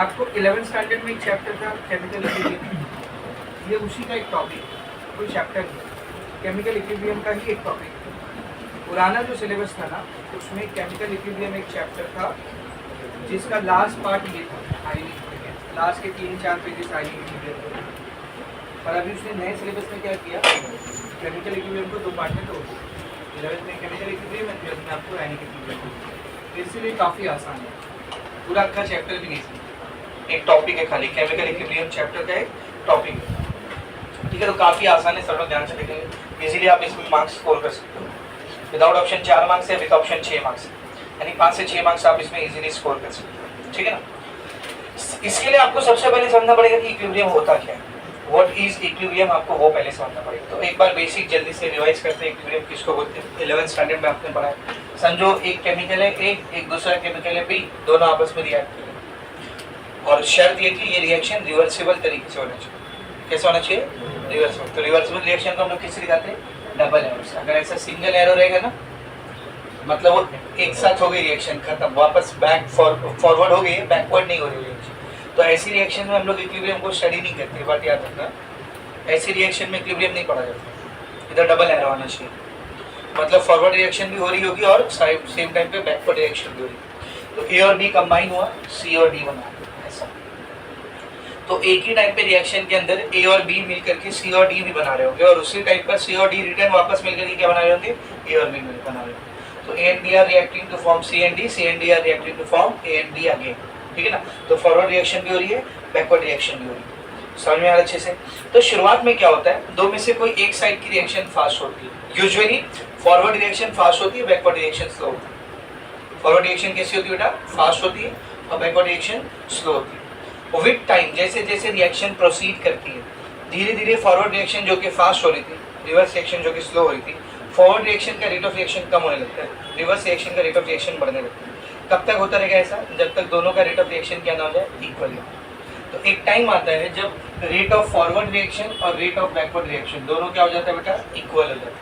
आपको 11th standard में एक चैप्टर था केमिकल इक्विलिब्रियम, ये उसी का एक टॉपिक, कोई चैप्टर नहीं, केमिकल इक्विलिब्रियम का ही एक टॉपिक। पुराना जो सिलेबस था ना उसमें केमिकल इक्विलिब्रियम एक चैप्टर था जिसका लास्ट पार्ट ये था आयनिक इक्विलिब्रियम, लास्ट के 3-4 पेजेस आयनिक इक्विलिब्रियम थे। पर अभी उसने नए सिलेबस में क्या किया, केमिकल इक्विलिब्रियम को 2 पार्ट में तोड़ दिया। 11th में केमिकल इक्विलिब्रियम है, 12th में आपको आयनिक इक्विलिब्रियम, इसलिए काफ़ी आसान है। पूरा अच्छा चैप्टर भी नहीं था, एक टॉपिक है खाली, केमिकल इक्विलिब्रियम चैप्टर का एक टॉपिक है, ठीक है। तो काफ़ी आसान है, सब लोग ध्यान से देखेंगे, इजीली आप इसमें मार्क्स स्कोर कर सकते हो। विदाउट ऑप्शन 4 मार्क्स है, विद ऑप्शन 6 मार्क्स है, यानी 5 से 6 मार्क्स आप इसमें इजीली स्कोर कर सकते हो, ठीक है ना। इसके लिए आपको सबसे पहले समझना पड़ेगा कि इक्विलिब्रियम होता क्या है, व्हाट इज इक्विलिब्रियम, आपको वो पहले समझना पड़ेगा। तो एक बार बेसिक जल्दी से रिवाइज करते हैं, इक्विलिब्रियम किसको बोलते हैं। 11th स्टैंडर्ड में आपने पढ़ा है, समझो एक केमिकल है ए, एक दूसरा केमिकल है बी, दोनों आपस में रिएक्ट करेंगे और शर्त ये कि ये रिएक्शन रिवर्सिबल तरीके से होना चाहिए। कैसे होना चाहिए, रिवर्सिबल। तो रिवर्सिबल रिएक्शन को हम लोग किससे दिखाते हैं, डबल एरो से। अगर ऐसा सिंगल एरो रहेगा ना, मतलब वो एक साथ हो गई रिएक्शन खत्म, वापस बैक फॉरवर्ड हो गई, बैकवर्ड नहीं हो रही रिएक्शन। तो ऐसी रिएक्शन में हम लोग इक्विलिब्रियम को स्टडी नहीं करते, बात याद रखना। ऐसी रिएक्शन में इक्विलिब्रियम नहीं पढ़ा जाता, इधर डबल एरो आना चाहिए, मतलब फॉरवर्ड रिएक्शन भी हो रही होगी और सेम टाइम पे बैकवर्ड रिएक्शन भी हो रही। तो ए और बी कंबाइन हुआ, सी और डी बना ऐसा। तो एक ही टाइम पे रिएक्शन के अंदर ए और बी मिल करके सी और डी भी बना रहे होंगे, और उसी टाइप का सी और डी रिटर्न वापस मिल करके क्या बना रहे होंगे, ए और बी बना रहे होंगे। तो A and B are reacting to form C and D, C and D are reacting to form A and D again, ठीक है ना। तो फॉरवर्ड रिएक्शन भी हो रही है, बैकवर्ड रिएक्शन भी हो रही है, समझ में आ रहा अच्छे से। तो शुरुआत में क्या होता है, दो में से कोई एक साइड की रिएक्शन फास्ट होती है, यूजुअली फॉरवर्ड रिएक्शन फास्ट होती है, बैकवर्ड रिएक्शन स्लो होती है। फॉरवर्ड रिएक्शन कैसी होती है बेटा, फास्ट होती है, और बैकवर्ड रिएक्शन स्लो होती है। विद टाइम जैसे जैसे रिएक्शन प्रोसीड करती है, धीरे धीरे फॉरवर्ड रिएक्शन जो कि फास्ट हो रही थी, रिवर्स रिएक्शन जो कि स्लो हो रही थी, फॉरवर्ड रिएक्शन का रेट ऑफ रिएक्शन कम होने लगता है, रिवर्स रिएक्शन का रेट ऑफ रिएक्शन बढ़ने लगता है। कब तक होता रहेगा ऐसा, जब तक दोनों का रेट ऑफ रिएक्शन क्या ना हो जाए, इक्वल हो। तो एक टाइम आता है जब रेट ऑफ फॉरवर्ड रिएक्शन और रेट ऑफ बैकवर्ड रिएक्शन दोनों क्या हो जाता है बेटा, इक्वल हो जाता है।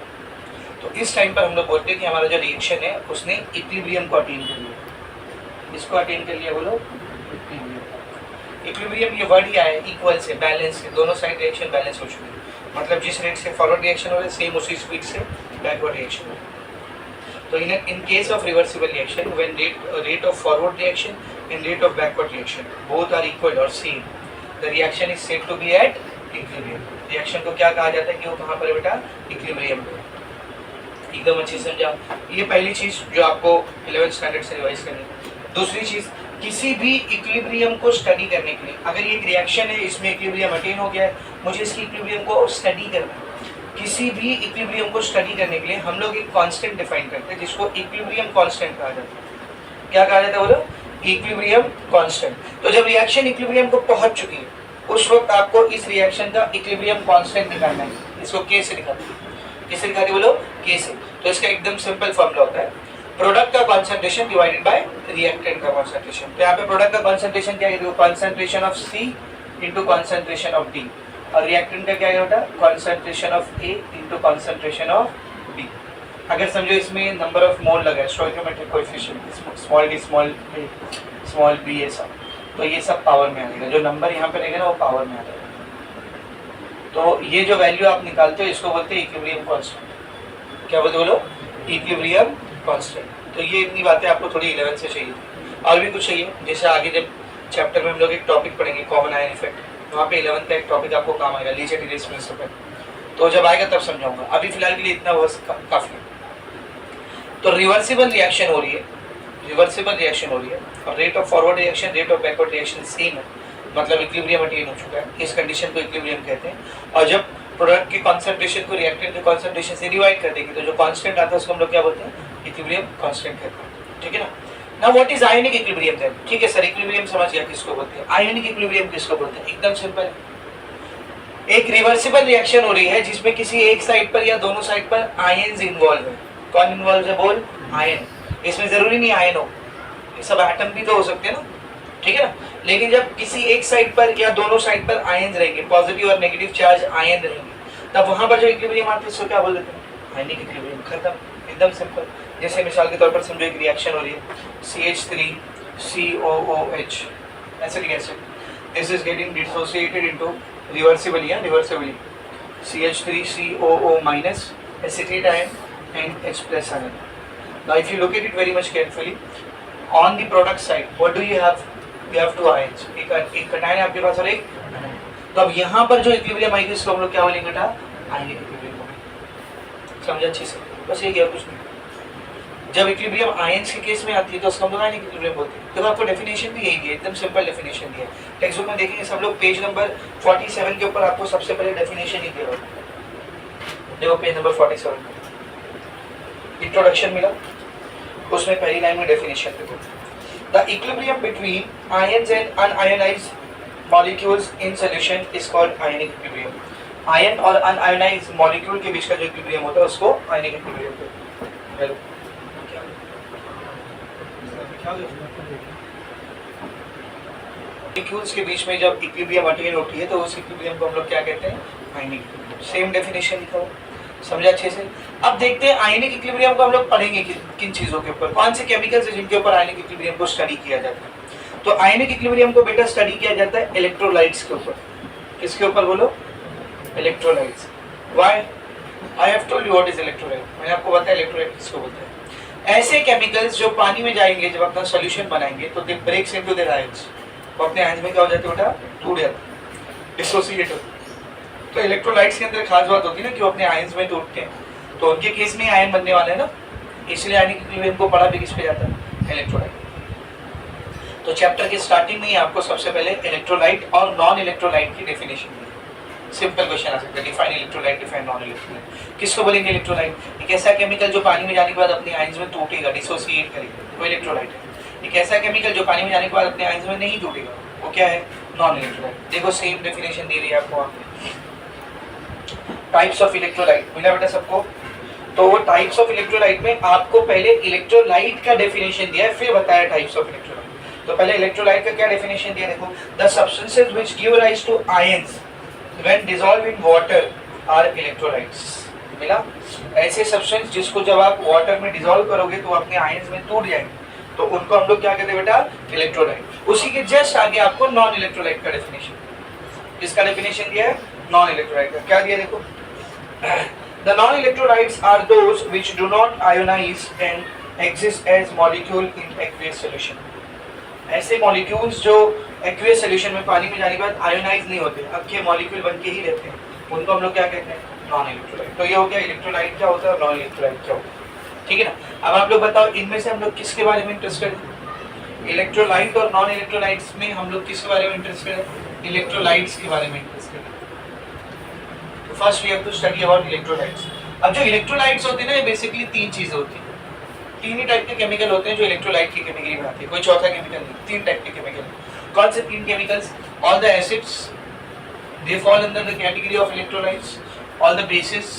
तो इस टाइम पर हम लोग बोलते हैं कि हमारा जो रिएक्शन है उसने इक्विलिब्रियम को अटेन कर लिया। इसको अटेन कर लिया बोलो, इक्विलिब्रियम। ये वर्ड ही आया है इक्वल से, बैलेंस से, दोनों साइड रिएक्शन बैलेंस हो चुकी है, मतलब जिस रेट से फॉरवर्ड रिएक्शन हो रहा है सेम उसी स्पीड से बैकवर्ड रिएक्शन हो रहा है। तो in case of reversible reaction, when rate of forward reaction and rate of backward reaction both are equal or same, the reaction is said to be at equilibrium. Reaction को क्या कहा जाता है कि वो कहाँ पर है बेटा, equilibrium पे। एकदम अच्छी समझा। ये पहली चीज जो आपको 11th स्टैंडर्ड से रिवाइज करनी है। दूसरी चीज, किसी भी इक्विलिब्रियम को स्टडी करने के लिए, अगर ये एक रिएक्शन है इसमें इक्विलिब्रियम अटेन हो गया है, मुझे इसकी इक्विलिब्रियम को स्टडी करना है। किसी भी इक्विलिब्रियम को स्टडी करने के लिए हम लोग एक कांस्टेंट डिफाइन करते हैं जिसको इक्विलिब्रियम कांस्टेंट कहा जाता है। क्या कहा जाता है बोलो, इक्विलिब्रियम कांस्टेंट। तो जब रिएक्शन इक्विलिब्रियम को पहुंच चुकी है उस वक्त आपको इस रिएक्शन का इक्विलिब्रियम कांस्टेंट निकालना है। इसको के से दिखाते हैं, किससे दिखाते बोलो, के से। तो इसका एकदम सिंपल फॉर्मूला होता है, प्रोडक्ट का कॉन्सेंट्रेशन डिवाइडेड बाय रिएक्टेंट का कॉन्सेंट्रेशन। तो यहाँ पे प्रोडक्ट का कॉन्सेंट्रेशन क्या है, concentration of C into concentration of D, और रिएक्टेंट का क्या है बेटा, concentration of A into concentration of B. अगर समझो इसमें नंबर ऑफ मोल लगा है, stoichiometric coefficient small D small A small B ये सब, तो ये सब पावर में आ जाएगा, जो नंबर यहाँ पे रहेगा ना वो पावर में आ जाएगा। तो ये जो वैल्यू आप निकालते हो इसको बोलते हैं इक्विलिब्रियम कांस्टेंट। क्या बोलते बोलो, इक्विलिब्रियम कांस्टेंट। तो ये इतनी बातें आपको थोड़ी 11th से चाहिए, और भी कुछ चाहिए। जैसे आगे जब चैप्टर में हम लोग एक टॉपिक पढ़ेंगे कॉमन आयन इफेक्ट, वहाँ पे 11th का एक टॉपिक आपको काम आएगा, लीजिए डिस्प्लेस इफेक्ट, तो जब आएगा तब समझाऊंगा। अभी फिलहाल के लिए इतना बस काफी है। तो रिवर्सिबल रिएक्शन हो रही है, रिवर्सिबल रिएक्शन हो रही है, और rate of forward reaction rate of backward reaction same है, मतलब इक्विलिब्रियम अटेन हो चुका है। इस कंडीशन को इक्विलिब्रियम कहते हैं। और जब प्रोडक्ट के कॉन्सेंट्रेशन को रिएक्टेंट के कॉन्सेंट्रेशन से डिवाइड कर देगी तो जो कांस्टेंट आता है उसको हम लोग क्या बोलते हैं, इक्विलिब्रियम कांस्टेंट कहते हैं, ठीक है ना। Now what is ionic equilibrium then? ठीक है सर, इक्विलिब्रियम समझ गया किसको बोलते हैं, आयनिक इक्विलिब्रियम किसको बोलते हैं, एकदम सिंपल है। एक रिवर्सिबल रिएक्शन हो रही है जिसमें किसी एक साइड पर या दोनों साइड पर आयन्स इन्वॉल्व है। कौन इन्वॉल्व है बोल, आयन। इसमें जरूरी नहीं आयन हो, ये सब एटम भी तो हो सकते हैं ना, ठीक है ना। लेकिन जब किसी एक साइड पर या दोनों साइड पर आयन्स रहेंगे, पॉजिटिव और नेगेटिव चार्ज आयन रहेंगे, तब वहां पर जो इक्विलिब्रियम आता है उसको क्या बोल देते हैं, आयनिक इक्विलिब्रियम। खत्म, एकदम सिंपल। जैसे मिसाल के तौर पर समझो एक रिएक्शन हो रही है CH3COOH, acetic acid. This is getting dissociated into reversibly, CH3COO minus, acetate ion and H plus ion. Now if you look at it very much carefully, on the product side, what do you have? You have two ions. एक cation है आपके पास और एक anion. तो अब यहाँ पर जो इक्विलिब्रियम आएगी इसको हम लोग क्या बोलेंगे बेटा? Ionic equilibrium. समझा अच्छे से? बस ये क्या कुछ नहीं. जब इक्विलिब्रियम आयंस के केस में आती है तो उसको हम लोग आयनिक इक्विलिब्रियम बोलते हैं. तो आपको डेफिनेशन भी यही दी है, एकदम सिंपल डेफिनेशन दी है. टेक्स्ट बुक में देखेंगे सब लोग पेज नंबर 47 के ऊपर आपको सबसे पहले डेफिनेशन ही दिया होगा. देखो पेज नंबर 47 में इंट्रोडक्शन मिला, उसमें पहली लाइन में डेफिनेशन देखो. The equilibrium between ions and unionised molecules in solution is called ionic equilibrium. Ion और अनआयोनाइज्ड मॉलिक्यूल के बीच का जो इक्विलिब्रियम होता है उसको आयनिक इक्विलिब्रियम कहते हैं. मॉलिक्यूल्स के बीच में जब इक्विलिब्रियम अटेन होती है तो उस इक्विलिब्रियम को हम लोग क्या कहते हैं? Ionic equilibrium. सेम डेफिनेशन लिखा हुआ, समझा अच्छे से. अब देखते हैं आयनिक इक्विलिब्रियम को हम लोग पढ़ेंगे किन चीजों के ऊपर, कौन से केमिकल्स हैं जिनके ऊपर आयनिक इक्विलिब्रियम को स्टडी किया जाता है. तो आयनिक इक्विलिब्रियम को बेटा स्टडी किया जाता है इलेक्ट्रोलाइट्स के ऊपर. किसके ऊपर बोलो? Electrolytes. Why? I have told you what is electrolyte. मैंने आपको बताया इलेक्ट्रोलाइट किसको बोलते हैं. ऐसे केमिकल्स जो पानी में जाएंगे, जब अपना सॉल्यूशन बनाएंगे तो दे ब्रेक्स इनटू देयर आयंस. वो अपने आयंस में क्या हो जाते हैं बेटा? टूट जाते हैं, डिसोसिएट होते हैं. तो इलेक्ट्रोलाइट्स के अंदर खास बात होती है ना कि वो अपने आयंस में टूटते हैं. तो उनके केस में आयन बनने वाले हैं ना, इसलिए आयनिक इक्विलिब्रियम को पढ़ा भी किस पे जाता है? इलेक्ट्रोलाइट. तो चैप्टर के स्टार्टिंग में ही आपको सबसे पहले इलेक्ट्रोलाइट और नॉन इलेक्ट्रोलाइट की डेफिनेशन दी. सिंपल क्वेश्चन आ सकता है, define electrolyte, define non electrolyte. किसको बोलेंगे इलेक्ट्रोलाइट? एक ऐसा केमिकल जो पानी में जाने के बाद अपने आयंस में टूटेगा, डिसोसिएट करेगा, वो इलेक्ट्रोलाइट है. एक ऐसा केमिकल जो पानी में जाने के बाद अपने आयंस में नहीं टूटेगा, वो क्या है? Non electrolyte. देखो सेम डेफिनेशन दी रही है आपको वहाँ पे. टाइप्स ऑफ इलेक्ट्रोलाइट मिला बेटा सबको. तो वो टाइप्स ऑफ इलेक्ट्रोलाइट में आपको पहले इलेक्ट्रोलाइट का डेफिनेशन दिया है, फिर बताया टाइप्स ऑफ इलेक्ट्रोलाइट. तो पहले इलेक्ट्रोलाइट का क्या डेफिनेशन दिया देखो. The substances which give rise to ions when dissolved in water are electrolytes. मिला? ऐसे सब्सटेंस जिसको जब आप वाटर में डिसॉल्व करोगे तो अपने आयंस में टूट जाएंगे, तो उनको हम लोग क्या कहते हैं बेटा? इलेक्ट्रोलाइट. उसी के जस्ट आगे आपको नॉन इलेक्ट्रोलाइट का डेफिनेशन. इसका डेफिनेशन दिया है नॉन इलेक्ट्रोलाइट का. क्या दिया देखो. The non-electrolytes are those which do not ionize and exist as molecule in aqueous solution. ऐसे मॉलिक्यूल्स जो एक्वियस सॉल्यूशन में पानी में जाने के बाद आयोनाइज नहीं होते, अब के मॉलिक्यूल बन के ही रहते हैं, उनको हम लोग क्या कहते हैं? Non electrolyte. तो ये हो गया इलेक्ट्रोलाइट क्या होता है और नॉन इलेक्ट्रोलाइट क्या होता है. ठीक है ना. अब आप लोग बताओ इनमें से हम लोग किसके बारे में इंटरेस्टेड है? इलेक्ट्रोलाइट और नॉन इलेक्ट्रोलाइट्स में हम लोग किसके बारे में इंटरेस्टेड है? इलेक्ट्रोलाइट्स के बारे में इंटरेस्टेड है. तो first we have to study about electrolytes. अब जो इलेक्ट्रोलाइट्स होते हैं ना, ये बेसिकली तीन चीजें होती हैं. तीन ही टाइप के केमिकल होते हैं जो इलेक्ट्रोलाइट की कैटेगरी में आते हैं, कोई चौथा केमिकल नहीं. तीन टाइप के केमिकल. कौन से तीन chemicals? All the acids they fall under the category of electrolytes. All the basis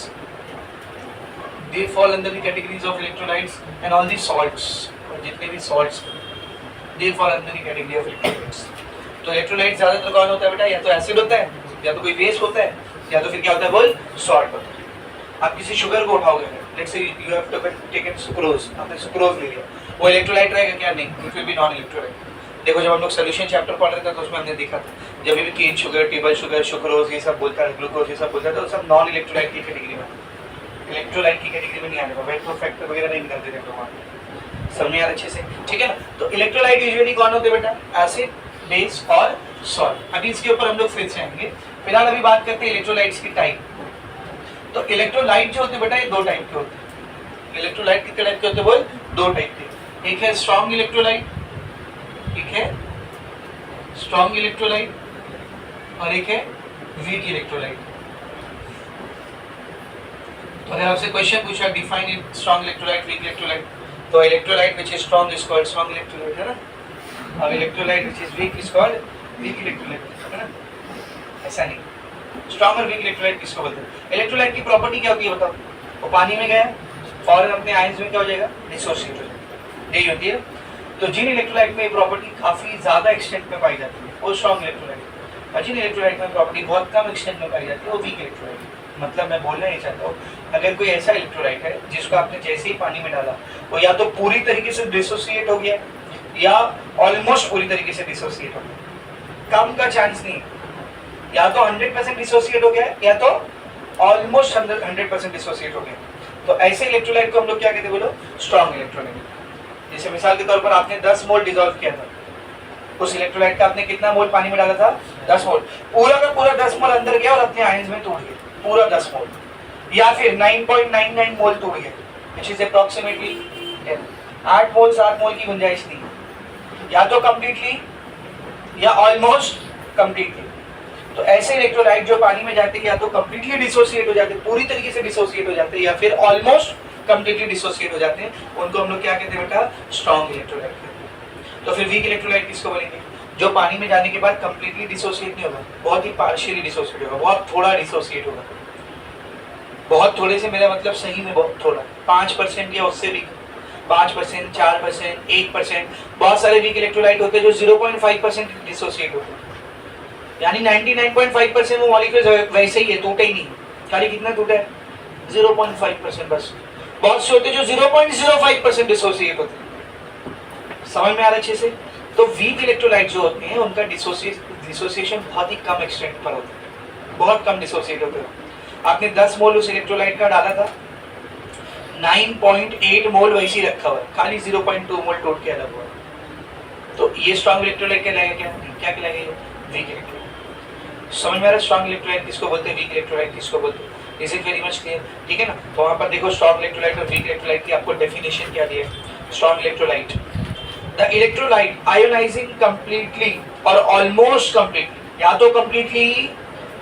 they fall under the categories of electrolytes. And all the salts, और जितने भी salts they fall under the category of electrolytes. तो electrolyte ज्यादातर कौन होता है बेटा? या तो एसिड होता है, या तो कोई बेस होता है, या तो फिर क्या होता है? बोल, सॉल्ट होता है. आप किसी शुगर को उठाओगे, let's say you have to taken sucrose, आपने सुक्रोज ले लिया, वो इलेक्ट्रोलाइट रहेगा क्या? नहीं, it will be non electrolyte. देखो जब हम लोग सोल्यूशन चैप्टर पढ़ रहे थे तो उसमें हमने देखा था जब भी cane sugar, table sugar, sucrose ये सब बोलता है, ग्लूकोज ये सब बोलता है, तो सब नॉन इलेक्ट्रोलाइट की कैटेगरी में, इलेक्ट्रोलाइट की कैटेगरी में नहीं आने का. वेट फैक्टर वगैरह नहीं निकालते थे वहाँ. समझ में आ रहा अच्छे से? ठीक है ना. तो इलेक्ट्रोलाइट यूजुअली कौन होते हैं बेटा? एसिड, बेस और सॉल्ट. अभी इसके ऊपर हम लोग फिर से आएंगे. फिलहाल अभी बात करते हैं इलेक्ट्रोलाइट्स की टाइप. तो इलेक्ट्रोलाइट जो होते हैं बेटा ये दो टाइप के होते हैं. इलेक्ट्रोलाइट कितने टाइप के होते हैं? बोल, दो टाइप के. एक है स्ट्रॉन्ग इलेक्ट्रोलाइट, एक है स्ट्रॉन्ग इलेक्ट्रोलाइट, और एक है वीक इलेक्ट्रोलाइट. तो अगर आपसे क्वेश्चन पूछा define strong electrolyte, weak electrolyte, तो electrolyte which is strong is called strong electrolyte, है ना. और electrolyte which is weak is called weak electrolyte, है ना. ऐसा नहीं. स्ट्रॉन्ग और वीक इलेक्ट्रोलाइट किसको बोलते हैं? इलेक्ट्रोलाइट की प्रॉपर्टी क्या होती है बताओ. वो पानी में गया, फौरन अपने आयंस में क्या हो जाएगा? डिसोसिएट हो जाएगा. यही होती है. तो जिन इलेक्ट्रोलाइट में ये प्रॉपर्टी काफी ज्यादा एक्सटेंट में पाई जाती है वो स्ट्रॉन्ग इलेक्ट्रोलाइट, और जिन इलेक्ट्रोलाइट में प्रॉपर्टी बहुत कम एक्सटेंट में पाई जाती है वो वीक इलेक्ट्रोलाइट. मतलब मैं बोलना ये चाहता हूँ, अगर कोई ऐसा इलेक्ट्रोलाइट है जिसको आपने जैसे ही पानी में डाला वो या तो पूरी तरीके से डिसोसिएट हो गया या ऑलमोस्ट पूरी तरीके से डिसोसिएट हो गया, कम का चांस नहीं है, या तो 100% डिसोसिएट हो गया है या तो ऑलमोस्ट 100% डिसोसिएट हो गया। तो ऐसे इलेक्ट्रोलाइट को हम लोग क्या कहते हैं बोलो, स्ट्रॉन्ग इलेक्ट्रोलाइट। जैसे मिसाल के तौर पर आपने 10 मोल डिसॉल्व किया था, उस इलेक्ट्रोलाइट का आपने कितना मोल पानी में डाला था, 10 मोल, पूरा का पूरा 10 मोल अंदर गया और अपने आयंस में टूट गया पूरा 10 मोल, या फिर 9.99 मोल टूट गया, विच इज अप्रॉक्सीमेटली 8 मोल 7 मोल की गुंजाइश नहीं, या तो कंप्लीटली या ऑलमोस्ट कंप्लीटली। तो ऐसे इलेक्ट्रोलाइट जो पानी में जाते हैं या तो कंप्लीटली डिसोसिएट हो जाते हैं, पूरी तरीके से डिसोसिएट हो जाते हैं, या फिर ऑलमोस्ट कंप्लीटली डिसोसिएट हो जाते हैं, उनको हम लोग क्या कहते हैं बेटा, स्ट्रॉन्ग इलेक्ट्रोलाइट कहते हैं। तो फिर वीक इलेक्ट्रोलाइट किसको बोलेंगे, जो पानी में जाने के बाद कंप्लीटली डिसोसिएट नहीं होगा, बहुत ही पार्शियली डिसोसिएट होगा, बहुत थोड़ा डिसोसिएट होगा। बहुत थोड़े से मेरा मतलब सही में बहुत थोड़ा, 5% या उससे भी, 5%, 4%, 1%। बहुत सारे वीक इलेक्ट्रोलाइट होते हैं जो 0.5% डिसोसिएट होते हैं, यानी 99.5% वो मॉलिक्यूल्स वैसे ही है, टूटे ही नहीं, खाली कितना टूटा है, 0.5% बस। बहुत से होते हैं जो 0.05% डिसोसिएट होते हैं। समझ में आ रहा है अच्छे से? तो वीक इलेक्ट्रोलाइट जो होते हैं उनका डिसोसिएशन बहुत ही कम एक्सटेंट पर होता है, बहुत कम डिसोसिएट होते हैं। आपने 10 मोल उस इलेक्ट्रोलाइट का डाला था, 9.8 मोल वैसे ही रखा हुआ है, खाली 0.2 मोल टूट के अलग हुआ। तो ये स्ट्रॉन्ग इलेक्ट्रोलाइट कहलाएगा, क्या कहलाएगा, वीक इलेक्ट्रोलाइट। समझ में आ रहा है स्ट्रॉन्ग इलेक्ट्रोलाइट किसको बोलते हैं, वीक इलेक्ट्रोलाइट किसको बोलते हैं? Is it very much clear? ठीक है ना? तो वहां पर देखो स्ट्रॉन्ग इलेक्ट्रोलाइट और वीक इलेक्ट्रोलाइट की आपको डेफिनेशन क्या दी है। Strong electrolyte, the electrolyte ionizing completely और ऑलमोस्ट कंप्लीटली, या तो कंप्लीटली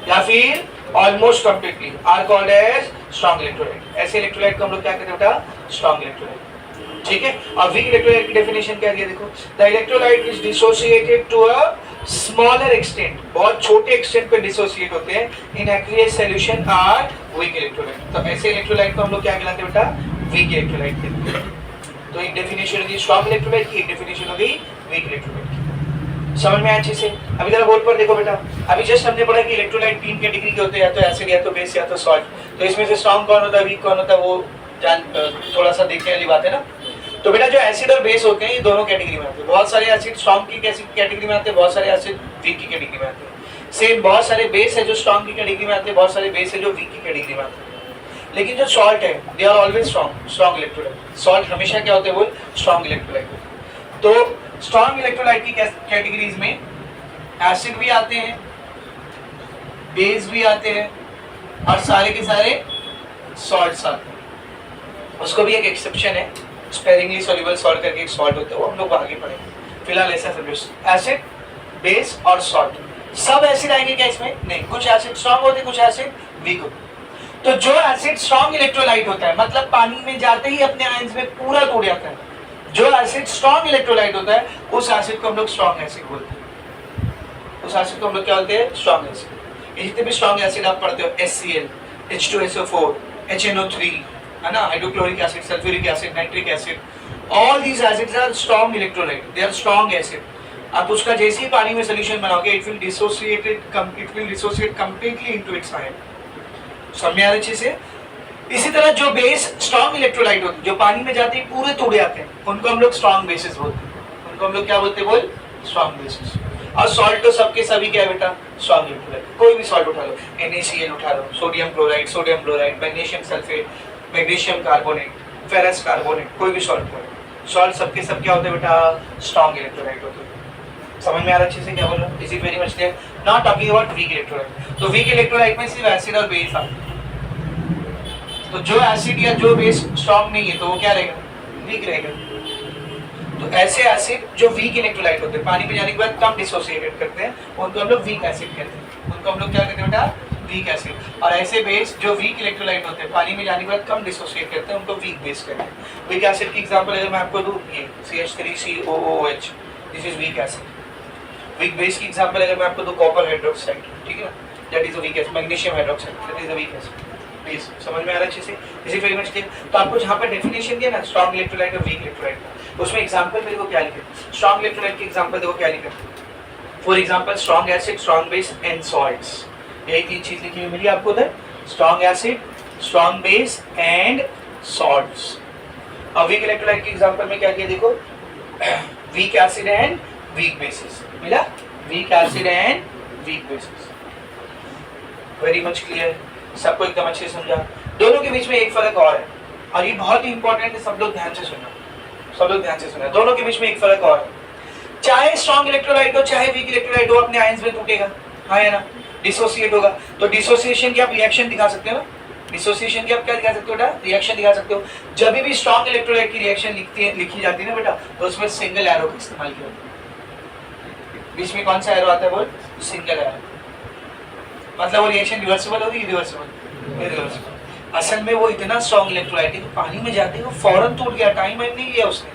या फिर almost completely, are called as strong electrolyte. ऐसे इलेक्ट्रोलाइट को हम लोग क्या कहते हैं बेटा, स्ट्रॉन्ग इलेक्ट्रोलाइट। ठीक है? और वीक इलेक्ट्रोलाइट की डेफिनेशन क्या दिया देखो, the electrolyte is dissociated to a smaller extent, बहुत छोटे एक्सटेंट पे डिसोसिएट होते हैं, in aqueous solution are weak electrolyte. तो ऐसे इलेक्ट्रोलाइट को हम लोग क्या कहलाते हैं बेटा, वीक इलेक्ट्रोलाइट कहते हैं। तो एक डेफिनेशन होगी स्ट्रॉन्ग इलेक्ट्रोलाइट की, एक डेफिनेशन होगी वीक इलेक्ट्रोलाइट की। समझ में आया अच्छे से? अभी जरा बोर्ड पर देखो बेटा, अभी जस्ट हमने पढ़ा कि इलेक्ट्रोलाइट 3 कैटेगरी के होते हैं, या तो एसिड या तो बेस या तो सॉल्ट। तो इसमें से स्ट्रॉन्ग कौन होता है, वीक कौन होता है, वो जान थोड़ा सा देखने वाली बात है ना। तो बेटा जो एसिड और बेस होते हैं ये दोनों कैटेगरी में आते हैं, बहुत सारे एसिड स्ट्रॉन्ग की कैटेगरी में आते हैं, बहुत सारे एसिड वीक की कैटेगरी में आते हैं। सेम बहुत सारे बेस है जो स्ट्रॉन्ग की कैटेगरी में आते हैं, बहुत सारे बेस है जो वीक की कैटेगरी में आते हैं। लेकिन जो सॉल्ट है they are always strong electrolyte. Salt हमेशा क्या होते हैं, वो स्ट्रॉन्ग इलेक्ट्रोलाइट। तो स्ट्रॉन्ग इलेक्ट्रोलाइट की कैटेगरीज में एसिड भी आते हैं, बेस भी आते हैं, और सारे के सारे सॉल्ट्स आते हैं। उसको भी एक एक्सेप्शन है, स्पेरिंगली सॉल्युबल सॉल्ट करके एक सॉल्ट होता है, वो हम लोग आगे पढ़ेंगे। फिलहाल ऐसा समझो, एसिड, बेस और सॉल्ट सब एसिड आएंगे क्या इसमें? नहीं, कुछ एसिड स्ट्रॉन्ग होते हैं, कुछ एसिड वीक होते हैं। तो जो एसिड स्ट्रॉन्ग इलेक्ट्रोलाइट होता है, मतलब पानी में जाते ही अपने आयंस में पूरा टूट जाता है, जो एसिड स्ट्रॉन्ग इलेक्ट्रोलाइट होता है उस एसिड को हम लोग स्ट्रॉन्ग एसिड बोलते हैं। उस एसिड को हम लोग क्या बोलते हैं, स्ट्रॉन्ग एसिड। जितने भी स्ट्रॉन्ग एसिड आप पढ़ते हो, HCl, H2SO4, HNO3, है ना, hydrochloric acid, sulphuric acid, nitric acid, all these acids are strong electrolyte, they are strong acid. आप उसका जैसे ही पानी में सॉल्यूशन बनाओगे, it will dissociate completely into its ion. समझ में आ रही चीज है? इसी तरह जो बेस स्ट्रॉन्ग इलेक्ट्रोलाइट होते हैं, जो पानी में जाते ही पूरे टूट जाते हैं, उनको हम लोग स्ट्रॉन्ग बेसिस बोलते हैं। उनको हम लोग क्या बोलते हैं, बोल, स्ट्रॉन्ग बेसिस। और सॉल्ट तो सबके सभी क्या है बेटा, स्ट्रॉन्ग इलेक्ट्रोलाइट। कोई भी सॉल्ट उठा लो, NaCl उठा लो, sodium chloride, sodium chloride, magnesium sulphate, magnesium carbonate, ferrous carbonate, कोई भी सॉल्ट हो, सॉल्ट सबके सब क्या होते हैं बेटा, स्ट्रॉन्ग इलेक्ट्रोलाइट होते हैं। समझ में आ रहा अच्छे से क्या बोल रहा हूँ? Is it very much clear? Not talking about week electrolyte. तो वीक इलेक्ट्रोलाइट में सिर्फ एसिड और बेस आते हैं। तो जो एसिड या जो बेस स्ट्रॉन्ग नहीं है तो वो क्या रहेगा, वीक रहेगा। तो ऐसे एसिड जो वीक इलेक्ट्रोलाइट होते हैं, पानी में जाने के बाद कम डिसोसिएटेड करते हैं, उनको हम लोग वीक एसिड कहते हैं। उनको हम लोग क्या कहते हैं बेटा, वीक एसिड। और ऐसे बेस जो वीक इलेक्ट्रोलाइट होते हैं, पानी में जाने के बाद कम डिसोसिएट करते हैं, उनको वीक बेस कहते हैं। वीक एसिड की एग्जांपल अगर मैं आपको दूं, ये CH3COOH, this is weak acid. Week base की एग्जांपल अगर मैं आपको दूं, कॉपर हाइड्रोक्साइड, ठीक है ना, that is a weak acid. Magnesium hydroxide, that is a weak acid. Base समझ में आ रहा है अच्छे से? इसी वेरी मच क्लियर? तो आपको जहाँ पर डेफिनेशन दिया ना स्ट्रॉन्ग इलेक्ट्रोलाइट और वीक इलेक्ट्रोलाइट का, उसमें एग्जांपल मेरे को क्या लिखे, स्ट्रॉन्ग इलेक्ट्रोलाइट की एग्जांपल देखो क्या लिखा, for example strong acid, strong base and salts. यही 3 चीज लिखी हुई मिली आपको उधर, strong acid, strong base and salts. और वीक इलेक्ट्रोलाइट की एग्जांपल में क्या किया देखो, weak acid and weak bases, मिला, weak acid and weak bases. Very much clear, सबको एकदम अच्छे से समझा। दोनों के बीच में एक फर्क और है, और ये बहुत ही इंपॉर्टेंट है, सब लोग ध्यान से सुनना, सब लोग ध्यान से सुनना। दोनों के बीच में एक फर्क और है, चाहे स्ट्रॉन्ग इलेक्ट्रोलाइट हो चाहे वीक इलेक्ट्रोलाइट हो, अपने आयंस में टूटेगा, हाँ या ना, डिसोसिएट होगा। तो डिसोसिएशन की आप रिएक्शन दिखा सकते हो ना, डिसोसिएशन की आप क्या दिखा सकते हो बेटा, रिएक्शन दिखा सकते हो। जब भी स्ट्रॉन्ग इलेक्ट्रोलाइट की रिएक्शन लिखी जाती है ना बेटा, तो उसमें सिंगल एरो का इस्तेमाल किया जाता है। बीच में कौन सा एरो आता है, बोल, सिंगल एरो। मतलब वो रिएक्शन रिवर्सिबल होगी, इरिवर्सिबल, इरिवर्सिबल। असल में वो इतना स्ट्रॉन्ग इलेक्ट्रोलाइट है, पानी में जाते ही वो फौरन टूट गया, टाइम नहीं किया उसने,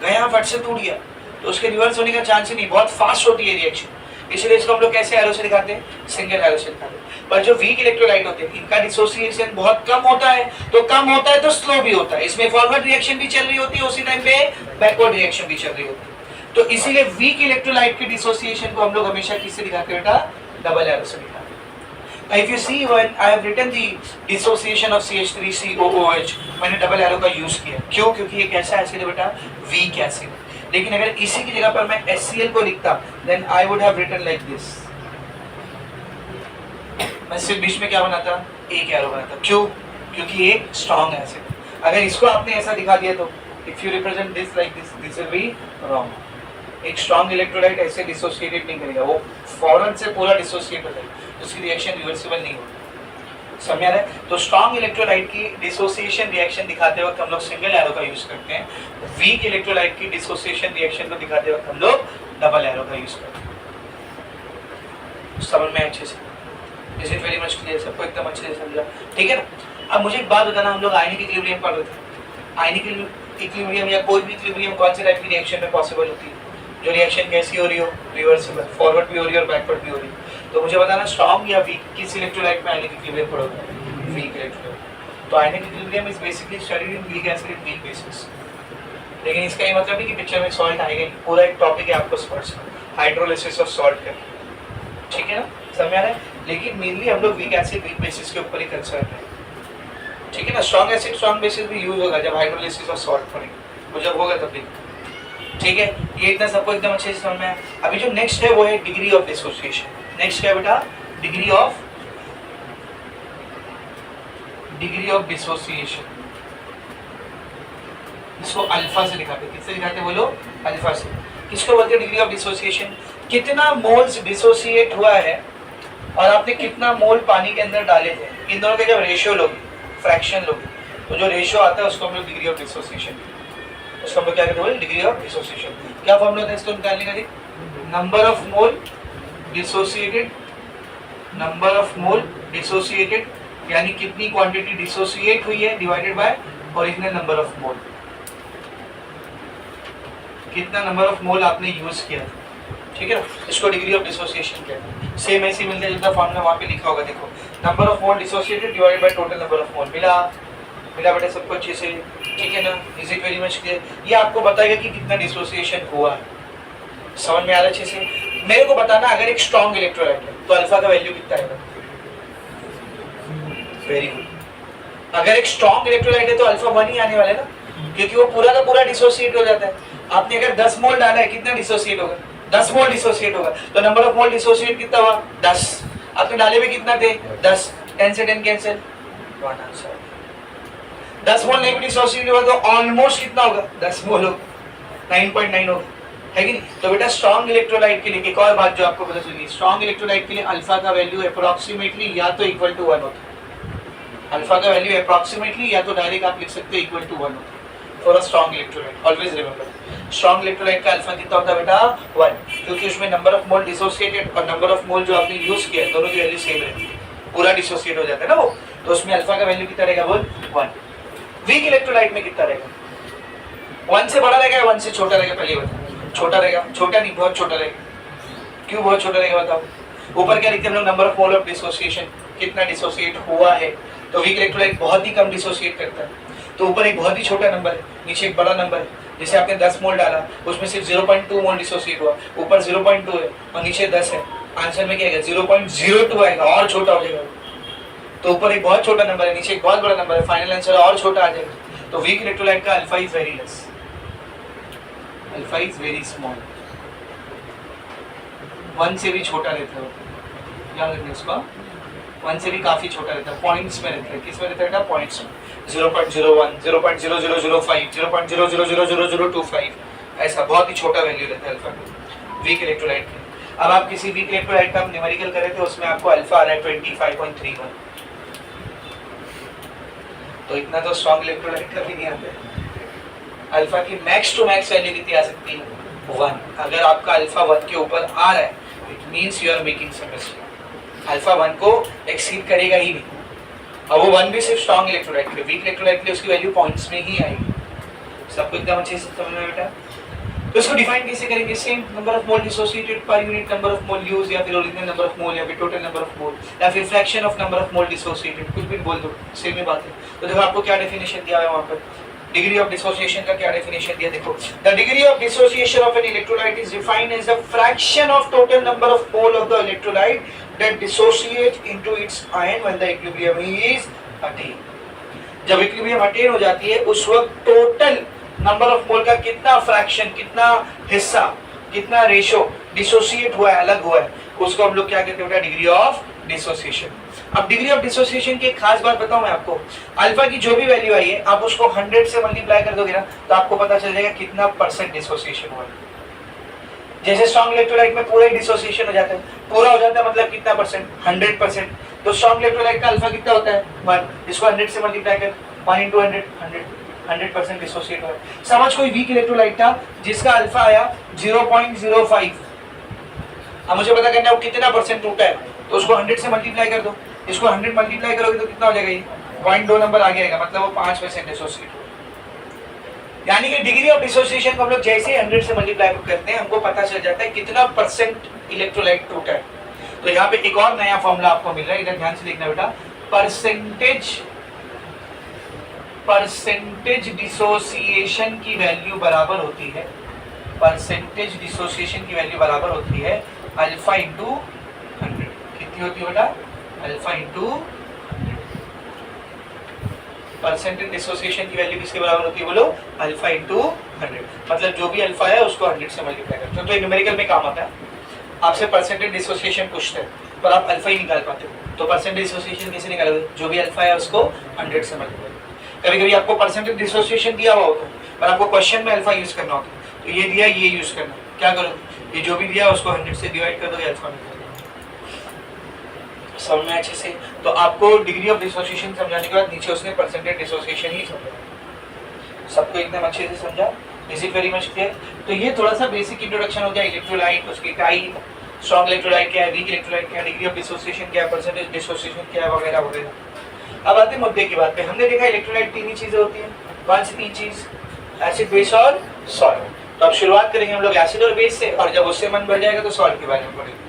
गया फट से टूट गया, तो उसके रिवर्स होने का चांस ही नहीं, बहुत फास्ट होती है रिएक्शन। इसलिए इसको हम लोग कैसे एरो से दिखाते हैं, सिंगल एरो से दिखाते हैं। पर जो वीक इलेक्ट्रोलाइट होते हैं, इनका डिसोसिएशन बहुत कम होता है, तो कम होता है तो स्लो भी होता है, इसमें फॉरवर्ड रिएक्शन भी चल रही होती है, उसी टाइम पे बैकवर्ड रिएक्शन भी चल रही होती है। तो इसीलिए वीक इलेक्ट्रोलाइट के डिसोसिएशन को हम लोग हमेशा किससे दिखाते हैं बेटा, डबल एरो से दिखाते हैं। If you see when I have written the dissociation of CH3COOH, मैंने डबल एरो का यूज किया, क्यों, क्योंकि एक ऐसा एसिड है बेटा, वीक एसिड। लेकिन अगर इसी की जगह पर मैं HCl को लिखता, then I would have written like this, मैं सिर्फ बीच में क्या बनाता, एक एरो बनाता, क्यों, क्योंकि एक स्ट्रॉन्ग एसिड। अगर इसको आपने ऐसा दिखा दिया तो if you represent this like this, this will be wrong। एक स्ट्रॉन्ग इलेक्ट्रोलाइट ऐसे डिसोसिएटेड नहीं करेगा, वो फौरन से पूरा डिसोसिएट हो जाएगा, उसकी रिएक्शन रिवर्सिबल नहीं होगी, समझ आ रहा है। तो स्ट्रॉन्ग इलेक्ट्रोलाइट की डिसोसिएशन रिएक्शन दिखाते वक्त हम लोग सिंगल एरो का यूज करते हैं, वीक इलेक्ट्रोलाइट की डिसोसिएशन रिएक्शन को दिखाते वक्त हम लोग डबल एरो का यूज करते हैं। समझ में अच्छे से, is it very much clear, सबको एकदम अच्छे से समझा, ठीक है ना। अब मुझे एक बात बताना, हम लोग आयनिक इक्विलिब्रियम पढ़ रहे थे, आयनिक इक्विलिब्रियम या कोई भी इक्विलिब्रियम कौन से टाइप की रिएक्शन में पॉसिबल होती है, जो रिएक्शन कैसी हो रही हो, रिवर्सिबल, फॉरवर्ड भी हो रही है और बैकवर्ड भी हो रही है। तो मुझे बताना स्ट्रॉन्ग या वीक, किस इलेक्ट्रोलाइट में आयनिक इक्विलिब्रियम पढ़ोगे, वीक इलेक्ट्रोलाइट। तो ionic equilibrium is basically studied in weak acid in weak bases. लेकिन इसका ये मतलब नहीं कि पिक्चर में सॉल्ट आएगा, पूरा एक टॉपिक है आपको स्पर्श का, हाइड्रोलिसिस ऑफ सॉल्ट का, ठीक है ना, समझ आ रहा है। लेकिन मेनली हम लोग वीक एसिड वीक बेसिस के ऊपर ही कंसर्न है, ठीक है ना। स्ट्रॉन्ग एसिड स्ट्रॉन्ग बेसिस भी यूज होगा जब हाइड्रोलिसिस ऑफ सॉल्ट पढ़ेंगे, वो जब होगा तब भी, ठीक है। ये इतना सबको एकदम अच्छे से समझ में आया। अभी जो नेक्स्ट है वो है डिग्री ऑफ डिसोसिएशन। नेक्स्ट क्या बेटा, डिग्री ऑफ डिसोसिएशन। इसको अल्फा से दिखाते हैं, किससे दिखाते हैं बोलो, अल्फा से। किसको बोलते हैं डिग्री ऑफ डिसोसिएशन, कितना मोल्स डिसोसिएट हुआ है और आपने कितना मोल पानी के अंदर डाले थे, इन दोनों के जब रेशियो लोगे, फ्रैक्शन लोगे, तो जो रेशियो आता है उसको हम लोग डिग्री ऑफ डिसोसिएशन, उसको हम लोग क्या कहते हैं, डिग्री ऑफ डिसोसिएशन। क्या फॉर्मूला था इसको निकालने का, number of mole dissociated, number of mole dissociated यानी कितनी क्वांटिटी डिसोसिएट हुई है divided by original number of मोल, कितना नंबर ऑफ मोल आपने यूज किया, ठीक है। इसको डिग्री ऑफ डिसोसिएशन कहते हैं। सेम ऐसे मिलता जुलता फॉर्मूला वहां पे लिखा होगा, देखो, number of mole dissociated divided by total number of मोल। मिला बेटा सबको अच्छे से, ठीक है ना, is it very much clear. ये आपको बताएगा कि कितना डिसोसिएशन हुआ है, समझ में आ रहा है अच्छे से। मेरे को बताना अगर एक स्ट्रॉन्ग इलेक्ट्रोलाइट है तो अल्फा का वैल्यू कितना आएगा, वेरी गुड। अगर एक स्ट्रॉन्ग इलेक्ट्रोलाइट है तो अल्फा 1 ही आने वाला है ना, क्योंकि वो पूरा का पूरा डिसोसिएट हो जाता है। आपने अगर 10 मोल डाला है, कितना डिसोसिएट होगा, 10 मोल डिसोसिएट होगा, तो नंबर ऑफ मोल डिसोसिएट कितना हुआ, 10। आपने डाले में कितना थे, 10, 10 से 10 कैंसिल, 1 आंसर। 10 मोल नहीं डिसोसिएट हुआ तो ऑलमोस्ट कितना होगा, 10 मोल होगा, 9.9 होगा, है कि नहीं। तो बेटा स्ट्रॉन्ग इलेक्ट्रोलाइट के लिए एक और बात जो आपको पता चली, स्ट्रॉन्ग इलेक्ट्रोलाइट के लिए अल्फा का वैल्यू अप्रोक्सीमेटली या तो इक्वल टू 1 होता है, अल्फा का वैल्यू अप्रोक्सीमेटली या तो डायरेक्ट आप लिख सकते हो इक्वल टू 1 होता है for a strong electrolyte. Always remember strong electrolyte का अल्फा कितना होता है बेटा, 1, क्योंकि उसमें नंबर ऑफ मोल डिसोसिएटेड और नंबर ऑफ मोल जो आपने यूज किया है दोनों की वैल्यू सेम रहती है, पूरा डिसोसिएट हो जाता है ना वो, तो उसमें अल्फा का वैल्यू कितना रहेगा, बोल 1। वीक इलेक्ट्रोलाइट में कितना रहेगा, 1 से बड़ा रहेगा या 1 से छोटा रहेगा, पहले बताओ। छोटा रहेगा, छोटा नहीं बहुत छोटा रहेगा। क्यों बहुत छोटा रहेगा बताओ, ऊपर क्या लिखते हैं हम लोग, number of mole of dissociation, कितना डिसोसिएट हुआ है। तो वीक इलेक्ट्रोलाइट बहुत ही कम डिसोसिएट करता है, तो ऊपर एक बहुत ही छोटा नंबर है, नीचे एक बड़ा नंबर है। जैसे आपने 10 मोल डाला, उसमें सिर्फ 0.2 मोल डिसोसिएट हुआ, ऊपर 0.2 है और नीचे 10 है, आंसर में क्या आएगा, 0.02 आएगा, और छोटा हो जाएगा। तो ऊपर एक बहुत छोटा नंबर है, नीचे एक बहुत बड़ा नंबर है, फाइनल आंसर और छोटा आ जाएगा। तो वीक इलेक्ट्रोलाइट का alpha is very less, alpha is very small, 1 से भी छोटा रहता है, याद रखना इसको, 1 से भी काफी छोटा रहता है, पॉइंट्स में रहता है, किस में रहता है बेटा, पॉइंट्स में, 0.01, 0.00005, 0.0000025, ऐसा बहुत ही छोटा वैल्यू रहता है अल्फा का वीक इलेक्ट्रोलाइट में। अब आप किसी वीक इलेक्ट्रोलाइट का न्यूमेरिकल करें तो उसमें आपको अल्फा आ रहा है 25.31, तो इतना तो स्ट्रॉन्ग इलेक्ट्रोलाइट कभी नहीं आता है। अल्फा की मैक्स टू मैक्स वैल्यू कितनी आ सकती है, 1। अगर आपका अल्फा 1 के ऊपर आ रहा है it means you are making some mistake, alpha 1 को एक्सीड करेगा ही नहीं। अब वो 1 भी सिर्फ स्ट्रॉन्ग इलेक्ट्रोलाइट के, वीक इलेक्ट्रोलाइट के उसकी वैल्यू पॉइंट्स में ही आएगी। सबको एकदम अच्छे से समझ में बेटा। तो इसको डिफाइन कैसे करेंगे, same number of mole dissociated per unit number of mole use, या फिर ओरिजिनल नंबर ऑफ मोल, या फिर टोटल नंबर ऑफ मोल, या फिर fraction of number of mole dissociated, कुछ भी बोल दो, सेम ही बात है। तो देखो आपको क्या डेफिनेशन दिया है वहां पर, डिग्री ऑफ डिसोसिएशन का क्या डेफिनेशन दिया, देखो the degree of dissociation of an electrolyte is defined as the fraction of total number of mole of the electrolyte that dissociate into its ion when the equilibrium is attained. जब equilibrium attain हो जाती है उस वक्त total number of मोल का कितना fraction, कितना हिस्सा, कितना रेशो डिसोसिएट हुआ है, अलग हुआ है, उसको हम लोग क्या कहते हैं, डिग्री ऑफ डिसोसिएशन। अब डिग्री ऑफ डिसोसिएशन की एक खास बात बताऊं मैं आपको, अल्फा की जो भी वैल्यू आई है आप उसको 100 से मल्टीप्लाई कर दोगे ना तो आपको पता चल जाएगा कितना परसेंट डिसोसिएशन हुआ है। जैसे स्ट्रॉन्ग इलेक्ट्रोलाइट में पूरा ही डिसोसिएशन हो जाता है, पूरा हो जाता है मतलब कितना परसेंट, 100%। तो स्ट्रॉन्ग इलेक्ट्रोलाइट का अल्फा कितना होता है, 1, इसको 100 से मल्टीप्लाई कर, 1 into 100, 100% डिसोसिएट हुआ है। समझ कोई वीक इलेक्ट्रोलाइट था जिसका अल्फा आया 0.05, अब मुझे पता करना है वो कितना परसेंट टूटा है, तो उसको 100 से मल्टीप्लाई कर दो, इसको 100 मल्टीप्लाई करोगे तो कितना हो जाएगा, ये 0.2 नंबर आ जाएगा, मतलब वो 5% डिसोसिएट हुआ। यानी कि डिग्री ऑफ डिसोसिएशन को हम लोग जैसे 100 से मल्टीप्लाई करते हैं हमको पता चल जाता है कितना परसेंट इलेक्ट्रोलाइट टूटा है। तो यहाँ पे एक और नया फॉर्मूला आपको मिल रहा है, इधर ध्यान से देखना बेटा, परसेंटेज डिसोसिएशन की वैल्यू बराबर होती है, परसेंटेज डिसोसिएशन की वैल्यू बराबर होती है अल्फा इंटू 100। कितनी होती है बेटा, अल्फा इंटू 100। परसेंटेज डिसोसिएशन की वैल्यू किसके बराबर होती है बोलो, अल्फा इंटू 100। मतलब जो भी अल्फा है उसको 100 से मल्टीप्लाई करते हो, तो न्यूमेरिकल में काम आता है। आपसे परसेंटेज डिसोसिएशन पूछते हैं पर आप अल्फा ही निकाल पाते हो, तो परसेंटेज डिसोसिएशन कैसे निकालोगे, जो भी अल्फा है उसको 100 से मल्टीप्लाई। कभी कभी आपको परसेंटेज डिसोसिएशन दिया हुआ होता है पर आपको क्वेश्चन में अल्फा यूज करना होता है, तो ये दिया ये यूज करना, क्या करो, ये जो भी दिया उसको 100 से डिवाइड कर दो, अल्फा निकाल दो। समझ में अच्छे से। तो आपको डिग्री ऑफ डिसोसिएशन समझाने के बाद नीचे उसने परसेंटेज डिसोसिएशन ही समझा, सबको एकदम अच्छे से समझा, is it very much clear. तो ये थोड़ा सा बेसिक इंट्रोडक्शन हो गया, इलेक्ट्रोलाइट, उसकी टाइप, स्ट्रॉन्ग इलेक्ट्रोलाइट क्या है, वीक इलेक्ट्रोलाइट क्या है, डिग्री ऑफ डिसोसिएशन क्या है, परसेंटेज डिसोसिएशन क्या है, वगैरह वगैरह। अब आते हैं मुद्दे की बात पे। हमने देखा इलेक्ट्रोलाइट 3 ही चीजें होती हैं, कौन सी 3 चीज, एसिड, बेस और सॉल्ट। तो अब शुरुआत करेंगे हम लोग एसिड और बेस से, और जब उससे मन भर जाएगा तो सॉल्ट के बारे में पढ़ेंगे।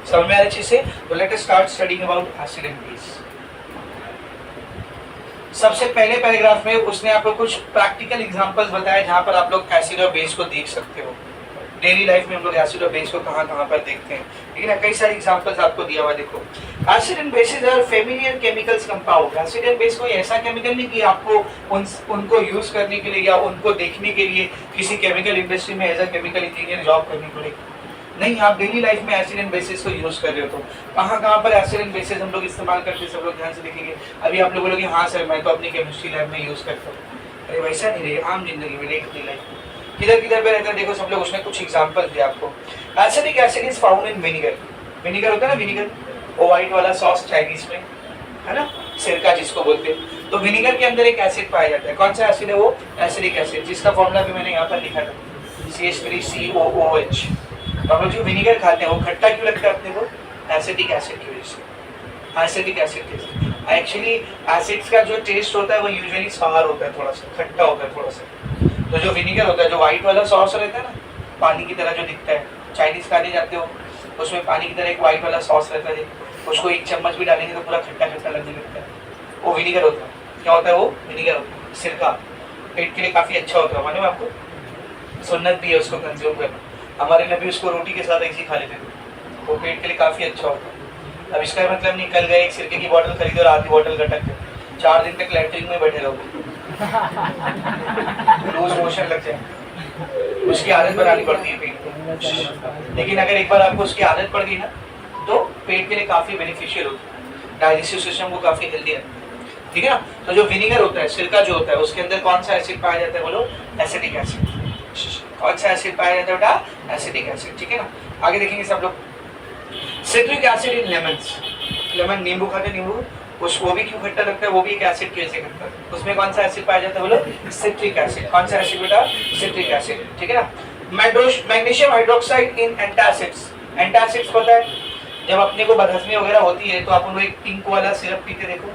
समझ में आ रही चीज से, तो let us start studying about acid and base. सबसे पहले पैराग्राफ में उसने आपको कुछ प्रैक्टिकल एग्जांपल्स बताए जहां पर आप लोग एसिड और बेस को देख सकते हो। डेली लाइफ में हम लोग एसिड और बेस को कहां पर देखते हैं, लेकिन कई सारे एग्जांपल्स आपको दिया हुआ। देखो, acid and bases are familiar chemicals compound. Acid and base कोई ऐसा केमिकल नहीं कि आपको उनको यूज करने के लिए या उनको देखने के लिए किसी केमिकल इंडस्ट्री में as a chemical engineer job करनी पड़ेगी, नहीं, आप डेली लाइफ में एसिड एंड बेसिस को यूज कर रहे हो। तो कहां पर एसिड एंड बेसिस हम लोग इस्तेमाल करते हैं, सब लोग ध्यान से देखेंगे। अभी आप लोग बोलोगे हाँ सर मैं तो अपनी केमिस्ट्री लैब में यूज करता हूँ, अरे वैसा नहीं रहे, आम जिंदगी में अपनी लाइफ में किधर किधर पे रहता है। देखो सब लोग, उसने कुछ एग्जांपल दिया आपको। Acidic acid is found in vinegar. Vinegar होता है ना, विनेगर, वो व्हाइट वाला सॉस चाइनीज में है ना, सिरका जिसको बोलते हैं। तो विनेगर के अंदर एक एसिड पाया जाता है, कौन सा एसिड है वो, एसिडिक एसिड, जिसका फॉर्मूला भी मैंने यहाँ पर लिखा था, CH3COOH। तो हम लोग जो विनेगर खाते हैं वो खट्टा क्यों लगता है अपने को, एसिडिक एसिड की वजह से। एसिडिक एसिड के एक्चुअली एसिड्स का जो टेस्ट होता है वो यूजुअली सार होता है, थोड़ा सा खट्टा होता है थोड़ा सा। तो जो विनेगर होता है, जो व्हाइट वाला सॉस रहता है ना, पानी की तरह जो दिखता है, चाइनीज खाने जाते हो उसमें पानी की तरह एक व्हाइट वाला सॉस रहता है, उसको 1 चम्मच भी डालेंगे तो पूरा खट्टा खट्टा लगने लगता है, वो विनेगर होता है। क्या होता है वो, विनेगर होता है। सिरका पेट के लिए काफी अच्छा होता है, मालूम है आपको, सुन्नत भी है उसको कंज्यूम करना। हमारे नबी उसको रोटी के साथ ऐसे ही खा लेते थे, वो पेट के लिए काफी अच्छा होता है। अब इसका मतलब नहीं कल गए एक सिरके की बोतल खरीदे और आधी बोतल गटक गए, 4 दिन तक लैट्रिन में बैठे रहोगे, लूज मोशन लग जाए, उसकी आदत बनानी पड़ती है पेट को। लेकिन अगर एक बार आपको उसकी आदत पड़ गई ना तो पेट के लिए काफी बेनिफिशियल होता है, डाइजेस्टिव सिस्टम को काफी हेल्दी है, ठीक है ना। तो जो विनेगर होता है, सिरका जो होता है, उसके अंदर कौन सा एसिड पाया जाता है बोलो? Acetic acid. कौन सा एसिड पाया जाता है बेटा? एसिटिक एसिड, ठीक है ना। आगे देखेंगे सब लोग। Citric acid in lemons, lemon नींबू खाते, नींबू उस वो भी क्यों खट्टा लगता है? वो भी एक एसिड की वजह से खट्टा है। उसमें कौन सा एसिड पाया जाता है बोलो? Citric acid. कौन सा एसिड बेटा? सिट्रिक एसिड, ठीक है ना। मैग्नीशियम हाइड्रोक्साइड इन एंटासिड्स, एंटासिड्स पता है जब अपने को बदहजमी वगैरह होती है तो आप उनको एक पिंक वाला सिरप पीते देखो,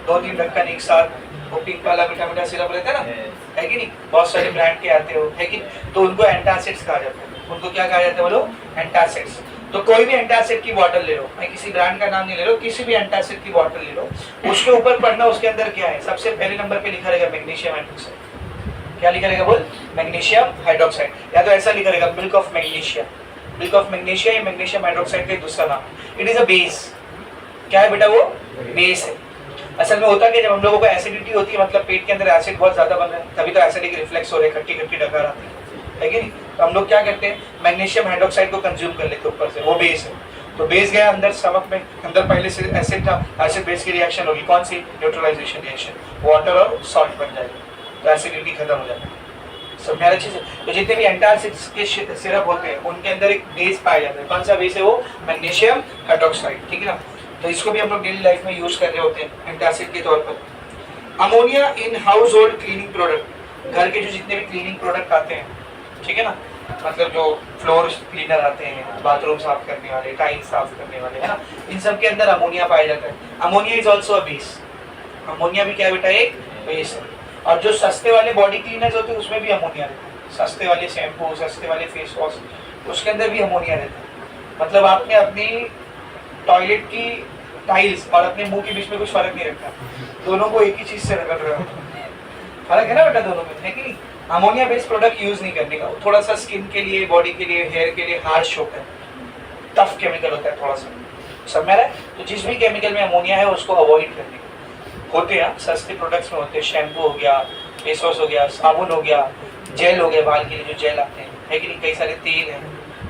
2-3 ढक्कन एक साथ, वो पिंक वाला मीठा मीठा सिरप रहता है ना, है कि नहीं? बहुत सारे ब्रांड के आते हो, है कि? तो उनको एंटासिड्स कहा जाता है। उनको क्या कहा जाता है बोलो? एंटासिड्स। तो कोई भी एंटासिड की बॉटल ले लो, मैं किसी ब्रांड का नाम नहीं ले लो, किसी भी एंटासिड की बॉटल ले लो, उसके ऊपर पढ़ना उसके अंदर क्या है। सबसे पहले नंबर पे लिखा रहेगा मैग्नीशियम हाइड्रोक्साइड। क्या लिखा रहेगा बोल? मैग्नीशियम हाइड्रोक्साइड, या तो ऐसा लिखा रहेगा milk of magnesia. Milk of magnesia या मैग्नीशियम हाइड्रोक्साइड का दूसरा नाम। It is a base. क्या है बेटा? वो बेस है। असल में होता है कि जब हम लोगों को एसिडिटी होती है, मतलब पेट के अंदर एसिड बहुत ज्यादा बन रहा है, तभी तो एसिडिक रिफ्लेक्स हो रहे हैं, खट्टी खट्टी डकार आती है कि नहीं? तो हम लोग क्या करते हैं? मैग्नीशियम हाइड्रोक्साइड को कंज्यूम कर लेते हैं ऊपर से, वो बेस है। तो बेस गया अंदर स्टमक में, अंदर पहले से एसिड था, एसिड बेस की रिएक्शन होगी, कौन सी? न्यूट्रलाइजेशन रिएक्शन, वाटर और सॉल्ट बन जाएगा, तो एसिडिटी खत्म हो जाता है। सब मेरा अच्छे से। तो जितने भी एंटासिड्स के सिरप होते हैं उनके अंदर एक बेस पाया जाता है। कौन सा बेस है वो? मैग्नीशियम हाइड्रोक्साइड, ठीक है ना। तो इसको भी हम लोग डेली लाइफ में यूज कर रहे होते हैं एंटासिड के तौर पर। Ammonia in house hold cleaning product, घर के जो जितने भी क्लीनिंग प्रोडक्ट आते हैं, ठीक है ना, मतलब जो फ्लोर क्लीनर आते हैं, बाथरूम साफ करने वाले, टाइल्स साफ करने वाले, है ना, इन सब के अंदर अमोनिया पाया जाता है। Ammonia is also a base. Ammonia भी क्या है बेटा? एक बेस है। और जो सस्ते वाले बॉडी क्लीनर्स होते हैं उसमें भी अमोनिया रहता है, सस्ते वाले शैम्पू, सस्ते वाले फेस वॉश, उसके अंदर भी अमोनिया रहता है। मतलब आपने अपनी टॉयलेट की टाइल्स और अपने मुंह के बीच में कुछ फर्क नहीं रखा, दोनों को एक ही चीज से रगड़ रहे हो, फर्क है ना बेटा दोनों में, है कि नहीं? अमोनिया बेस्ड प्रोडक्ट यूज नहीं करने का, थोड़ा सा स्किन के लिए, बॉडी के लिए, हेयर के लिए हार्श होता है, टफ केमिकल होता है थोड़ा सा, समझ में आ रहा है? तो जिस भी केमिकल में अमोनिया है उसको अवॉइड करने का। होते हैं सस्ते प्रोडक्ट्स में होते हैं, शैम्पू हो गया, फेस वॉश हो गया, साबुन हो गया, जेल हो गया, बाल के लिए जो जेल आते हैं, है कि नहीं? कई सारे तेल हैं,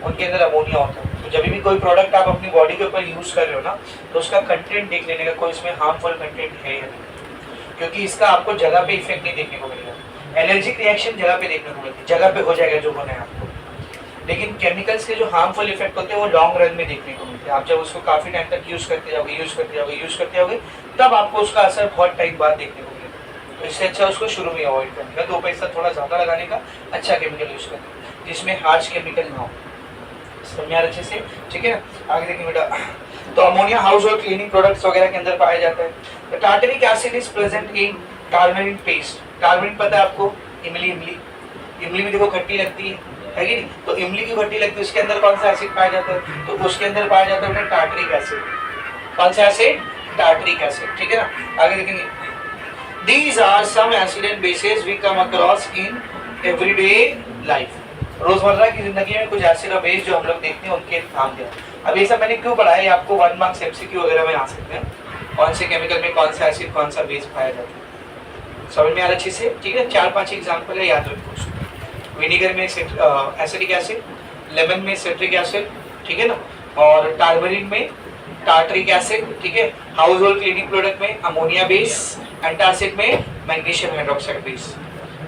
उनके अंदर अमोनिया होता है। तो जब भी कोई प्रोडक्ट आप अपनी बॉडी के ऊपर यूज कर रहे हो ना, तो उसका कंटेंट देख लेने का, कोई इसमें हार्मफुल कंटेंट है या नहीं, क्योंकि इसका आपको जगह पे इफेक्ट नहीं देखने को मिलेगा। एलर्जिक रिएक्शन जगह पे देखने को मिलती है, जगह पे हो जाएगा जो होना है आपको, लेकिन केमिकल्स के जो हार्मफुल इफेक्ट होते हैं वो लॉन्ग रन में देखने को मिलते हैं। आप जब उसको काफी टाइम तक यूज करते जाओगे तब आपको उसका असर बहुत टाइम बाद देखने को मिलेगा। तो इससे अच्छा उसको शुरू में अवॉइड करने का, 2 पैसा थोड़ा ज्यादा लगाने का, अच्छा केमिकल यूज करना जिसमें हार्श केमिकल ना हो। समझ में आ रहा अच्छे से, ठीक है ना। आगे देखिए बेटा, तो ammonia household cleaning products वगैरह के अंदर पाया जाता है। Tartaric acid is present in tamarind paste. Tamarind पता है आपको? इमली भी देखो खट्टी लगती है कि नहीं? तो इमली की खट्टी लगती है, उसके अंदर कौन सा एसिड पाया जाता है? तो उसके अंदर पाया जाता है टार्टरिक एसिड। कौन सा एसिड? टार्टरिक एसिड, ठीक है ना। आगे देखेंगे, these are some acid and bases we come across in everyday life। रोजमर्रा की जिंदगी में कुछ एसिड और बेस जो हम लोग देखते हैं उनके नाम क्या है। अब ये सब मैंने क्यों पढ़ा है, आपको 1 मार्क्स MCQ वगैरह में आ सकते हैं, कौन से केमिकल में कौन सा एसिड कौन सा बेस पाया जाता है। समझ में आ रहा अच्छे से, ठीक है। 4-5 एग्जाम्पल है, याद रखो। विनेगर में एसिडिक एसिड, लेमन में सिट्रिक एसिड, ठीक है ना, और टार्मरिन में टार्टरिक एसिड, ठीक है, हाउस होल्ड क्लीनिंग प्रोडक्ट में अमोनिया बेस, एंटासिड में magnesium hydroxide base.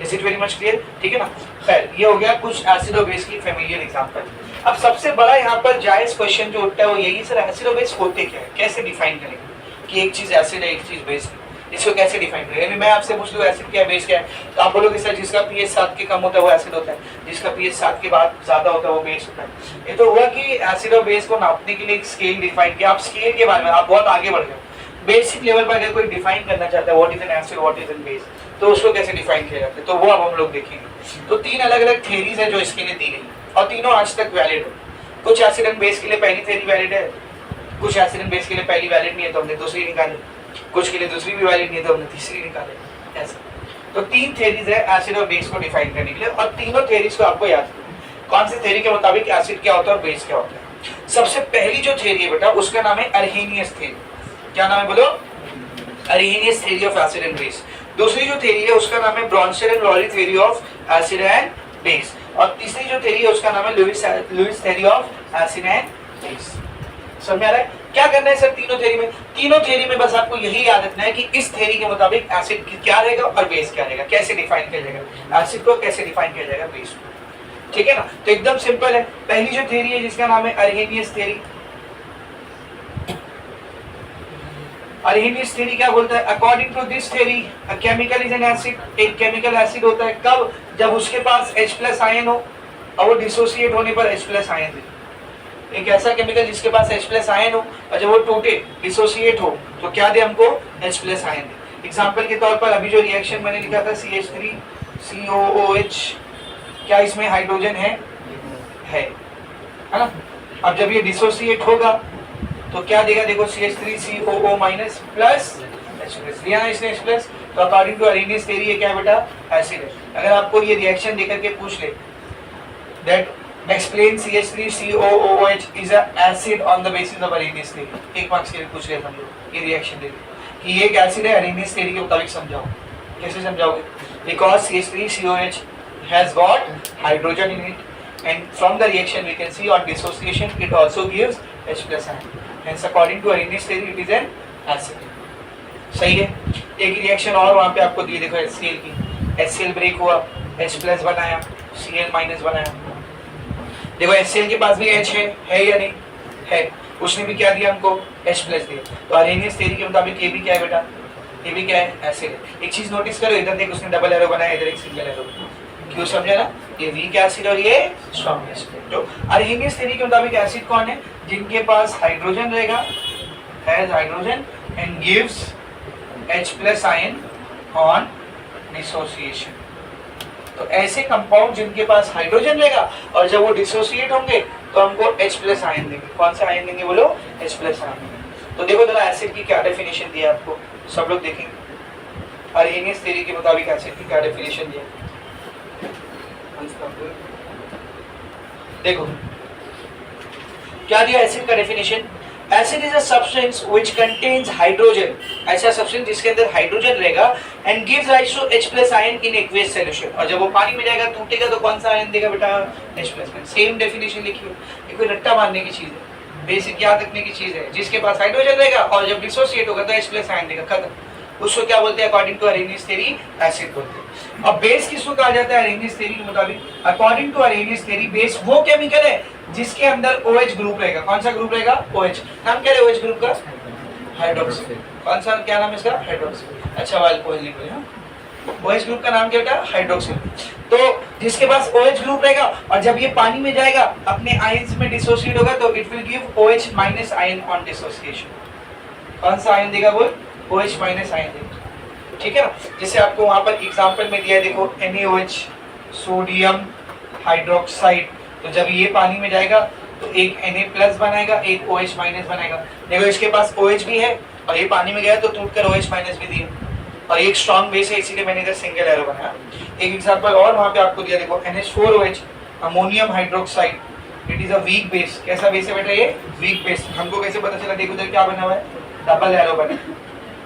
Is it very much clear, ठीक है ना। खैर, ये हो गया कुछ एसिड और बेस की फेमिलियर एग्जांपल। अब सबसे बड़ा यहाँ पर जायज क्वेश्चन जो उठता है वो यही, सर एसिड और बेस होते क्या है, कैसे डिफाइन करेंगे कि एक चीज एसिड है एक चीज बेस है, इसको कैसे डिफाइन करेंगे? मैं आपसे पूछ लूं एसिड क्या है बेस क्या है, तो आप बोलोगे सर जिसका पीएच 7 के कम होता है वो एसिड होता है, जिसका पीएच 7 के बाद ज्यादा होता है वो बेस होता है। ये तो हुआ कि एसिड और बेस को नापने के लिए एक स्केल डिफाइन किया। आप स्केल के बारे में आप बहुत आगे बढ़ गए, बेसिक लेवल पर अगर कोई डिफाइन करना चाहता है what is an acid what is an base, तो उसको कैसे डिफाइन किया जाता है, तो वो अब हम लोग देखेंगे। तो 3 अलग अलग थ्योरीज है जो इसके लिए दी गई और तीनों आज तक वैलिड है। कुछ एसिड एंड बेस के लिए पहली थ्योरी वैलिड है, कुछ एसिड एंड बेस के लिए पहली वैलिड नहीं है तो हमने दूसरी निकाली, कुछ के लिए दूसरी भी वैलिड नहीं है तो हमने तीसरी निकाले, ऐसा। तो 3 थ्योरीज है एसिड और बेस को डिफाइन करने के लिए, और तीनों थ्योरीज को आपको याद रखना कौन सी थ्योरी के मुताबिक एसिड क्या होता है और बेस क्या होता है। सबसे पहली जो थ्योरी है बेटा उसका नाम है अर्हेनियस थ्योरी। क्या नाम है बोलो? Arrhenius theory of acid and base. दूसरी जो थ्योरी है उसका नाम है Bronsted and Lowry theory of acid and base. और तीसरी जो थ्योरी है उसका नाम है Lewis theory of acid and base. समझ में आ रहा है क्या करना है सर तीनों थ्योरी में? तीनों थ्योरी में बस आपको यही याद रखना है कि इस थ्योरी के मुताबिक एसिड क्या रहेगा और बेस क्या रहेगा, कैसे डिफाइन किया जाएगा एसिड को, कैसे डिफाइन किया जाएगा बेस को। ठीक है ना? तो एकदम सिंपल है। पहली जो थ्योरी है जिसका नाम है अर्हेनियस थ्योरी। अर्हेनियस थ्योरी क्या बोलता है? According to this theory a chemical is an acid. एक केमिकल एसिड होता है कब? जब उसके पास H+ आयन हो और वो डिसोसिएट होने पर H+ आयन दे। एक ऐसा केमिकल जिसके पास H+ आयन हो और जब वो टूटे डिसोसिएट हो तो क्या दे हमको? H+ आयन दे। एग्जांपल के तौर पर अभी जो रिएक्शन मैंने लिखा था CH3COOH, क्या इसमें हाइड्रोजन है ना? अब जब ये डिसोसिएट होगा तो क्या देगा? देखो CH3COO- प्लस H+ लिया ना इसने H+। तो अकॉर्डिंग टू अर्हेनियस थ्योरी ये क्या है बेटा? एसिड है। अगर आपको ये रिएक्शन देकर के पूछ ले that explain CH3COOH is a acid on the basis of Arrhenius theory, एक मार्क्स के लिए पूछ रहे हम लोग ये रिएक्शन दे कि ये एक एसिड है Arrhenius theory के मुताबिक समझाओ। कैसे समझाओगे? Because CH3COOH has got hydrogen in it and from the reaction we can see on dissociation it also gives H+ ion, hence according to Arrhenius theory it is an acid। सही है। एक reaction और वहाँ पे आपको दिए, देखो HCl की, HCl ब्रेक हुआ H+ बनाया Cl- बनाया। देखो HCl के पास भी H है या नहीं है? उसने भी क्या दिया हमको? H+ दिया। तो अर्हेनियस थ्योरी के मुताबिक ये भी क्या है बेटा? ये भी क्या है? एसिड है। एक चीज नोटिस करो, इधर देख उसने डबल एरो बनाया, इधर एक सिंगल एरो। क्यों? समझा ना? ये वीक एसिड और ये स्ट्रॉन्ग एसिड। तो अर्हेनियस थ्योरी के मुताबिक एसिड कौन है? जिनके पास हाइड्रोजन रहेगा, has hydrogen and gives H+ ion on dissociation. तो ऐसे कंपाउंड जिनके पास हाइड्रोजन रहेगा और जब वो डिसोसिएट होंगे तो हमको H+ आयन देंगे। कौन सा आयन देंगे बोलो? H+ आयन देंगे। तो देखो जरा एसिड की क्या डेफिनेशन दी है आपको, सब लोग देखेंगे अर्हेनियस थ्योरी के मुताबिक एसिड की क्या डेफिनेशन दी है। देखो क्या दिया एसिड का definition? Acid is a substance which contains hydrogen, ऐसा सब्सटेंस जिसके अंदर हाइड्रोजन रहेगा and gives rise to H+ ion in aqueous solution. और जब वो पानी में जाएगा टूटेगा तो कौन सा आयन देगा बेटा? H+। सेम डेफिनेशन लिखिए, ये कोई रट्टा मारने की चीज है, बेसिक याद रखने की चीज है। जिसके पास हाइड्रोजन रहेगा और जब डिसोसिएट होगा तो H+ आयन देगा, खत्म। उसको क्या बोलते हैं? According to Arrhenius theory acid बोलते हैं। अब बेस किसको कहा जाता है अर्हेनियस थ्योरी के मुताबिक? According to Arrhenius theory base वो केमिकल है जिसके अंदर OH ग्रुप रहेगा। कौन सा ग्रुप रहेगा? OH। नाम क्या है OH ग्रुप का? हाइड्रोक्सिल। कौन सा, क्या नाम है इसका? हाइड्रोक्सिल। अच्छा वाल कोहली बोले हाँ। OH ग्रुप का नाम क्या बेटा? हाइड्रोक्सिल। तो जिसके पास OH ग्रुप रहेगा और जब ये पानी में जाएगा अपने आयंस में डिसोसिएट होगा तो it will give OH- ion on dissociation. कौन सा आयन देगा बोल? OH- आयन देगा। ठीक है ना? जैसे आपको वहां पर एग्जांपल में दिया है, देखो NaOH सोडियम हाइड्रोक्साइड। तो जब ये पानी में जाएगा तो एक Na+ बनाएगा, एक OH- बनाएगा। देखो इसके पास OH भी है और ये पानी में गया तो टूटकर OH- भी दिया और एक स्ट्रॉन्ग बेस है इसीलिए मैंने इधर सिंगल एरो बनाया। एक एग्जांपल और वहां पे आपको दिया, देखो NH4OH ammonium hydroxide. It is a weak base. कैसा बेस है बेटा? ये वीक बेस। हमको कैसे पता चला? देखो उधर क्या बना हुआ है? डबल एरो बना,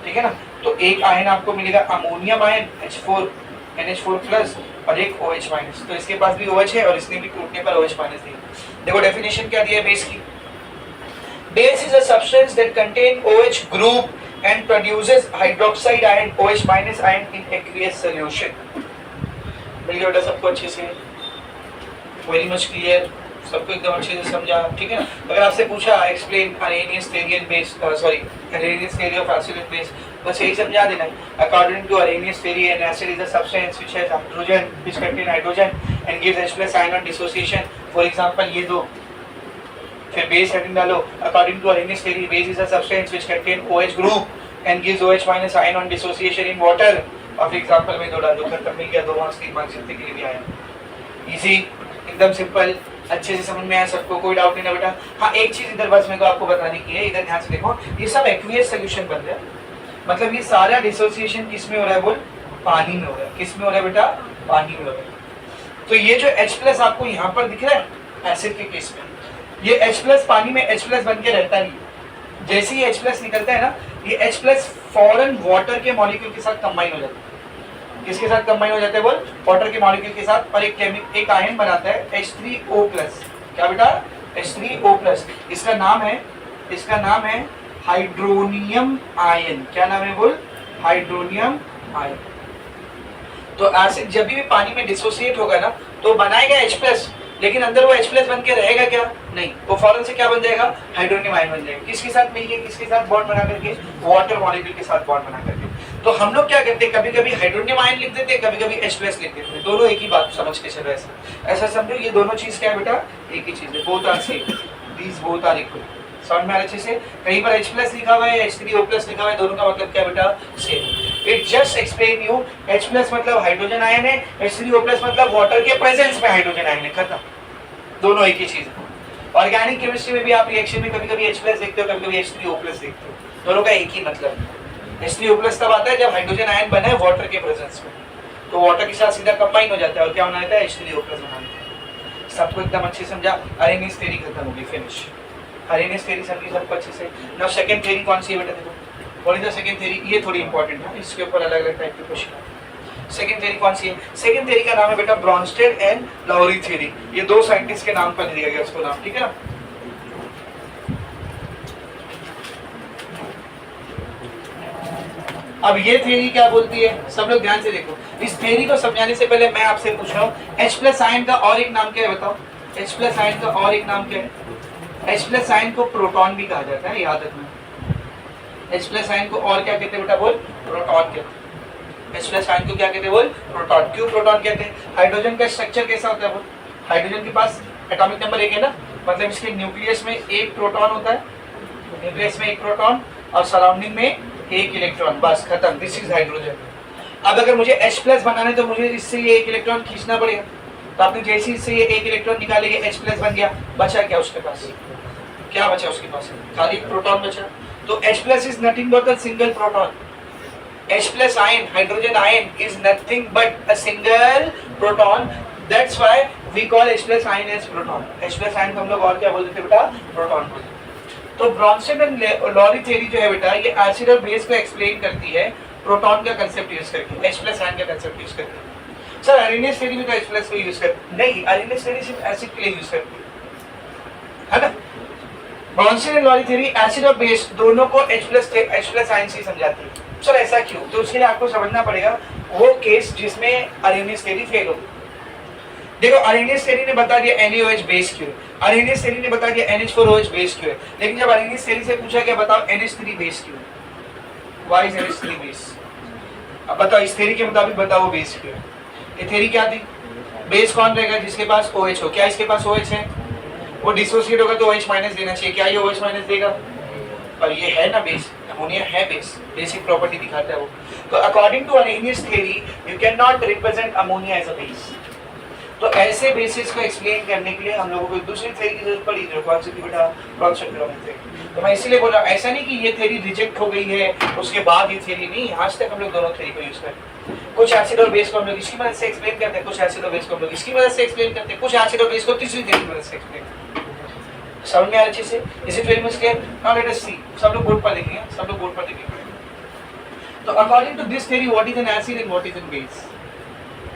ठीक है ना? तो एक आयन आपको मिलेगा अमोनियम आयन NH4+ और एक OH-। तो इसके पास भी OH है और इसने भी टूटने पर OH- दिया। देखो डेफिनेशन क्या दिया है बेस की? Base is a substance that contain OH group and produces hydroxide ion OH- ion in aqueous solution। मिल गया बेटा सबको अच्छे से? वेरी मच क्लियर, सबको एकदम अच्छे से समझा, ठीक है ना? अगर आपसे पूछा explain Arrhenius theory and base, sorry Arrhenius theory of acid and base, बस यही समझा देना है। According to Arrhenius theory an acid is a substance which has hydrogen which contain hydrogen and gives H+ ion on dissociation. For example ये दो, फिर base heading डालो। According to Arrhenius theory base is a substance which contain OH group and gives OH- ion on dissociation in water. और example में दो डालो, खत्म नहीं किया, 2 मार्क्स 3 मार्क्स जितने के लिए भी आया। इजी, एकदम सिंपल, अच्छे से समझ में आया सबको? कोई डाउट नहीं ना बेटा? हाँ एक चीज इधर बस मेरे को आपको बताने की है, इधर ध्यान से देखो, ये सब एक्वियस सॉल्यूशन बन रहा है, मतलब ये सारा डिसोसिएशन किस में हो रहा है बोल? पानी में हो रहा है। किस में हो रहा है बेटा? पानी में हो रहा है। तो ये जो H+ आपको यहाँ पर दिख रहा है एसिड के केस में, ये H+ पानी में H+ बन के रहता नहीं। जैसे ही H+ निकलता है ना, ये H+ फौरन वाटर के मॉलिक्यूल के साथ कंबाइन हो जाता है। किसके साथ कंबाइन हो जाता है बोल, वाटर के मॉलिक्यूल के साथ, और एक आयन बनाता है H3O+। क्या बेटा, H3O+। इसका नाम है हाइड्रोनियम आयन। क्या नाम है बोल, हाइड्रोनियम आयन। तो एसिड जब भी पानी में डिसोसिएट होगा ना तो बनाएगा H+, लेकिन अंदर वो H+ बन के रहेगा क्या, नहीं, वो फौरन से क्या बन जाएगा, हाइड्रोनियम आयन बन जाएगा। किसके साथ मिलके, किसके साथ बॉन्ड बना करके, वाटर मॉलिक्यूल के साथ बॉन्ड बना करके। तो हम लोग क्या करते हैं, कभी कभी हाइड्रोनियम आयन लिख देते हैं, कभी कभी H+ लिख देते हैं, दोनों एक ही बात समझ के चलो। ऐसा समझो, ये दोनों चीज क्या है बेटा, एक ही चीज है, both are same, these both are equal. समझ में आ रहा अच्छे से, कहीं पर H+ लिखा हुआ है, H3O+ लिखा हुआ है, दोनों का मतलब क्या बेटा, same. It just explain you, H+ मतलब हाइड्रोजन आयन है, H3O+ मतलब वाटर के प्रेजेंस में हाइड्रोजन आयन है, खत्म, दोनों एक ही चीज है। ऑर्गेनिक केमिस्ट्री में भी आप रिएक्शन में कभी कभी H+ देखते हो, कभी कभी H3O+ देखते हो, दोनों का एक ही मतलब है। H3O+ तब आता है जब हाइड्रोजन आयन बना है वाटर के प्रेजेंस में, तो वाटर के साथ सीधा कंबाइन हो जाता है और क्या बना देता है, H3O+ बना देता है। सबको एकदम अच्छे समझा, अरेनियस थ्योरी खत्म हो गई, फिनिश। अरेनियस थ्योरी समझी सबको अच्छे से। नाउ सेकंड थ्योरी कौन सी है बेटा, देखो what is the second theory, ये थोड़ी इंपॉर्टेंट है, इसके ऊपर अलग अलग टाइप के क्वेश्चन है। सेकंड थ्योरी कौन सी है, सेकंड थ्योरी का नाम है बेटा ब्रॉन्स्टेड एंड लाउरी थ्योरी। ये दो साइंटिस्ट के नाम पर दिया गया उसको नाम, ठीक है ना। अब ये थ्योरी क्या बोलती है, सब लोग ध्यान से देखो। इस थ्योरी को समझाने से पहले मैं आपसे पूछ रहा हूँ, H+ आयन का और एक नाम क्या है बताओ, H+ आयन का और एक नाम क्या है। H+ आयन को प्रोटॉन भी कहा जाता है, याद रखना। H+ आयन को और क्या कहते हैं बेटा बोल, प्रोटॉन कहते हैं। H+ आयन को क्या कहते हैं बोल, प्रोटॉन। क्यों प्रोटॉन कहते हैं, हाइड्रोजन का स्ट्रक्चर कैसा होता है बोल, हाइड्रोजन के पास एटॉमिक नंबर 1 है ना, मतलब इसके न्यूक्लियस में एक प्रोटॉन होता है, न्यूक्लियस में एक प्रोटॉन और सराउंडिंग में एक इलेक्ट्रॉन, बस खत्म, दिस इज हाइड्रोजन। अब अगर मुझे H+ बनाना है तो मुझे इससे ये एक इलेक्ट्रॉन खींचना पड़ेगा, तो आपने जैसे इससे ये एक इलेक्ट्रॉन निकाले, H+ बन गया, बचा क्या उसके पास, क्या बचा उसके पास, खाली प्रोटॉन बचा। तो H+ is nothing but a single proton. H+ ion, hydrogen ion is nothing but a single proton, that's why we call H+ ion as proton. H+ ion को हम लोग और क्या बोलते थे बेटा, प्रोटॉन बोलते। तो ब्रॉन्स्टेड एंड लाउरी थ्योरी जो है बेटा, ये एसिड और बेस को एक्सप्लेन करती है प्रोटॉन का कांसेप्ट यूज करके, H+ आयन का कांसेप्ट यूज करके। सर अरेनियस थ्योरी में तो H+ को यूज करते नहीं, अरेनियस थ्योरी सिर्फ एसिड के लिए यूज करती है ना। Brønsted and Lowry theory acid और बेस दोनों को H+ आयन से समझाती है। सर ऐसा क्यों, तो उसके लिए आपको समझना पड़ेगा वो केस जिसमें अरेनियस थ्योरी फेल हो। देखो अरेनियस थ्योरी ने बता दिया NaOH बेस क्यों है, अरेनियस थ्योरी ने बता दिया NH4OH बेस क्यों है, लेकिन जब अरेनियस थ्योरी से पूछा गया बताओ NH3 बेस क्यों है, व्हाई इज NH3 बेस, अब बताओ इस थ्योरी के मुताबिक बताओ वो बेस क्यों है। ये थ्योरी क्या थी, बेस कौन रहेगा जिसके पास OH हो, क्या इसके पास OH है, वो डिसोसिएट होगा तो OH माइनस देना चाहिए, क्या ये OH माइनस देगा, और ये है ना बेस, अमोनिया है बेस, बेसिक प्रॉपर्टी दिखाता है वो। तो according to Arrhenius theory you can not represent ammonia as a base. तो ऐसे बेसिस को एक्सप्लेन करने के लिए हम लोगों को दूसरी थ्योरी की जरूरत पड़ी, जो कौन सी थी बेटा, ब्रॉन्स्टेड थ्योरी। तो मैं इसीलिए बोला, ऐसा नहीं कि ये थ्योरी रिजेक्ट हो गई है उसके बाद ये थ्योरी नहीं, आज तक हम लोग दोनों थ्योरी को यूज करते हैं। कुछ एसिड और बेस को हम लोग इसकी मदद से एक्सप्लेन करते हैं, कुछ एसिड और बेस को हम लोग इसकी मदद से एक्सप्लेन करते हैं, कुछ एसिड और बेस को तीसरी थ्योरी की मदद से एक्सप्लेन करते हैं। समझ में आ रहा अच्छे से, is it very much clear. Now let us see, सब लोग बोर्ड पर देखेंगे, सब लोग बोर्ड पर देखेंगे। तो according to this theory what is an acid and what is an base,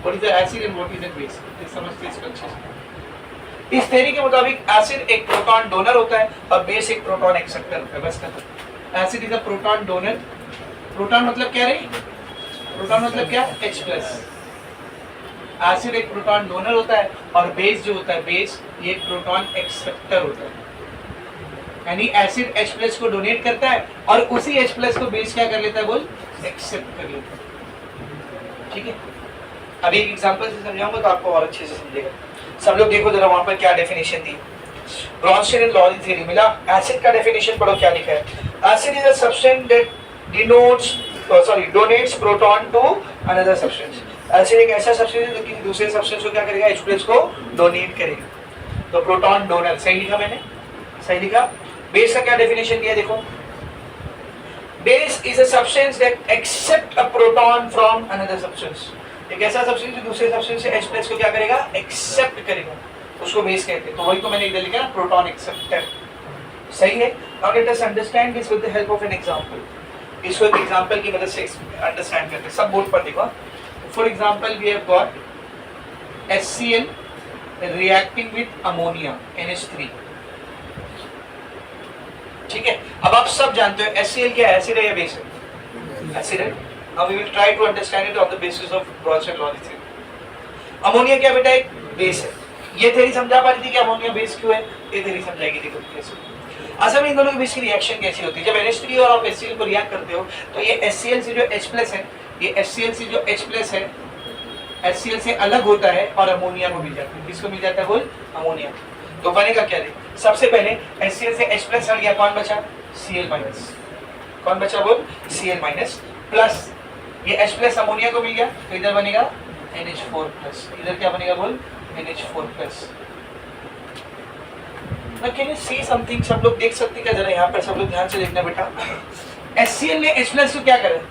what is the acid and what is the base, ये समझते हैं इसको अच्छे से। इस थ्योरी के मुताबिक एसिड एक प्रोटॉन डोनर होता है और बेस एक प्रोटॉन एक्सेप्टर होता है, बस खत्म। Acid is a proton donor, proton मतलब क्या रे, प्रोटॉन मतलब क्या, H+। एसिड एक प्रोटॉन डोनर होता है और बेस जो होता है, बेस ये एक प्रोटॉन एक्सेप्टर होता है, यानी एसिड H+ को डोनेट करता है और उसी H+ को बेस क्या कर लेता है बोल, एक्सेप्ट कर लेता है, ठीक है। अभी एक एग्जांपल से समझाऊंगा तो आपको और अच्छे से समझेगा। सब लोग देखो जरा वहां पर क्या डेफिनेशन दी, ब्रॉन्स्टेड एंड लाउरी थ्योरी मिला। एसिड का डेफिनेशन पढ़ो क्या लिखा है, acid is a substance that donates proton to another substance. Acid एक ऐसा सब्सटेंस है जो किसी दूसरे सब्सटेंस को क्या करेगा, H+ को डोनेट करेगा, तो प्रोटॉन डोनर। सही लिखा मैंने, सही लिखा। बेस का क्या डेफिनेशन दिया देखो, base is a substance that accept a proton from another substance. एक ऐसा सब्सटेंस जो दूसरे सब्सटेंस से H+ को क्या करेगा, एक्सेप्ट करेगा, उसको बेस कहते हैं। तो वही तो मैंने इधर लिखा ना, प्रोटॉन एक्सेप्टर। सही है। Now let us understand this with the help of an example. इसको एक एग्जांपल की मदद से अंडरस्टैंड करते हैं। सब बोर्ड पर देखो, For example, we have got HCl reacting with ammonia NH3. ठीक है, अब आप सब जानते हो HCl क्या है, एसिड है या बेस है? एसिड है. Now we will try to understand it on the basis of Bronsted law theory. Ammonia क्या बेटा, एक बेस है. ये थ्योरी समझा पा रही थी कि अमोनिया बेस क्यों है, ये थ्योरी समझाएगी. देखो कैसे. असल में इन दोनों के बीच की रिएक्शन कैसी होती है. जब NH3 और आप HCl को रिएक्ट करते हो तो ये HCl से जो H+ है, ये HCl से जो H+ है, HCl से अलग होता है और अमोनिया को मिल जाता है. किसको मिल जाता है बोल? अमोनिया. तो बनेगा क्या देख, सबसे पहले HCl से H+ हट गया, कौन बचा? Cl-. कौन बचा बोल? Cl- प्लस ये H+ अमोनिया को मिल गया तो इधर बनेगा NH4+. इधर क्या बनेगा बोल? NH4+. Now can you see something? सब लोग देख सकते क्या? जरा यहाँ पर सब लोग ध्यान से देखना बेटा. HCl ने H+ को क्या करे?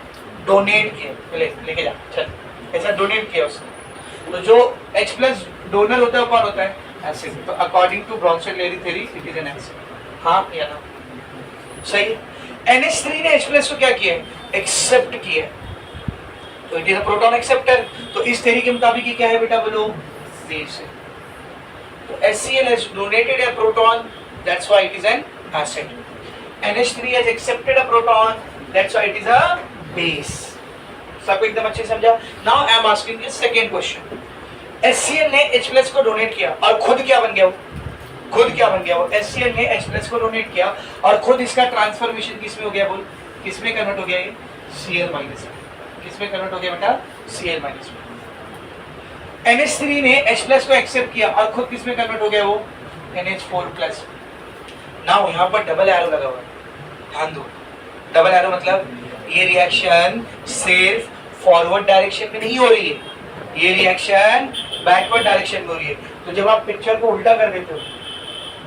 डोनेट किया. लेके जा, चल. ऐसा डोनेट किया उसने. तो जो H+ डोनर होता है कौन होता है? एसिड. तो according to Bronsted theory it is an acid. हाँ या ना? सही है. NH3 ने H+ को क्या किया? एक्सेप्ट किया. तो it is a proton acceptor. तो इस थ्योरी के मुताबिक ये क्या है बेटा बोलो? बेस है. तो HCl has donated a proton, that's why it is an acid. NH3 has accepted a proton, that's why it is a base. सबको एकदम अच्छे से समझा. Now I am asking you second question. HCl ने H+ को donate किया और खुद क्या बन गया वो? खुद क्या बन गया वो? HCl ने H+ को डोनेट किया और खुद इसका ट्रांसफॉर्मेशन किसमें हो गया बोल? किसमें कन्वर्ट हो गया ये? Cl-. किसमें कन्वर्ट हो गया बेटा? Cl-. NH3 ने H+ को एक्सेप्ट किया और खुद किसमें कन्वर्ट हो गया वो? NH4+. नाउ यहाँ पर डबल एरो लगा हुआ है, ध्यान दो. डबल एरो मतलब ये रिएक्शन सिर्फ फॉरवर्ड डायरेक्शन में नहीं हो रही है, ये रिएक्शन बैकवर्ड डायरेक्शन में हो रही है. तो जब आप पिक्चर को उल्टा कर देते हो,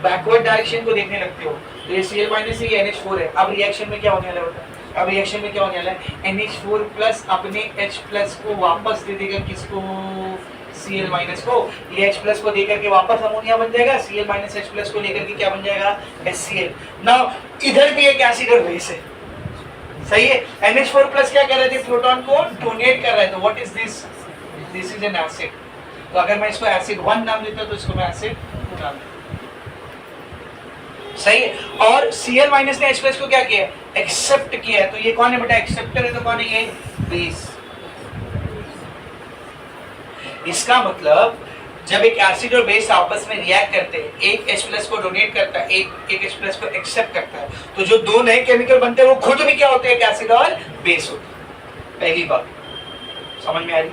बैकवर्ड डायरेक्शन को देखने लगते हो, तो ये Cl- से ये NH4 है. अब रिएक्शन में क्या होने वाला है? अब रिएक्शन में क्या होने वाला है? NH4+ अपने H+ को वापस दे देगा किसको? Cl- को. ये H+ को देकर के वापस अमोनिया बन जाएगा. Cl- H+ को लेकर के क्या बन जाएगा? HCl. नाउ इधर भी एक एसिड और बेस है. सही है. NH4+ क्या कर रहे थे? प्रोटॉन को डोनेट कर रहा है. तो what is this? This is an acid. तो अगर मैं इसको एसिड 1 नाम देता तो इसको मैं एसिड 2 नाम देता. सही है. और Cl- ने H+ को क्या किया? एक्सेप्ट किया है. तो ये कौन है बेटा? एक्सेप्टर है. तो कौन है ये? बेस. इसका मतलब जब एक एसिड और बेस आपस में रिएक्ट करते हैं, एक H+ को डोनेट करता है, एक H+ को एक्सेप्ट करता है, तो जो दो नए केमिकल बनते हैं वो खुद भी क्या होते हैं? एक एसिड और बेस होते हैं. पहली बात समझ में आ रही?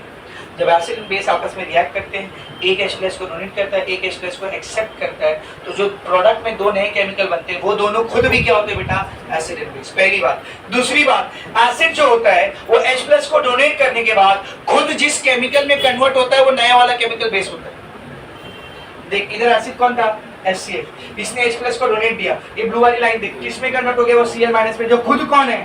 जब एसिड और बेस आपस में रिएक्ट करते हैं, एक H+ को डोनेट करता है, एक H+ को एक्सेप्ट करता है, तो जो प्रोडक्ट में दो नए केमिकल बनते हैं वो दोनों खुद भी क्या होते हैं बेटा? एसिड और बेस. पहली बात. दूसरी बात, एसिड जो होता है वो H+ को डोनेट करने के बाद खुद जिस केमिकल में कन्वर्ट होता है वो नया वाला केमिकल बेस होता है. देख इधर एसिड कौन था? HCl. इसने H+ को डोनेट दिया. ये ब्लू वाली लाइन देख, किसमें कन्वर्ट हो गया वो? Cl- में, जो खुद कौन है?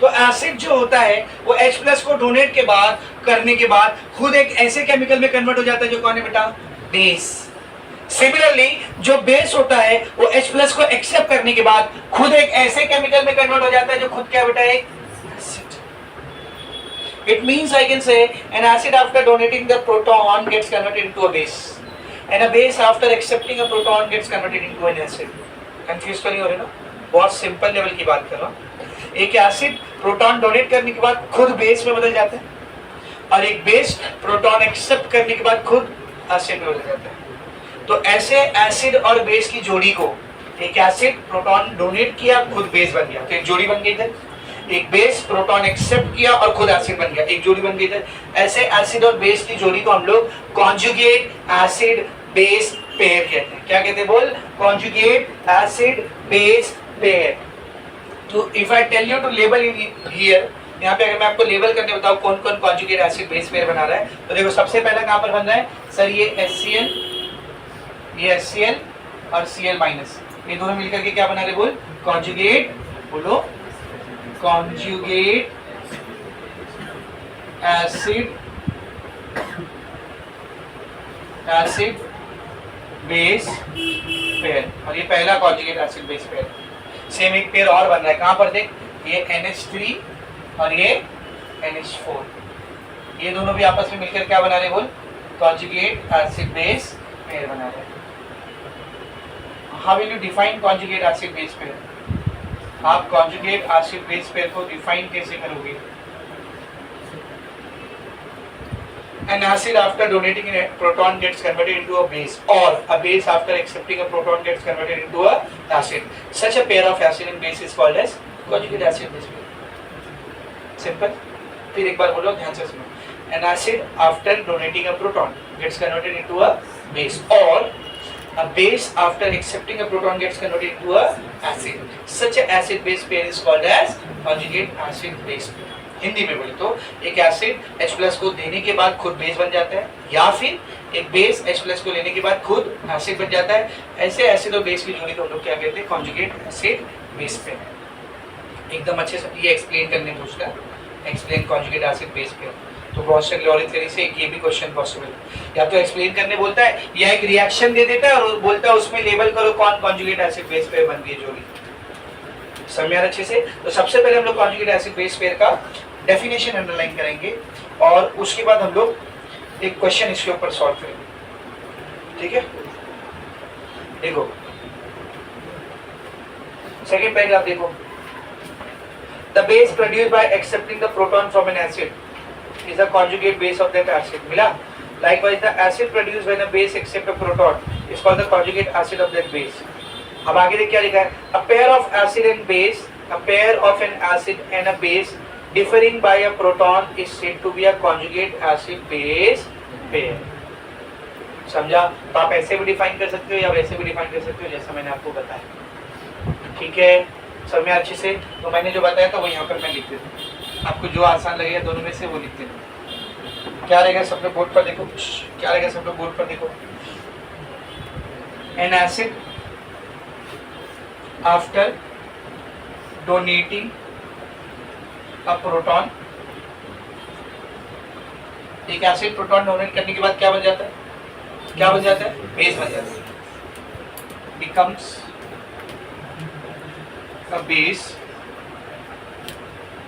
तो एसिड जो होता है वो H+ को डोनेट के बाद करने के बाद खुद एक ऐसे केमिकल में कन्वर्ट हो जाता है जो कौन है बेटा? बेस. सिमिलरली जो बेस होता है वो H+ को एक्सेप्ट करने के बाद खुद एक ऐसे केमिकल में कन्वर्ट हो जाता है जो खुद क्या बेटा? एक acid. It means I can say an acid after donating the proton gets converted into a base, and a base after accepting a proton gets converted into an acid. Confused तो नहीं हो रहे ना? बहुत सिंपल लेवल की बात कर रहा हूँ. एक एसिड प्रोटॉन डोनेट करने के बाद खुद बेस में बदल जाता है और एक बेस प्रोटॉन एक्सेप्ट करने के बाद खुद एसिड में बदल जाता है. तो ऐसे एसिड और बेस की जोड़ी को, एक एसिड प्रोटॉन डोनेट किया, खुद बेस बन गया, तो एक जोड़ी बन गई इधर. एक बेस प्रोटॉन एक्सेप्ट किया और खुद एसिड बन गया, एक जोड़ी बन गई इधर. ऐसे एसिड और बेस की जोड़ी को हम लोग कॉन्जुगेट एसिड बेस पेयर कहते हैं. क्या कहते हैं बोल? Conjugate acid base pair. तो if I tell you to label here, यहाँ पे अगर मैं आपको लेबल करके बताऊं कौन कौन कॉन्जुगेट एसिड बेस पेयर बना रहा है, तो देखो सबसे पहला कहाँ पर बन रहा है सर? ये HCl, ये HCl और Cl-, ये दोनों मिलकर के क्या बना रहे बोल? कॉन्जुगेट. बोलो कॉन्जुगेट एसिड बेस पेयर. और ये पहला conjugate acid base pair. Same एक पेयर और बन रहा है. कहां पर देख? ये NH3 और ये NH4. ये दोनों भी आपस में मिलकर क्या बना रहे बोल, कॉन्जुगेट एसिड बेस पेयर बना रहे। How will you define conjugate acid base pair? आप कॉन्जुगेट एसिड बेस पेयर को डिफाइन कैसे करोगे? An acid after donating a proton gets converted into a base, or a base after accepting a proton gets converted into a acid. Such a pair of acid and base is called as conjugate acid base pair. Simple. फिर एक बार बोलो, ध्यान से सुनो. An acid after donating a proton gets converted into a base, or a base after accepting a proton gets converted into a acid. Such a acid base pair is called as conjugate acid base pair. Hindi में बोले तो एक acid H plus को देने के बाद खुद base बन जाता है, या फिर एक बेस H प्लस को लेने के बाद खुद एसिड बन जाता है। ऐसे एसिड और बेस की जोड़ी को हम लोग क्या कहते हैं? Conjugate acid base pair. एकदम अच्छे से ये एक्सप्लेन करने पूछता है, explain conjugate acid base pair. तो ग्रॉस-टैगलोरी थ्योरी से ये भी क्वेश्चन पॉसिबल है, या तो एक्सप्लेन करने बोलता है या एक रिएक्शन दे देता है और बोलता है उसमें लेबल करो कौन कॉन्जुगेट एसिड बेस पेयर बन गई जोड़ी। समझ में अच्छे से? तो सबसे पहले हम लोग कॉन्जुगेट एसिड बेस पेयर का डेफिनेशन अंडरलाइन करेंगे और उसके बाद हम लोग एक क्वेश्चन इसके ऊपर सॉल्व करेंगे। ठीक है, देखो सेकेंड पैराग्राफ देखो। The base produced by accepting the proton from an acid is the conjugate base of that acid. मिला? Likewise the acid produced when a base accept a proton is called the conjugate acid of that base. अब आगे देख क्या लिखा है? A pair of acid and base, a pair of an acid and a base differing by a proton is said to be a conjugate acid base pair. समझा? तो आप ऐसे भी डिफाइन कर सकते हो या वैसे भी डिफाइन कर सकते हो जैसा मैंने आपको बताया। ठीक है, समझ में अच्छे से? तो मैंने जो बताया था वो यहाँ पर मैं लिख देता हूँ, आपको जो आसान लगेगा दोनों में से वो लिख देना। क्या रहेगा सब लोग बोर्ड पर देखो, क्या रहेगा सब लोग बोर्ड पर देखो। N acid after donating a proton, एक एसिड प्रोटॉन डोनेट करने के बाद क्या बन जाता है? क्या बन जाता है? बेस बन जाता है। becomes a base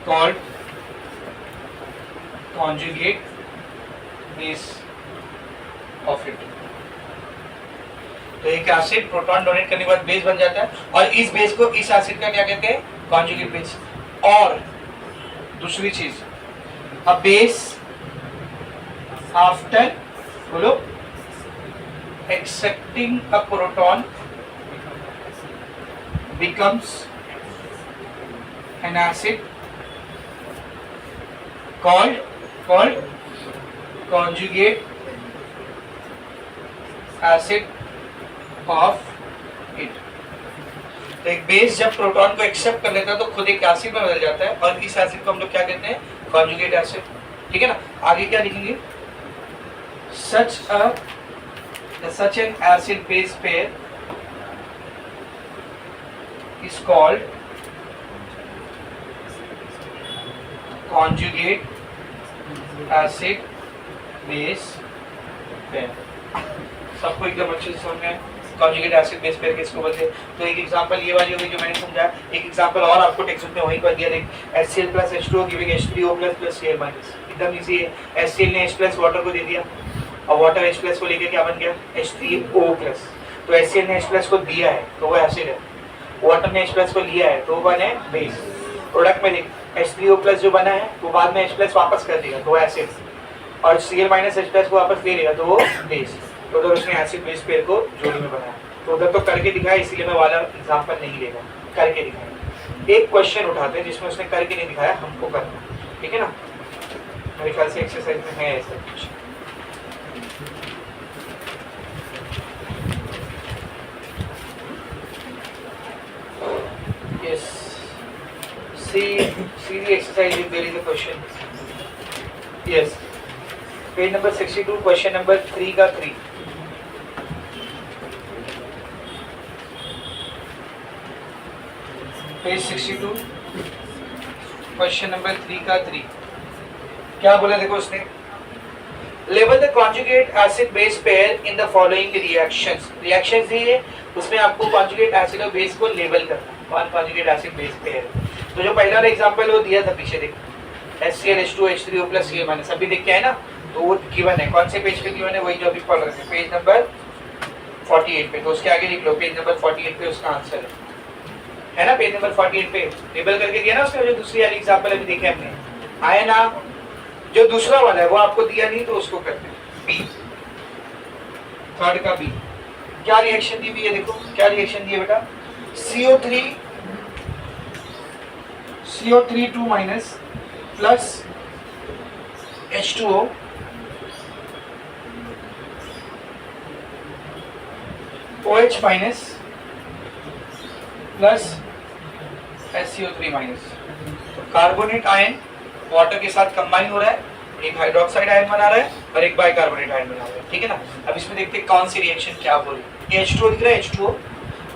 called conjugate base of it. तो एक एसिड प्रोटॉन डोनेट करने के बाद बेस बन जाता है और इस बेस को, इस एसिड का क्या कहते हैं? Conjugate base. और दूसरी चीज, अ बेस आफ्टर बोलो accepting a proton becomes N acid called conjugate acid of it. तो एक बेस जब प्रोटॉन को एक्सेप्ट कर लेता है तो खुद एक एसिड में बदल जाता है और इस एसिड को हम लोग क्या कहते हैं? Conjugate acid. ठीक है ना? आगे क्या लिखेंगे? such an acid base pair is called conjugate acid base pair। सबको एकदम अच्छे से समझ में आया? कॉन्जुगेट एसिड बेस पेयर किसको बोलते हैं? तो एक एग्जांपल ये वाली होगी जो मैंने समझाया। एक एग्जांपल और आपको टेक्स्ट बुक में वहीं पर दिया, देख HCl + H2O giving H3O + Cl-। एकदम इजी है। HCl ने H+ वाटर को दे दिया और वाटर H+ को लेके क्या बन गया? H3O+। तो HCl ने H+ को दिया है तो वो एसिड है, वाटर ने H+ को लिया है तो वो बने बेस। प्रोडक्ट में देख H3O+ जो बना है वो बाद में H+ वापस कर देगा तो वो एसिड, और Cl - H+ को वापस ले लेगा तो वो बेस। तो उधर उसने एसिड बेस पेयर को जोड़ी में बनाया। तो उधर तो करके दिखाया, इसलिए मैं वाला एग्जांपल नहीं लेगा, करके दिखाया। एक क्वेश्चन उठाते हैं जिसमें उसने करके नहीं दिखाया, हमको करना। ठीक है ना? मेरे ख्याल से एक्सरसाइज में है ऐसा कुछ। Yes. See the exercise if there is a question. Yes. Page number 62, question number 3 का 3. Page 62, question number 3 का 3. क्या बोला देखो उसने? Label the conjugate acid base pair in the following reactions. Reactions ही है, उसमें आपको conjugate acid और base को लेबल करना। कौन conjugate acid base pair? तो जो पहला वाला एग्जांपल वो दिया था पीछे देख, HCl H2O plus Cl minus अभी देख के है ना, तो वो गिवन है, कौन से पेज पे गिवन है, वही जो अभी पढ़ रहे थे, पेज नंबर 48 पे। तो उसके आगे लिख लो, पेज नंबर 48 पे उसका आंसर है ना, पेज नंबर 48 पे लेबल करके दिया ना उसने, जो दूसरी वाली एग्जांपल अभी देखे हमने, आया ना। जो दूसरा वाला है वो आपको दिया नहीं, तो उसको करते हैं बी, थर्ड का बी। क्या रिएक्शन दी हुई है, देखो क्या रिएक्शन दी है बेटा, CO3 2 minus plus H2O OH minus plus SCO3 minus. तो कार्बोनेट आयन वाटर के साथ कंबाइन हो रहा है, एक हाइड्रोक्साइड आयन बना रहा है और एक बाइकार्बोनेट आयन बना रहा है, ठीक है ना। अब इसमें देखते हैं कौन सी रिएक्शन क्या हो रही है। ये H2O दिख रहा है, H2O।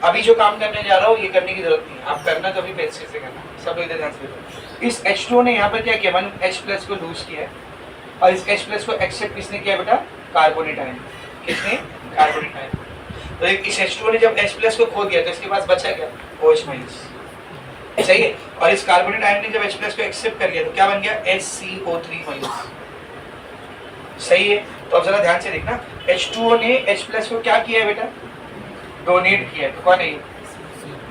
अभी जो काम करने जा रहा हूँ ये करने की जरूरत नहीं है, आप करना तो अभी पेंसिल से करना, सब लोग इधर ध्यान से देखो। इस H2O ने यहाँ पर क्या किया, 1H प्लस को लूज किया है, और इस H प्लस को एक्सेप्ट किसने किया बेटा, कार्बोनेट आयन। किसने, कार्बोनेट आयन। तो इस H2O ने जब H प्लस को खो दिया तो इसके पास बचा क्या, OH माइनस, सही है। और इस कार्बोनेट आयन ने जब H प्लस को एक्सेप्ट कर लिया तो क्या बन गया, HCO3 माइनस, सही है। तो अब जरा ध्यान से देखना, H2O ने H प्लस को क्या किया है बेटा, डोनेट किया है, तो कौन है ये,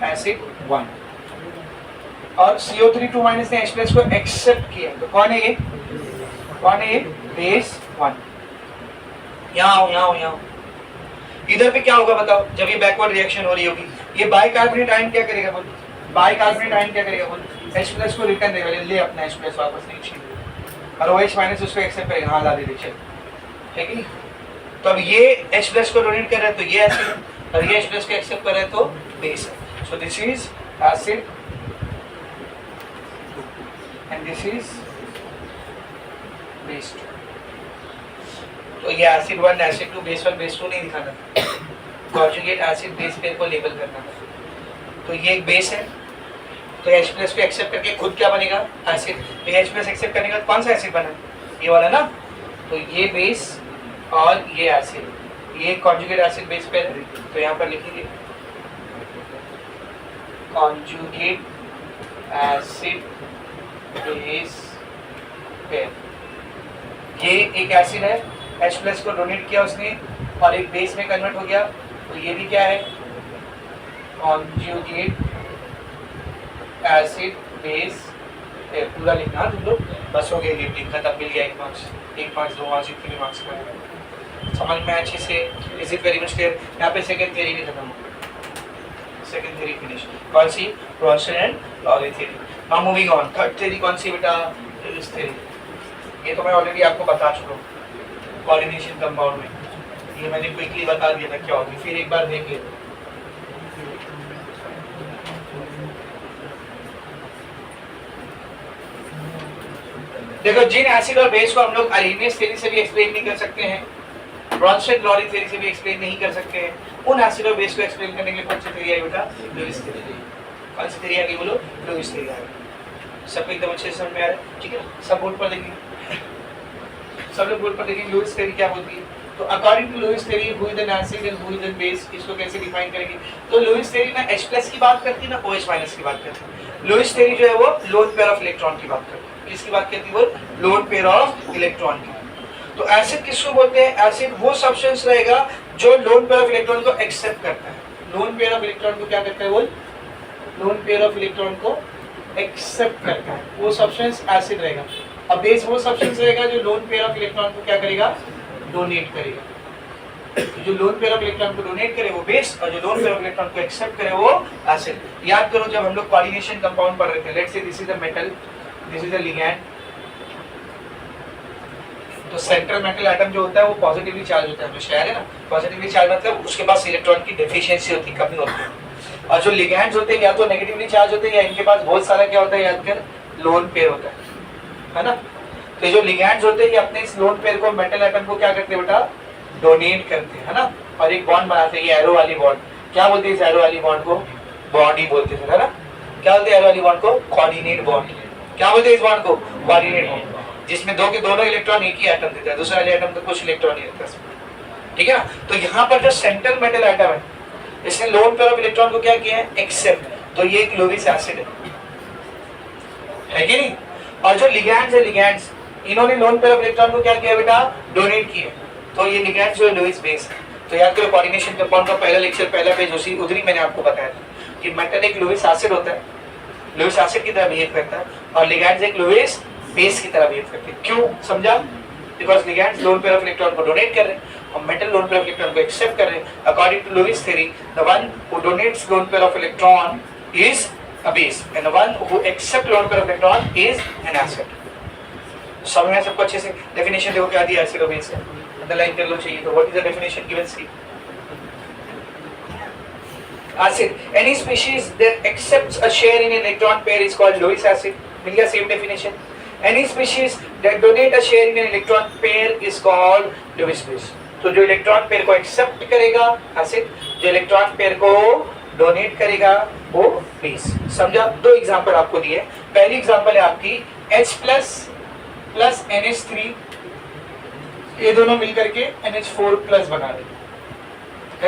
एसिड 1। और CO3 2 माइनस ने H प्लस को एक्सेप्ट किया, तो कौन है ये, कौन है ये, बेस 1। यहाँ आओ, यहाँ आओ, यहाँ इधर पे क्या होगा बताओ, जब ये बैकवर्ड रिएक्शन हो रही होगी, ये बाइकार्बोनेट आयन क्या करेगा बोल, बाइकार्बोनेट आयन क्या करेगा बोल, H प्लस को रिटर्न देगा, ले अपना H प्लस वापस नहीं छीन, और OH माइनस उसको एक्सेप्ट करेगा, हाँ ला दे दे, चल, है कि नहीं। तो अब ये H प्लस को डोनेट कर रहा है तो ये एसिड है, और ये H प्लस को एक्सेप्ट कर रहा है तो बेस है। So this is acid and this is base 2। तो ये एसिड 1 एसिड 2 बेस 1 बेस 2 नहीं दिखाना, कॉन्जुगेट एसिड बेस पेयर को लेबल करना। तो ये एक बेस है, तो H प्लस को एक्सेप्ट करके खुद क्या बनेगा, एसिड। तो H प्लस एक्सेप्ट करने के बाद कौन सा एसिड बना, ये वाला ना। तो ये बेस और ये एसिड, ये कॉन्जुगेट एसिड बेस पेयर है, तो यहाँ पर लिखेंगे कॉन्जुगेट एसिड बेस पेयर। ये एक एसिड है, H प्लस को डोनेट किया उसने और एक बेस में कन्वर्ट हो गया, तो ये भी क्या है, कॉन्जुगेट एसिड बेस पेयर। पूरा लिखना तुम लोग, बस हो गया, ये खत्म, मिल गया 1 मार्क्स, 1 मार्क्स 2 मार्क्स, इतने मार्क्स का समझ में अच्छे से। Is it very much clear. यहाँ पे सेकंड थ्योरी भी खत्म हो गई, सेकंड थ्योरी फिनिश। कौन सी, Bronsted and Lowry theory. Now moving on, third theory कौन सी बेटा, लुईस थ्योरी। ये तो मैं ऑलरेडी आपको बता चुका हूँ कोऑर्डिनेशन कंपाउंड में, ये मैंने क्विकली बता दिया था क्या होगी, फिर एक बार देख लेते। देखो, जिन एसिड और बेस को हम लोग अरेनियस थ्योरी से भी एक्सप्लेन नहीं कर सकते हैं, ब्रॉन्सन लॉरी थ्योरी से भी एक्सप्लेन नहीं कर सकते हैं, उन एसिड और बेस को एक्सप्लेन करने के लिए कौन सी थ्योरी आई बेटा, लुईस थ्योरी। कौन सी थ्योरी आ गई बोलो, लुईस थ्योरी आ गई। सबको एकदम अच्छे से समझ में आ रहा है, ठीक है। सब बोर्ड पर देखेंगे, सब लोग बोर्ड पर देखेंगे लुईस थ्योरी क्या होती है। तो according to Lewis theory, who is an acid and who is an base, इसको कैसे डिफाइन करेंगे। तो लुईस थ्योरी ना H प्लस की बात करती है ना OH माइनस की बात करती है। लुईस थ्योरी जो है वो लोन पेयर ऑफ इलेक्ट्रॉन की बात करती है। किसकी बात करती है वो, लोन पेयर ऑफ इलेक्ट्रॉन की। तो एसिड किसको बोलते हैं, एसिड वो सब्सटेंस रहेगा जो लोन पेयर ऑफ इलेक्ट्रॉन को एक्सेप्ट करता है। लोन पेयर ऑफ इलेक्ट्रॉन को क्या करता है वो, लोन पेयर ऑफ इलेक्ट्रॉन को एक्सेप्ट करता है, वो सब्सटेंस एसिड रहेगा। अब बेस वो सब्सटेंस रहेगा जो लोन पेयर ऑफ इलेक्ट्रॉन को क्या करेगा, डोनेट करेगा। तो जो लोन पेयर ऑफ इलेक्ट्रॉन को डोनेट करे वो बेस, और जो लोन पेयर ऑफ इलेक्ट्रॉन को एक्सेप्ट करे वो एसिड। याद करो जब हम लोग कोऑर्डिनेशन कंपाउंड पढ़ रहे थे, let's say this is the metal, this is the ligand. तो सेंट्रल मेटल एटम जो होता है वो पॉजिटिवली चार्ज होता है, जो शेयर है ना, पॉजिटिवली चार्ज मतलब उसके पास इलेक्ट्रॉन की डेफिशिएंसी होती है, कमी होती है। और जो लिगैंड्स होते हैं या तो नेगेटिवली चार्ज होते हैं या इनके पास बहुत सारा क्या होता है, याद कर, लोन पेयर होता है ना। तो जो लिगैंड्स होते हैं ये अपने इस लोन पेयर को, मेटल एटम को क्या करते हैं बेटा, डोनेट करते हैं, है ना। और एक बॉन्ड बनाते हैं, ये एरो वाली बॉन्ड, क्या बोलते हैं इस एरो वाली बॉन्ड को, बॉन्ड ही बोलते हैं, है ना। क्या बोलते हैं एरो वाली बॉन्ड को, कोऑर्डिनेट बॉन्ड। क्या बोलते हैं इस बॉन्ड को, कोऑर्डिनेट बॉन्ड, जिसमें दो के दोनों इलेक्ट्रॉन एक ही एटम देता है, दूसरा वाले एटम तो कुछ इलेक्ट्रॉन ही रहता है, ठीक है ना। तो यहाँ पर जो सेंट्रल मेटल एटम है, इसने लोन पेयर ऑफ इलेक्ट्रॉन को क्या किया है, एक्सेप्ट। तो ये एक लुईस एसिड है कि नहीं। और जो लिगैंड्स है, लिगैंड्स इन्होंने लोन पेयर ऑफ इलेक्ट्रॉन को क्या किया बेटा, डोनेट किए। तो ये लिगैंड्स जो है लुईस बेस। तो याद करो कोऑर्डिनेशन कंपाउंड का पहला लेक्चर, पहला पेज उसी उधरी मैंने आपको बताया था कि मेटल एक लुईस एसिड होता है, लुईस एसिड की तरह बिहेव करता है, और लिगैंड्स एक लुईस बेस की तरह बिहेव करते हैं। क्यों, समझा? Because ligands lone pair of electron को डोनेट कर रहे हैं और metal lone pair of electron को एक्सेप्ट कर रहे हैं। According to Lewis theory, the one who donates lone pair of electron is a base and the one who accept lone pair of electron is an acid. समझ में सबको अच्छे से? Definition देखो क्या दिया एसिड और बेस से, अंडरलाइन कर लो चाहिए तो। What is the definition given? See acid, any species that accepts a share in an electron pair is called Lewis acid. मिल गया same definition. any species that donate a share in an electron pair is called Lewis base. तो जो electron pair को accept करेगा acid, जो electron pair को donate करेगा वो base. समझा? दो एग्जांपल आपको दिए। पहली एग्जांपल है आपकी H प्लस NH3, ये दोनों मिलकर के NH4 बना रहे।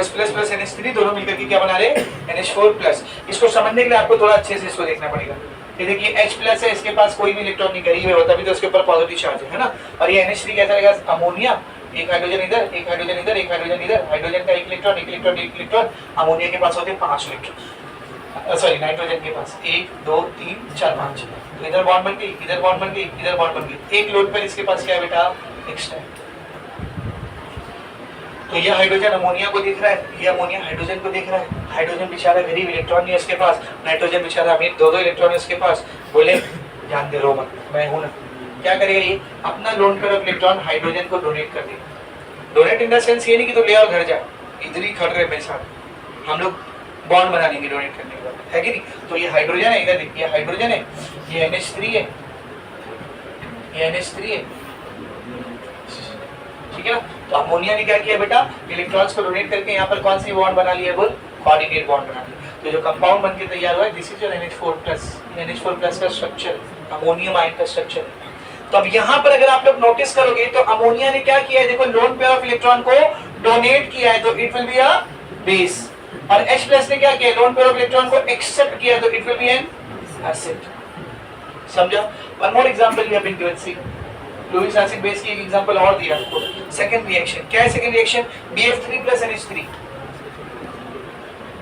H प्लस NH3 दोनों मिलकर के क्या बना रहे? NH4। इसको समझने के लिए आपको थोड़ा अच्छे से इसको देखना पड़ेगा। ये देखिए H प्लस है, इसके पास कोई भी इलेक्ट्रॉन नहीं, गरीब है, तभी तो उसके ऊपर पॉजिटिव चार्ज है ना। और ये NH3 कैसा रहेगा? अमोनिया, एक हाइड्रोजन इधर, एक हाइड्रोजन इधर, एक हाइड्रोजन इधर, हाइड्रोजन का एक इलेक्ट्रॉन, एक इलेक्ट्रॉन, एक इलेक्ट्रॉन। अमोनिया के पास होते हैं 5 इलेक्ट्रॉन, सॉरी नाइट्रोजन के पास 1 2 3 4 5। तो इधर बॉन्ड बन गई, इधर बॉन्ड बन गई, इधर बॉन्ड बन गई। एक लोड पर इसके पास क्या है बेटा? एक्स्ट्रा। तो ये हाइड्रोजन अमोनिया को देख रहा है, ये अमोनिया हाइड्रोजन को देख रहा है। हाइड्रोजन बेचारा गरीब, इलेक्ट्रॉन नहीं है उसके पास। नाइट्रोजन बेचारा अमीर, 2 इलेक्ट्रॉन है उसके पास। बोले ध्यान दे, रो मत, मैं हूं ना। क्या करेगा ये? अपना loan pair of electron hydrogen को डोनेट कर देगा। डोनेट इन द सेंस ये नहीं कि तो ले और घर जा, इधर ही खड़ रहे मेरे साथ, हम लोग बॉन्ड बना लेंगे डोनेट करने के बाद, है कि नहीं? तो ये हाइड्रोजन है, इधर देखिए हाइड्रोजन है, ये NH3 है, ये NH3 है, ठीक है ना? तो अमोनिया ने क्या किया बेटा? इलेक्ट्रॉन्स को डोनेट करके यहाँ पर कौन सी बॉन्ड बना लिया? बोल, कोऑर्डिनेट बॉन्ड बना लिया। तो जो कंपाउंड बनके तैयार हुआ है, दिस इज योर NH4+, का स्ट्रक्चर, अमोनियम आयन का स्ट्रक्चर। तो अब यहाँ पर अगर आप लोग नोटिस करोगे तो अमोनिया ने क्या किया है? देखो, लोन पेयर ऑफ इलेक्ट्रॉन को डोनेट किया है तो it will be a base, और H+ ने क्या किया? लोन पेयर ऑफ इलेक्ट्रॉन को एक्सेप्ट किया तो it will be an acid. समझा? One more example you have been given. See Lewis acid base की एक एग्जांपल और दिया आपको। सेकंड रिएक्शन क्या है? Second reaction BF3 + NH3,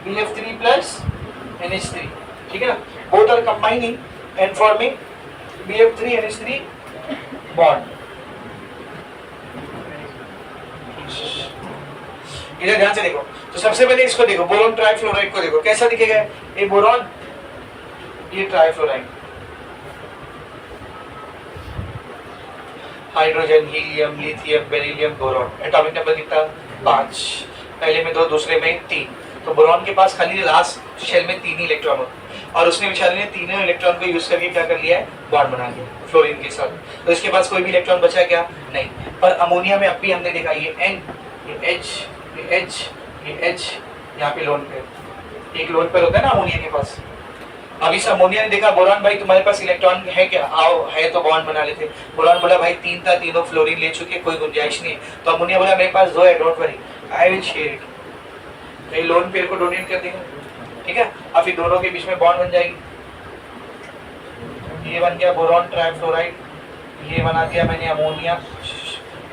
BF3 + NH3, ठीक है ना? Both are combining and forming BF3 NH3 bond. इधर ध्यान से देखो। तो सबसे पहले इसको देखो, बोरॉन ट्राइफ्लोराइड को देखो कैसा दिखेगा। ये बोरॉन, ये trifluoride, hydrogen, helium, lithium, beryllium, boron. Atomic number कितना? 5। पहले में 2, दूसरे में 3। तो बोरॉन के पास खाली लास्ट शेल में 3 ही इलेक्ट्रॉन होते हैं, और उसने बेचारे ने तीनों इलेक्ट्रॉन को यूज करके क्या कर लिया है? बॉन्ड बना लिया फ्लोरीन के साथ। तो इसके पास कोई भी इलेक्ट्रॉन बचा क्या? नहीं। पर अमोनिया में अब भी हमने देखा ये N, ये H, ये H, ये H, यहाँ पे लोन पेयर, एक लोन पेयर होता है ना अमोनिया के पास। अब इस अमोनिया ने देखा, बोरॉन भाई तुम्हारे पास इलेक्ट्रॉन है क्या? आओ, है तो बॉन्ड बना लेते। बोरॉन बोला भाई 3 था, तीनों फ्लोरीन ले चुके, कोई गुंजाइश नहीं है। तो अमोनिया बोला मेरे पास 2 है, don't worry, I will share it. तो ये लोन पेयर को डोनेट कर देगा, ठीक है? अब फिर दोनों के बीच में बॉन्ड बन जाएगी। ये बन गया बोरॉन ट्राइफ्लोराइड, ये बना दिया मैंने अमोनिया।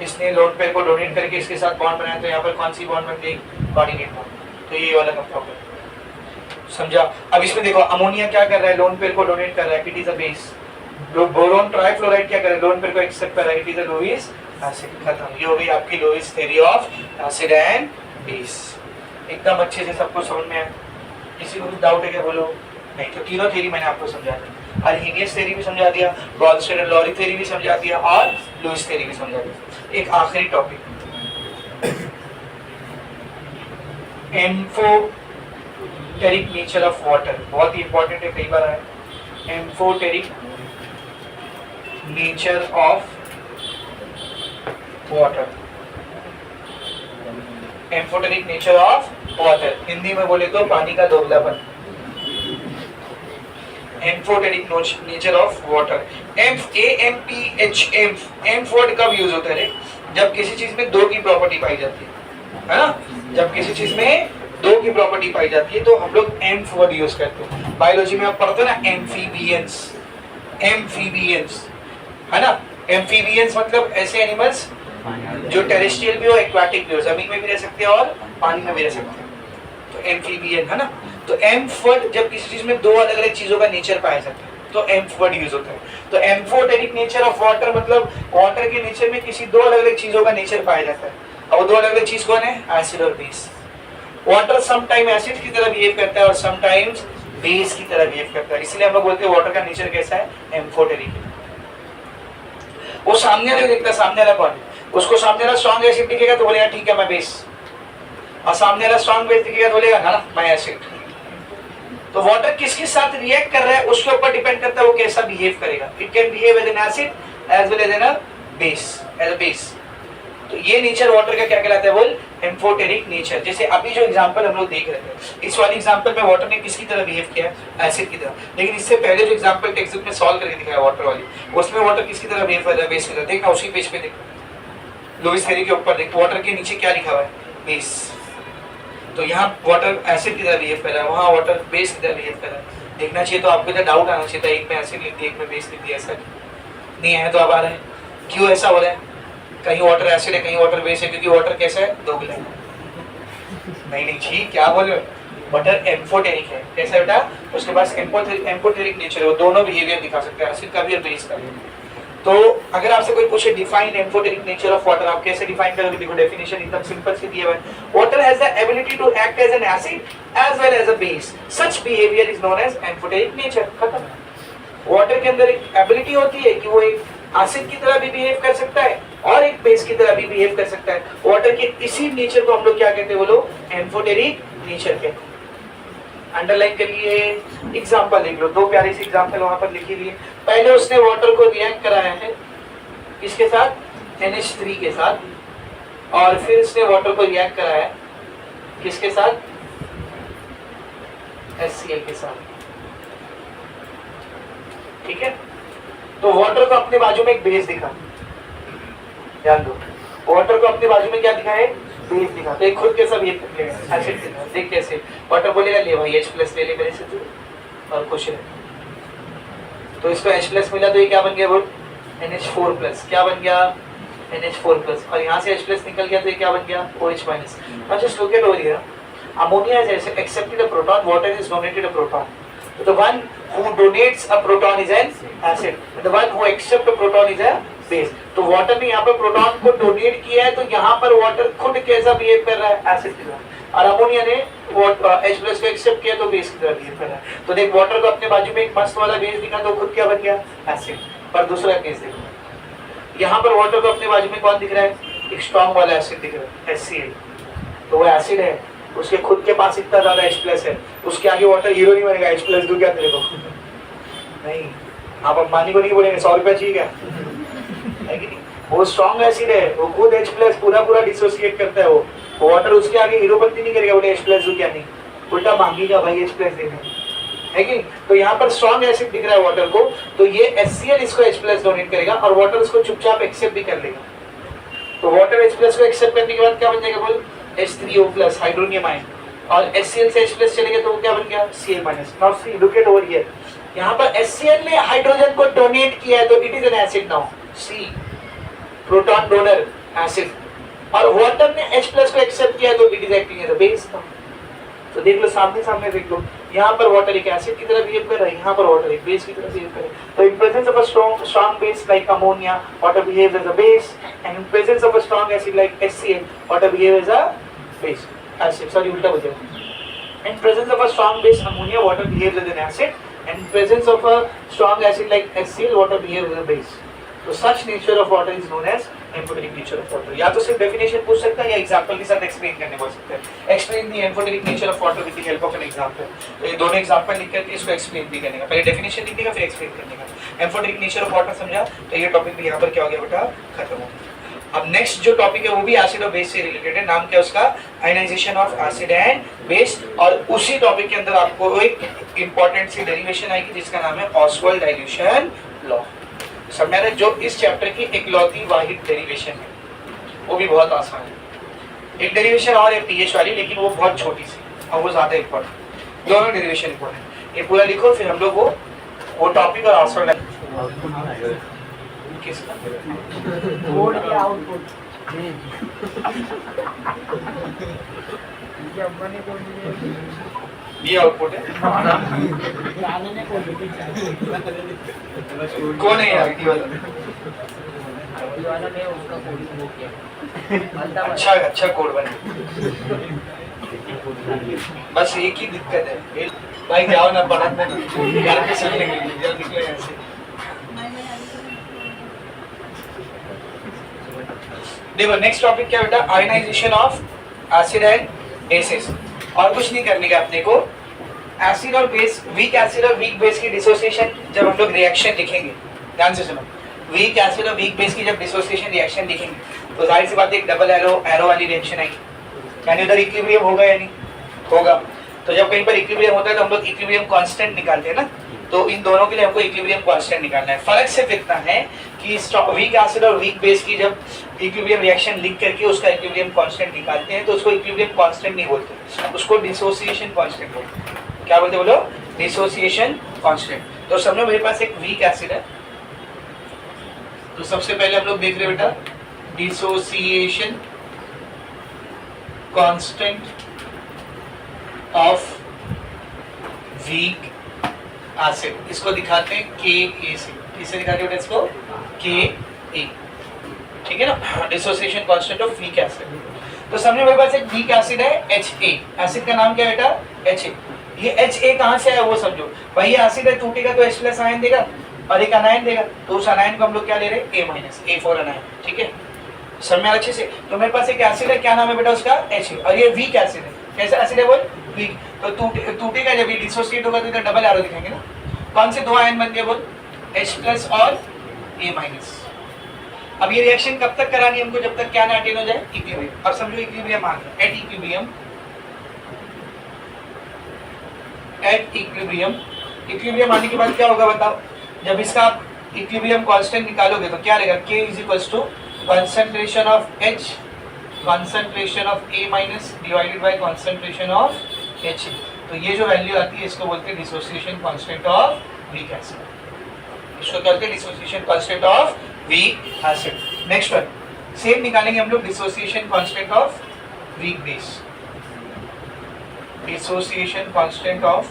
इसने लोन पेयर को डोनेट करके इसके साथ बॉन्ड बनाया, तो यहाँ पर कौन सी बॉन्ड बन गई? Coordinate bond. तो ये वाला कंपाउंड है, समझा? अब इसमें देखो, अमोनिया क्या कर रहा है? लोन पेयर को डोनेट कर रहा है, it is a base. Boron trifluoride क्या कर रहा है? लोन पेयर को एक्सेप्ट कर रहा है, it is a Lewis acid. खत्म। ये हो गई आपकी Lewis theory of acid and base. एकदम अच्छे से सबको समझ में आया? किसी को भी डाउट है क्या? बोलो। नहीं। तो तीनों थ्योरी मैंने आपको समझा दिया, अर्हीनियस थ्योरी भी समझा दिया, ब्रॉन्स्टेड-लॉरी थ्योरी भी समझा दिया, और लुईस थ्योरी भी समझा दिया। एक आखिरी topic, amphoteric nature of water, बहुत ही इंपॉर्टेंट है, कई बार आया। Amphoteric nature of water, amphoteric nature of water, Hindi में बोले तो पानी का दोगलापन। Amphoteric nature of water, AMPH, amph word कब यूज होता है? जब किसी चीज में 2 की प्रॉपर्टी पाई जाती है ना? जब किसी चीज में 2 की प्रॉपर्टी पाई जाती है तो हम लोग एम्फ वर्ड यूज करते हैं। बायोलॉजी में आप पढ़ते हो ना, एम्फीबियंस, एम्फीबियंस, है ना। एम्फीबियंस मतलब ऐसे एनिमल्स जो टेरेस्ट्रियल भी हो, एक्वाटिक भी हो, जमीन में भी रह सकते हैं और पानी में भी रह सकते हैं, तो एम्फीबियन, है ना। तो एम्फ वर्ड जब किसी चीज में दो अलग अलग चीजों का नेचर पाया जाता है तो एम्फ वर्ड यूज होता है। तो एम्फोटेरिक नेचर ऑफ वाटर मतलब वाटर के नेचर में किसी दो अलग अलग चीजों का नेचर पाया जाता है, और दो अलग अलग चीज कौन है? एसिड और बेस। वाटर समटाइम एसिड की तरह बिहेव करता है और समटाइम्स बेस की तरह बिहेव करता है, इसलिए हम लोग बोलते हैं वाटर का नेचर कैसा है? एम्फोटेरिक। वो सामने वाला देखता है, सामने वाला कौन है, उसको सामने वाला स्ट्रॉन्ग एसिड दिखेगा तो बोलेगा ठीक है मैं बेस, और सामने वाला स्ट्रॉन्ग बेस दिखेगा तो बोलेगा ना मैं एसिड। तो वाटर किसके साथ रिएक्ट कर रहा है उसके ऊपर डिपेंड करता है वो कैसा बिहेव करेगा। It can behave as an acid as well as an base, as a base. तो ये नेचर वाटर का क्या कहलाता है? बोल एम्फोटेरिक नेचर। जैसे अभी जो एग्जांपल हम लोग देख रहे थे, इस वाले एग्जांपल में वाटर ने किसकी तरह बिहेव किया? एसिड की तरह। लेकिन इससे पहले जो एग्जांपल टेक्स्ट बुक में सॉल्व करके दिखाया वाटर वाली, उसमें वाटर किसकी तरह बिहेव कर रहा है? बेस की तरह। देखना उसी पेज पे देख, लुईस थ्योरी के ऊपर देख, वाटर के नीचे क्या लिखा हुआ है? बेस। तो यहाँ वाटर एसिड की तरह बिहेव कर रहा है, वहाँ वाटर बेस की तरह बिहेव कर रहा है। देखना चाहिए तो आपको डाउट आना चाहिए था, एक में एसिड लिख दिया एक में बेस लिख दिया, ऐसा नहीं है। तो अब आ रहा है क्यों ऐसा हो रहा है? कहीं वाटर एसिड है कहीं वाटर बेस है, क्योंकि वाटर कैसा है? दोगुना है। नहीं ठीक क्या बोल रहे हो? वाटर एम्फोटेरिक है। कैसा बेटा? उसके पास एम्फोटेरिक नेचर है, वो दोनों बिहेवियर दिखा सकते हैं, एसिड का भी और बेस का भी। तो अगर आपसे कोई पूछे define amphoteric nature of water, आप कैसे डिफाइन करोगे? देखो डेफिनेशन एकदम सिंपल से दिया हुआ है। Water has the ability to act as an acid as well as a base, such behaviour is known as amphoteric nature. खत्म। वाटर के अंदर एक एबिलिटी होती है कि वो एक एसिड की तरह भी बिहेव कर सकता है और एक बेस की तरह भी बिहेव कर सकता है। वाटर के इसी नेचर को हम लोग क्या कहते हैं? बोलो एम्फोटेरिक नेचर कहते हैं। अंडरलाइन करिए, एग्जांपल देख लो, दो प्यारी सी एग्जांपल वहां पर लिखी हुई है। पहले उसने वाटर को रिएक्ट कराया है किसके साथ? NH3 के साथ, और फिर उसने वाटर को रिएक्ट कराया है किसके साथ? HCl के साथ। ठीक है, तो वाटर को अपने बाजू में एक बेस दिखा, ध्यान दो, वाटर को अपने बाजू में क्या दिखा है? बेस दिखा। तो एक खुद कैसा बिहेव करेगा? एसिड दिखा। देख कैसे वाटर बोलेगा ले भाई H+ ले ले मेरे से तू और खुश रहे। तो इसको H+ मिला तो ये क्या बन गया? बोल NH4+। क्या बन गया? NH4+। और यहाँ से H+ निकल गया तो ये क्या बन गया? OH-। Now just look at over here. Ammonia has accepted a proton, water has donated a proton. The one who donates a proton is an acid. The one who accepts a proton is a base. तो water ने यहाँ पर proton को donate किया है, तो यहाँ पर वाटर खुद कैसा बिहेव कर रहा है? एसिड की तरह। और अमोनिया ने H+ को एक्सेप्ट किया तो बेस की तरह बिहेव कर रहा है। तो देख वाटर को अपने बाजू में एक मस्त वाला बेस दिखा तो खुद क्या बन गया? एसिड। पर दूसरा केस देखो, यहाँ पर वाटर को अपने बाजू में कौन दिख रहा है? एक स्ट्रॉन्ग वाला एसिड दिख रहा है, HCl। तो वो एसिड है, उसके खुद के पास इतना ज्यादा H+ है, उसके आगे वाटर हीरो नहीं बनेगा। H+ दूं क्या तेरे को? नहीं, आप अंबानी को नहीं बोलेंगे 100 रुपया चाहिए क्या? है कि नहीं? वो स्ट्रॉन्ग एसिड है, वो खुद H+ पूरा डिसोसिएट करता है। वो वाटर उसके आगे हीरोपंती नहीं करेगा, बोले H+ दूं क्या? नहीं, उल्टा मांगेगा भाई H+ देना, है कि नहीं? तो यहाँ पर स्ट्रॉन्ग एसिड दिख रहा है वाटर को, तो ये HCl इसको H+ डोनेट करेगा और वाटर उसको चुपचाप एक्सेप्ट भी कर लेगा। तो वाटर H+ को एक्सेप्ट करने के बाद क्या बन जाएगा? बोल H3O+ हाइड्रोनियम आयन, और HCl से H+ चलेगा तो वो क्या बन गया? Cl-। Now see look at over here, यहाँ पर HCl ने हाइड्रोजन को डोनेट किया है तो it is an acid. Now see, proton donor acid, और वाटर ने H+ को एक्सेप्ट किया तो it is acting as a base. तो देख लो, सामने देख लो, यहाँ पर वाटर एक एसिड की तरह बिहेव कर रहा है, यहाँ पर वाटर एक बेस की तरह बिहेव कर रहा है। तो in presence of a strong base like ammonia, water behaves as a base, and in presence of a strong acid like HCl, water behaves as a base. Acid, sorry उल्टा बोल दिया। In presence of a strong base ammonia, water behaves as an acid, and in presence of a strong acid like HCl, water behaves as a base. तो such nature of water is known as amphoteric nature of water. या तो सिर्फ definition पूछ सकता है या example के साथ एक्सप्लेन करने बोल सकते हैं। Explain the amphoteric nature of water with the help of an example. तो ये दोनों एग्जांपल लिख करके इसको एक्सप्लेन भी करने का, पहले डेफिनेशन लिखने का फिर एक्सप्लेन करने का। एम्फोटेरिक नेचर ऑफ वाटर समझा तो ये टॉपिक भी यहाँ पर क्या हो गया बेटा? खत्म हो गया। अब नेक्स्ट जो टॉपिक है वो भी एसिड और बेस से रिलेटेड है। नाम क्या है उसका? Ionization of acid and base. और उसी टॉपिक के अंदर आपको एक इंपॉर्टेंट सी डेरिवेशन आएगी जिसका नाम है ऑसवाल्ड डाइल्यूशन लॉ। समझा? जो इस चैप्टर की इकलौती वाहिद डेरिवेशन है, वो भी बहुत आसान है। एक डेरिवेशन और है पीएच वाली, लेकिन वो बहुत छोटी सी और वो ज्यादा इंपॉर्टेंट। दोनों डेरिवेशन इंपॉर्टेंट। ये पूरा लिखो, फिर हम लोग वो टॉपिक और ऑसवाल्ड किसका कोड के आउटपुट अब्बा ने कोड दिया, ये आउटपुट है। राणा ने कोड दिया। कौन है यार ये वाला? ये वाला मैं उसका कोड वो किया। अच्छा अच्छा कोड बना। बस एक ही दिक्कत है भाई, जाओ ना पढ़ा घर पे सीख लेंगे, जल्दी निकले यहाँ से। देखो नेक्स्ट टॉपिक क्या बेटा, ionization of acid and bases. और कुछ नहीं करने का अपने को, एसिड और बेस, वीक एसिड और वीक बेस की डिसोसिएशन जब हम लोग रिएक्शन लिखेंगे, ध्यान से सुनो, वीक एसिड और वीक बेस की जब डिसोसिएशन रिएक्शन लिखेंगे तो जाहिर सी बात है एक डबल एरो वाली रिएक्शन आएगी, यानी उधर इक्विलिब्रियम होगा या नहीं होगा। तो जब कहीं पर इक्विलिब्रियम होता है तो हम लोग इक्विलिब्रियम कांस्टेंट निकालते हैं ना, तो इन दोनों के लिए हमको इक्विलिब्रियम कांस्टेंट निकालना है। फर्क सिर्फ इतना है कि वीक एसिड और वीक बेस की जब इक्विलिब्रियम रिएक्शन लिख करके उसका इक्विलिब्रियम कांस्टेंट निकालते हैं तो उसको इक्विलिब्रियम कांस्टेंट नहीं बोलते, उसको डिसोसिएशन कांस्टेंट बोलते हैं। क्या बोलते बोलो? Dissociation constant. तो समझो मेरे पास एक वीक एसिड है, तो सबसे पहले हम लोग देख रहे हैं बेटा dissociation constant of weak acid, इसको दिखाते हैं के से, किससे दिखाते हैं इसको? के ए, ठीक है ना, dissociation constant of weak acid. तो समझो मेरे पास एक वीक एसिड है HA, एसिड का नाम क्या है बेटा? HA। ये HA कहाँ से आया वो समझो, वही एसिड है, टूटेगा तो H+ आयन देगा और एक अनायन देगा, तो उस अनायन को हम लोग क्या ले रहे हैं? A-, A4 अनायन, ठीक है, समझ में अच्छे से। तो मेरे पास एक एसिड है, क्या नाम है बेटा उसका? HA, और ये वीक एसिड है। कैसा एसिड है वो? वीक। तो टूटेगा जब ये डिसोसिएट होगा तो इधर डबल एरो दिखाएंगे ना, कौन से दो आयन बन गए बोल? H+ और A-। अब ये रिएक्शन कब तक करानी है हमको? जब तक क्या ना अटेन हो जाए? इक्विलिब्रियम। अब समझो इक्विलिब्रियम आ गया, एट इक्विलिब्रियम। इक्विलिब्रियम आने के बाद क्या होगा बताओ? जब इसका आप इक्विलिब्रियम कांस्टेंट निकालोगे तो क्या रहेगा? K = concentration of H, concentration of A- divided by concentration of HA। तो ये जो वैल्यू आती है इसको बोलते हैं dissociation constant of weak acid, इसको बोलते हैं dissociation constant of weak acid. Next one same निकालेंगे हम लोग, dissociation constant of weak base, dissociation constant of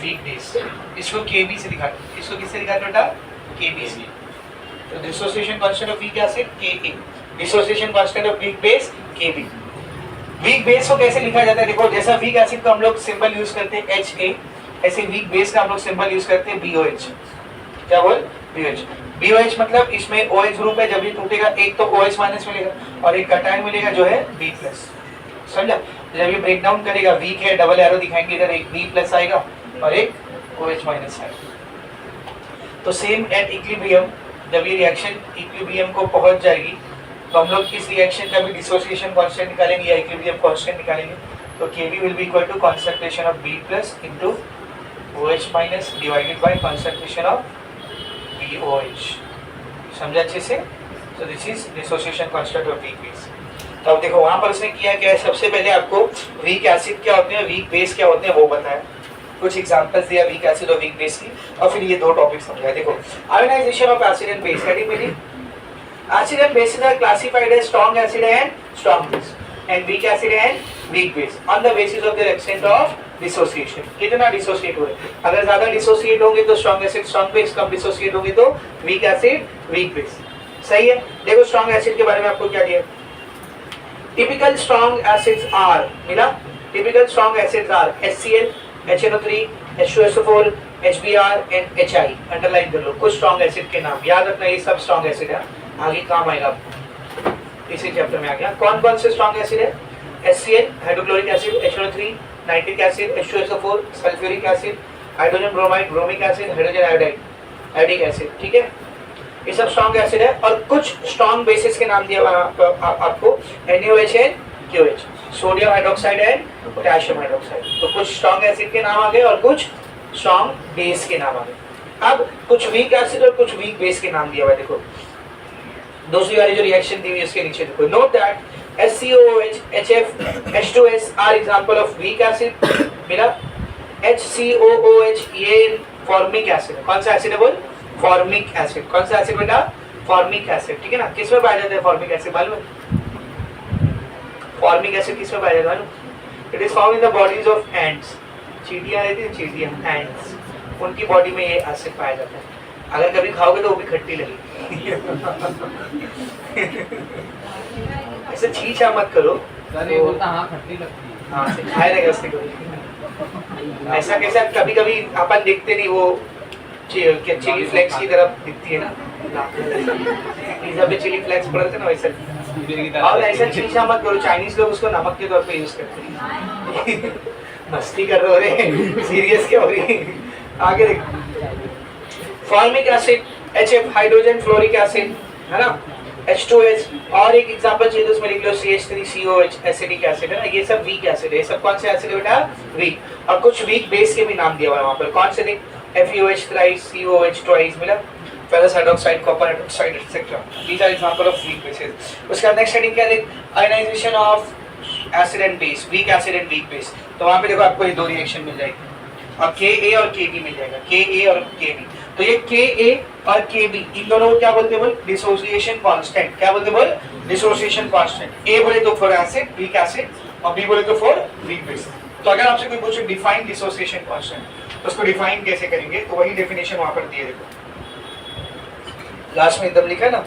weak base, इसको Kb से दिखाते हैं। इसको किससे दिखाते बेटा? Kb से। तो dissociation constant of weak acid Ka, dissociation constant of weak base Kb। Weak base को कैसे लिखा जाता है? देखो जैसा वीक एसिड का हम लोग सिंबल यूज करते हैं Ha, ऐसे वीक बेस का हम लोग सिंबल यूज करते हैं BOH। क्या बोल? BOH। BOH मतलब इसमें OH ग्रुप है, जब ये टूटेगा एक तो OH- मिलेगा और एक कटायन मिलेगा जो है B+। समझा? जब ये ब्रेक डाउन करेगा, वीक है, डबल एरो दिखाएंगे, इधर एक B+ आएगा और एक OH- आएगा। तो सेम एट इक्विलिब्रियम, जब ये रिएक्शन इक्विलिब्रियम को पहुंच जाएगी तो हम लोग इस रिएक्शन का भी डिसोसिएशन कांस्टेंट निकालेंगे या इक्विलिब्रियम कांस्टेंट निकालेंगे। तो Kb will be equal to concentration of B+ into OH- divided by concentration of BOH। समझा अच्छे से? तो this is dissociation constant of weak base. तो अब देखो वहां पर उसने किया क्या है, सबसे पहले आपको वीक एसिड क्या होते हैं, वीक बेस क्या होते हैं वो बताया, कुछ एग्जांपल्स दिया वीक एसिड और वीक बेस की, और फिर ये दो टॉपिक समझाया। देखो ionization of acid and base, heading मेरी acid and base are classified as strong acid and strong base and weak acid and weak base on the basis of their extent of dissociation. कितना dissociate हुए, अगर ज्यादा dissociate होंगे तो strong acid strong base, कम dissociate होंगे तो weak acid weak base. सही है? देखो स्ट्रांग एसिड के बारे में आपको क्या दिया, टिपिकल स्ट्रांग एसिड्स आर, मिला, typical strong acids are HCl, HNO3, H2SO4, HBr and HI। Underline कर लो कुछ स्ट्रांग एसिड के नाम, याद रखना ये सब स्ट्रांग एसिड है, आगे काम आएगा आपको, इसी चैप्टर में आ गया। कौन कौन से स्ट्रांग एसिड है? HCl hydrochloric acid, HNO3 nitric acid, H2SO4 sulphuric acid, hydrogen bromide bromic acid, hydrogen iodide iodic acid, ठीक है, ये सब स्ट्रांग एसिड है। और कुछ स्ट्रांग बेसिस के नाम दिया आपको NaOH and KOH, sodium hydroxide and potassium hydroxide. तो कुछ स्ट्रांग एसिड के नाम आ गए और कुछ स्ट्रांग बेस के नाम आ गए। अब कुछ वीक एसिड और कुछ वीक बेस के नाम दिया हुआ है, देखो दूसरी वाली जो रिएक्शन दी हुई है इसके नीचे देखो, note that HCOOH, HF, H2S are example of weak acid, मिला, HCOOH ये फॉर्मिक एसिड। कौन सा एसिड है बोल? Formic acid. कौन सा एसिड बेटा? फॉर्मिक एसिड, ठीक है ना। किस में पाया जाता है फॉर्मिक एसिड मालूम है? फॉर्मिक एसिड किस में पाया जाता है मालूम? It is found in the bodies of ants. चींटियां रहती है, चींटियां, एंट्स, उनकी बॉडी में ये एसिड पाया जाता है। अगर कभी खाओगे तो वो भी खट्टी लगेगी। ऐसे छीछा मत करो। सर ये बोलता हाँ खट्टी लगती है। हाँ खाए रहेगा उससे कभी। ऐसा कैसा कभी कभी अपन देखते नहीं, वो चिली फ्लेक्स की तरफ दिखती है ना, पिज्जा पे चिली फ्लेक्स पड़ते ना वैसे। और ऐसा छीछा मत करो, चाइनीज लोग उसको नमक के तौर पे यूज करते हैं। मस्ती कर रहे हो रे, सीरियस क्या हो रही? आगे देख, formic acid, HF hydrogen fluoric acid है ना, H2H, और एक एग्जांपल चाहिए तो उसमें लिख लो CH3COH एसिडिक एसिड है ना। ये सब वीक एसिड है। ये सब कौन से एसिड है बेटा? वीक। और कुछ वीक बेस के भी नाम दिया हुआ है वहां पर। कौन से देख? FeOH थ्राइस, COH ट्वाइस, मिला, ferrous hydroxide, copper hydroxide etcetera. These are example of weak bases. उसका नेक्स्ट हेडिंग क्या देख? Ionization of acid and base, weak acid and weak base. तो वहां पे देखो आपको ये दो रिएक्शन मिल जाएगी और Ka और Kb मिल जाएगा, Ka और Kb। तो ये Ka और Kb इन दोनों को क्या बोलते हैं बोल? Dissociation constant. क्या बोलते हैं बोल? Dissociation constant. A बोले तो फॉर एसिड, वीक एसिड, और B बोले तो फॉर वीक बेस। तो अगर आपसे कोई पूछे डिफाइन डिसोसिएशन कांस्टेंट, तो उसको डिफाइन कैसे करेंगे? तो वही डेफिनेशन वहां पर दिए, देखो लास्ट में एकदम लिखा है ना,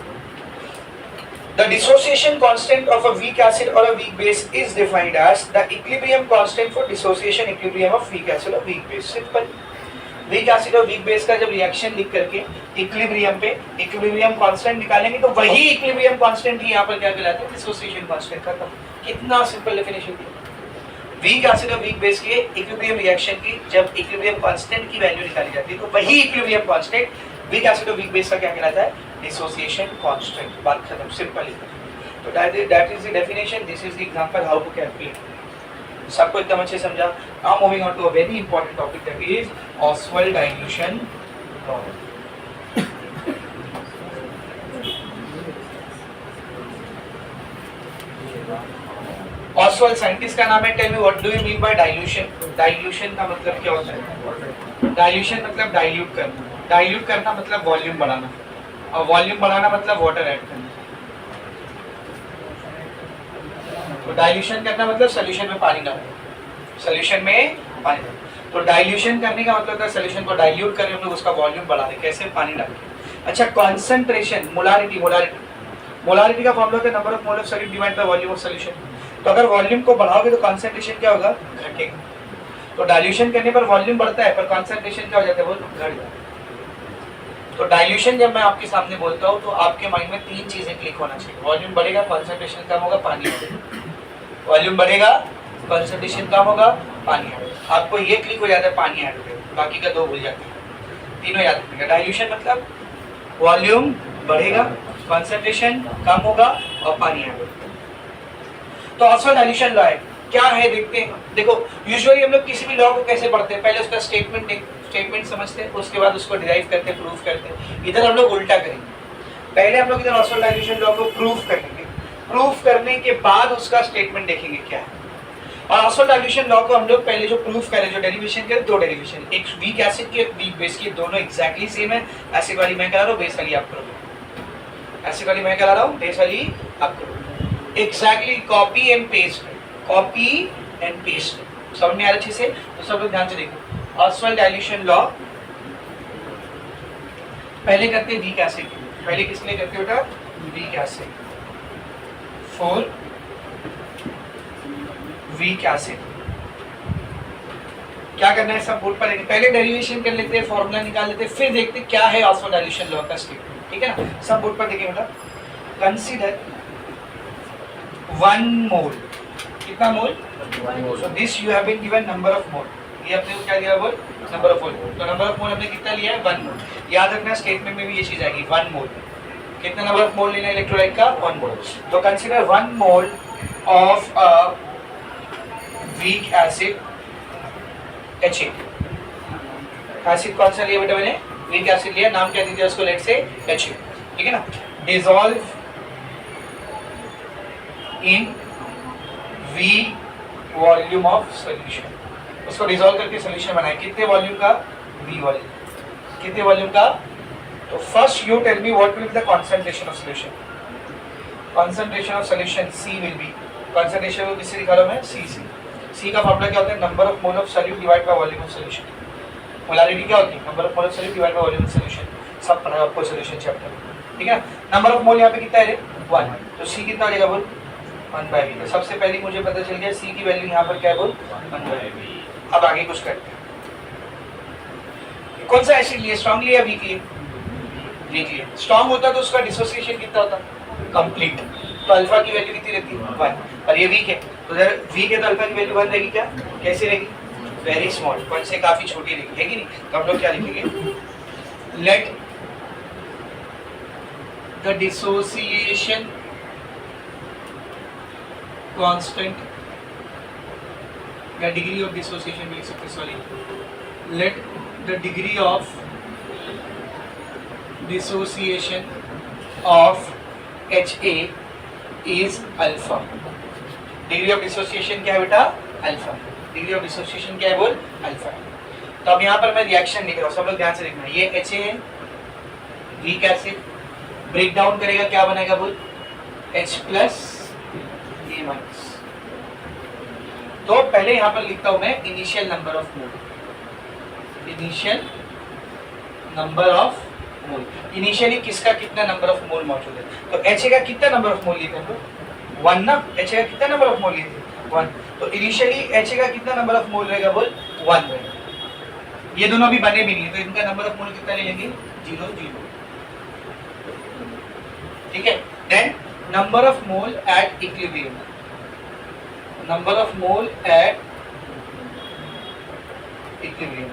the dissociation constant of a weak acid or a weak base is defined as the equilibrium constant for dissociation equilibrium of weak acid or weak base। Simple. Week acid और वीक बेस का जब reaction लिख करके equilibrium पे equilibrium constant निकालेंगे तो वही equilibrium constant ही यहाँ पर क्या कहलाता है? Dissociation constant. खत्म। कितना सिंपल डेफिनेशन दिया। वीक एसिड और वीक बेस के इक्विलिब्रियम रिएक्शन की जब इक्विलिब्रियम कांस्टेंट की वैल्यू निकाली जाती है तो वही इक्विलिब्रियम कांस्टेंट वीक एसिड और वीक बेस का क्या कहलाता है? Dissociation constant. बात खत्म, सिंपल ही। तो that is the definition, this is the example how to calculate. सबको एकदम अच्छे समझा। Now moving on to a very important topic that is Ostwald dilution law. Ostwald scientist का नाम है। Tell me what do you mean by dilution? Dilution का मतलब क्या होता है? डाइल्यूशन मतलब डाइल्यूट करना। डाइल्यूट करना मतलब वॉल्यूम बढ़ाना, और वॉल्यूम बढ़ाना मतलब वाटर ऐड करना। तो डाइल्यूशन करना मतलब सॉल्यूशन में पानी डालना, सॉल्यूशन में पानी डालना। तो डाइल्यूशन करने का मतलब है सॉल्यूशन को डाइल्यूट करें हम लोग, उसका वॉल्यूम बढ़ा दें। कैसे? पानी डाल के। अच्छा, कॉन्सेंट्रेशन, मोलारिटी। मोलारिटी का फॉर्मूला होता है number of mole of solid divided by volume of solution. तो अगर वॉल्यूम को बढ़ाओगे तो कॉन्सेंट्रेशन क्या होगा? घटेगा। तो डाइल्यूशन करने पर वॉल्यूम बढ़ता है पर कॉन्सेंट्रेशन क्या हो जाता है? वो घट जाता है। तो डाइल्यूशन जब मैं आपके सामने बोलता हूँ तो आपके माइंड में तीन चीजें क्लिक होना चाहिए। वॉल्यूम बढ़ेगा, कॉन्सेंट्रेशन कम होगा, पानी आएगा। वॉल्यूम बढ़ेगा, कॉन्सेंट्रेशन कम होगा, पानी आएगा। आपको ये क्लिक हो जाता है पानी ऐड हो गया, बाकी का दो भूल जाते हैं, तीनों याद रखिएगा। डाइल्यूशन मतलब वॉल्यूम बढ़ेगा, कॉन्सेंट्रेशन कम होगा और पानी ऐड होगा। तो ऑसवाल्ड डाइल्यूशन लॉ है, क्या है देखते हैं। देखो यूजुअली हम लोग किसी भी लॉ को कैसे पढ़ते हैं? पहले उसका स्टेटमेंट समझते हैं, उसके बाद उसको डिराइव करते हैं, प्रूफ करते हैं। इधर हम लोग उल्टा करेंगे। पहले हम लोग इधर ऑसवाल्ड डाइल्यूशन लॉ को प्रूफ करेंगे, प्रूफ करने के बाद उसका स्टेटमेंट देखेंगे क्या है। और ऑसवाल्ड डाइल्यूशन लॉ को हम लोग पहले जो प्रूफ करें, जो डेरिवेशन करें, दो डेरिवेशन, एक वीक एसिड की, एक वीक बेस की, दोनों एग्जैक्टली सेम है। एसिड वाली मैं करा रहा हूँ, बेस वाली आप करोगे। एसिड वाली मैं करा रहा हूँ, बेस वाली आप करोगे। Exactly copy and paste, copy and paste. समझ में आ रहा अच्छे से? तो सब लोग ध्यान से देखो। ऑसवाल्ड डाइल्यूशन लॉ पहले करते वीक एसिड, पहले किस लिए करते बेटा? Weak acid for weak acid. क्या करना है सब बोर्ड पर लेंगे। पहले डेरिवेशन कर लेते हैं, फॉर्मूला निकाल लेते हैं, फिर देखते हैं क्या है ऑसवाल्ड डाइल्यूशन लॉ का स्टेटमेंट। ठीक है ना? सब बोर्ड पर देखिए बेटा। कंसीडर 1 मोल, कितना mole? So this you have been given number of mole. ये अपने को क्या दिया बोल? Number of mole. तो नंबर ऑफ मोल हमने कितना लिया है? 1 मोल। याद रखना स्टेटमेंट में भी ये चीज आएगी, 1 मोल। कितना नंबर ऑफ मोल लेना है इलेक्ट्रोलाइट का? 1 मोल। तो consider 1 mole of a weak acid HA। Acid कौन सा लिया बेटा मैंने? वीक एसिड लिया, नाम क्या दीजिए उसको? लेट से HA। ठीक है ना? Dissolve in V volume of solution. उसको डिसॉल्व करके सॉल्यूशन बनाए, कितने वॉल्यूम का? V volume. कितने वॉल्यूम का? तो first you tell me what will be the concentration of solution. Concentration of solution C will be, concentration को किससे दिखा रहा हूं मैं? C का फॉर्मूला क्या होता है? Number of mole of solute divide by volume of solution. Molarity क्या होती है? Number of mole of solute divide by volume of solution. सब पढ़ा आपको सॉल्यूशन चैप्टर, ठीक है. नंबर ऑफ मोल यहाँ पे कितना है? 1. तो C कितना आ जाएगा बोल? 1/V. तो सबसे पहले मुझे पता चल गया C की वैल्यू यहाँ पर क्या है बोल? 1/V. अब आगे कुछ करते हैं. कौन सा एसिड लिए, स्ट्रांग लिया वीक लिए? वीक लिए. स्ट्रांग होता तो उसका डिसोसिएशन कितना होता? कंप्लीट. तो अल्फा की वैल्यू कितनी रहती है? 1. और ये वीक है, तो जब वीक है तो अल्फा की वैल्यू 1 रहेगी क्या? कैसे रहेगी? वेरी स्मॉल, 1 से काफी छोटी रहेगी, है कि नहीं? तो हम लोग क्या लिखेंगे? लेट द डिसोसिएशन कांस्टेंट या डिग्री ऑफ डिसोसिएशन भी लिख सकते हैं. Sorry, let the degree of dissociation of HA is alpha. degree of dissociation क्या है बेटा? अल्फा. degree of dissociation क्या है बोल? अल्फा. तो अब यहाँ पर मैं रिएक्शन लिख रहा हूँ, सब लोग ध्यान से देखना. ये HA है, वीक एसिड, ब्रेक डाउन करेगा क्या बनेगा बोल? H plus A minus. तो पहले यहाँ पर लिखता हूँ मैं initial number of mole. Initial number of mole. Initially किसका कितना नंबर ऑफ मोल मौजूद है? तो HA का कितना नंबर ऑफ मोल लिए थे हम लोग? 1 ना. HA का कितना नंबर ऑफ मोल लिए थे? 1. तो इनिशियली HA का कितना नंबर ऑफ मोल रहेगा बोल? 1 रहेगा. ये दोनों अभी बने भी नहीं, तो इनका नंबर ऑफ मोल कितना ले लेंगे? 0 0. ठीक है. Then number of mole at equilibrium. Number of mole at equilibrium.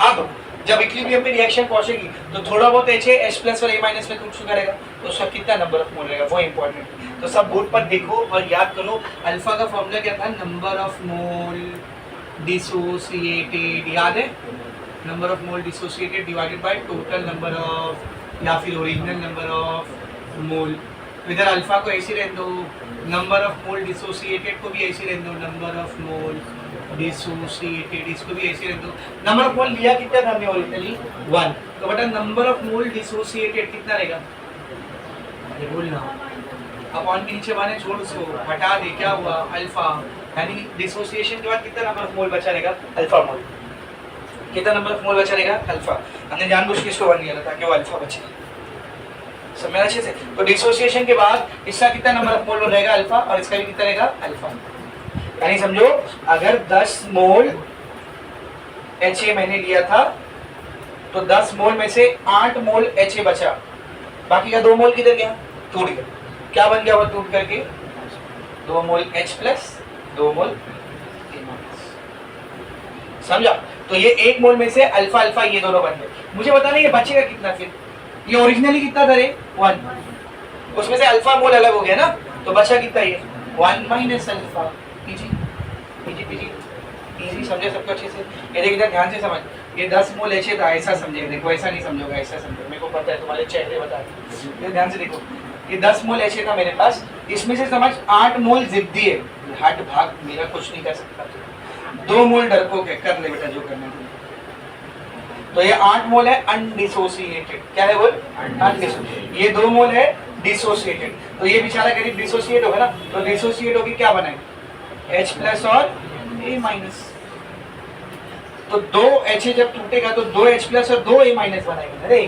अब जब इक्विलिब्रियम में रिएक्शन पहुंचेगी तो थोड़ा बहुत HA H प्लस और A माइनस में टूट चुका रहेगा, तो उसका कितना नंबर ऑफ मोल रहेगा वो इंपॉर्टेंट है. तो सब बोर्ड पर देखो और याद करो. अल्फा का फॉर्मूला क्या था? Number of mole dissociated. याद है? Number of mole dissociated divided by total number of, या फिर ओरिजिनल नंबर ऑफ मोल. इधर अल्फा को ऐसे रहने दो, नंबर ऑफ मोल डिसोसिएटेड को भी ऐसे रहने दो, नंबर ऑफ मोल डिसोसिएटेड इसको भी ऐसे रहने दो. नंबर ऑफ मोल लिया कितना था हमने ओरिजिनली? 1. तो बेटा नंबर ऑफ मोल डिसोसिएटेड कितना रहेगा? अरे बोलना. अपॉन के नीचे माने छोड़ उसको, हटा दे. क्या हुआ? अल्फा. यानी डिसोसिएशन के बाद कितना नंबर ऑफ मोल बचा रहेगा? अल्फा मोल. कितना नंबर ऑफ मोल बचा रहेगा? अल्फा. हमने जानबूझ के इसको 1 लिया था ताकि वो अल्फा बचे. समझ अच्छे से. तो डिसोसिएशन के बाद इसका कितना नंबर ऑफ मोल रहेगा? अल्फा. और इसका भी कितना रहेगा? अल्फा. यानी समझो अगर 10 मोल HA मैंने लिया था तो 10 मोल में से 8 मोल HA बचा, बाकी का 2 मोल किधर गया? टूट गया. क्या बन गया वो टूट करके? 2 मोल H plus 2 mole A minus. समझा? तो ये 1 मोल में से अल्फा अल्फा ये दोनों बन गए. मुझे बताना ये बचेगा कितना फिर? ये ओरिजिनली कितना था रे? 1. उसमें से अल्फा मोल अलग हो गया ना, तो बचा कितना? ये 1 minus alpha. Easy easy easy easy. समझे सबको अच्छे से? ये देखिए ध्यान से समझ. ये 10 मोल HA था, ऐसा समझे. देखो ऐसा नहीं समझोगा, ऐसा समझो. मेरे को पता है तुम्हारे चेहरे बता रहे. ध्यान से देखो. ये 10 मोल HA था मेरे पास, इसमें से समझ 8 मोल जिद्दी है, हट भाग मेरा कुछ नहीं कर सकता. 2 मोल डरपोक है, कर ले बेटा जो करना है. तो ये 8 मोल है अनडिसोसिएटेड. क्या है बोल? अनडिसोसिएटेड. ये 2 मोल है डिसोसिएटेड. तो ये बेचारा करीब डिसोसिएट होगा ना, तो डिसोसिएट होगी क्या बनाएंगे? H प्लस और A माइनस. तो 2 HA जब टूटेगा तो 2 H प्लस और 2 A माइनस बनाएंगे. अरे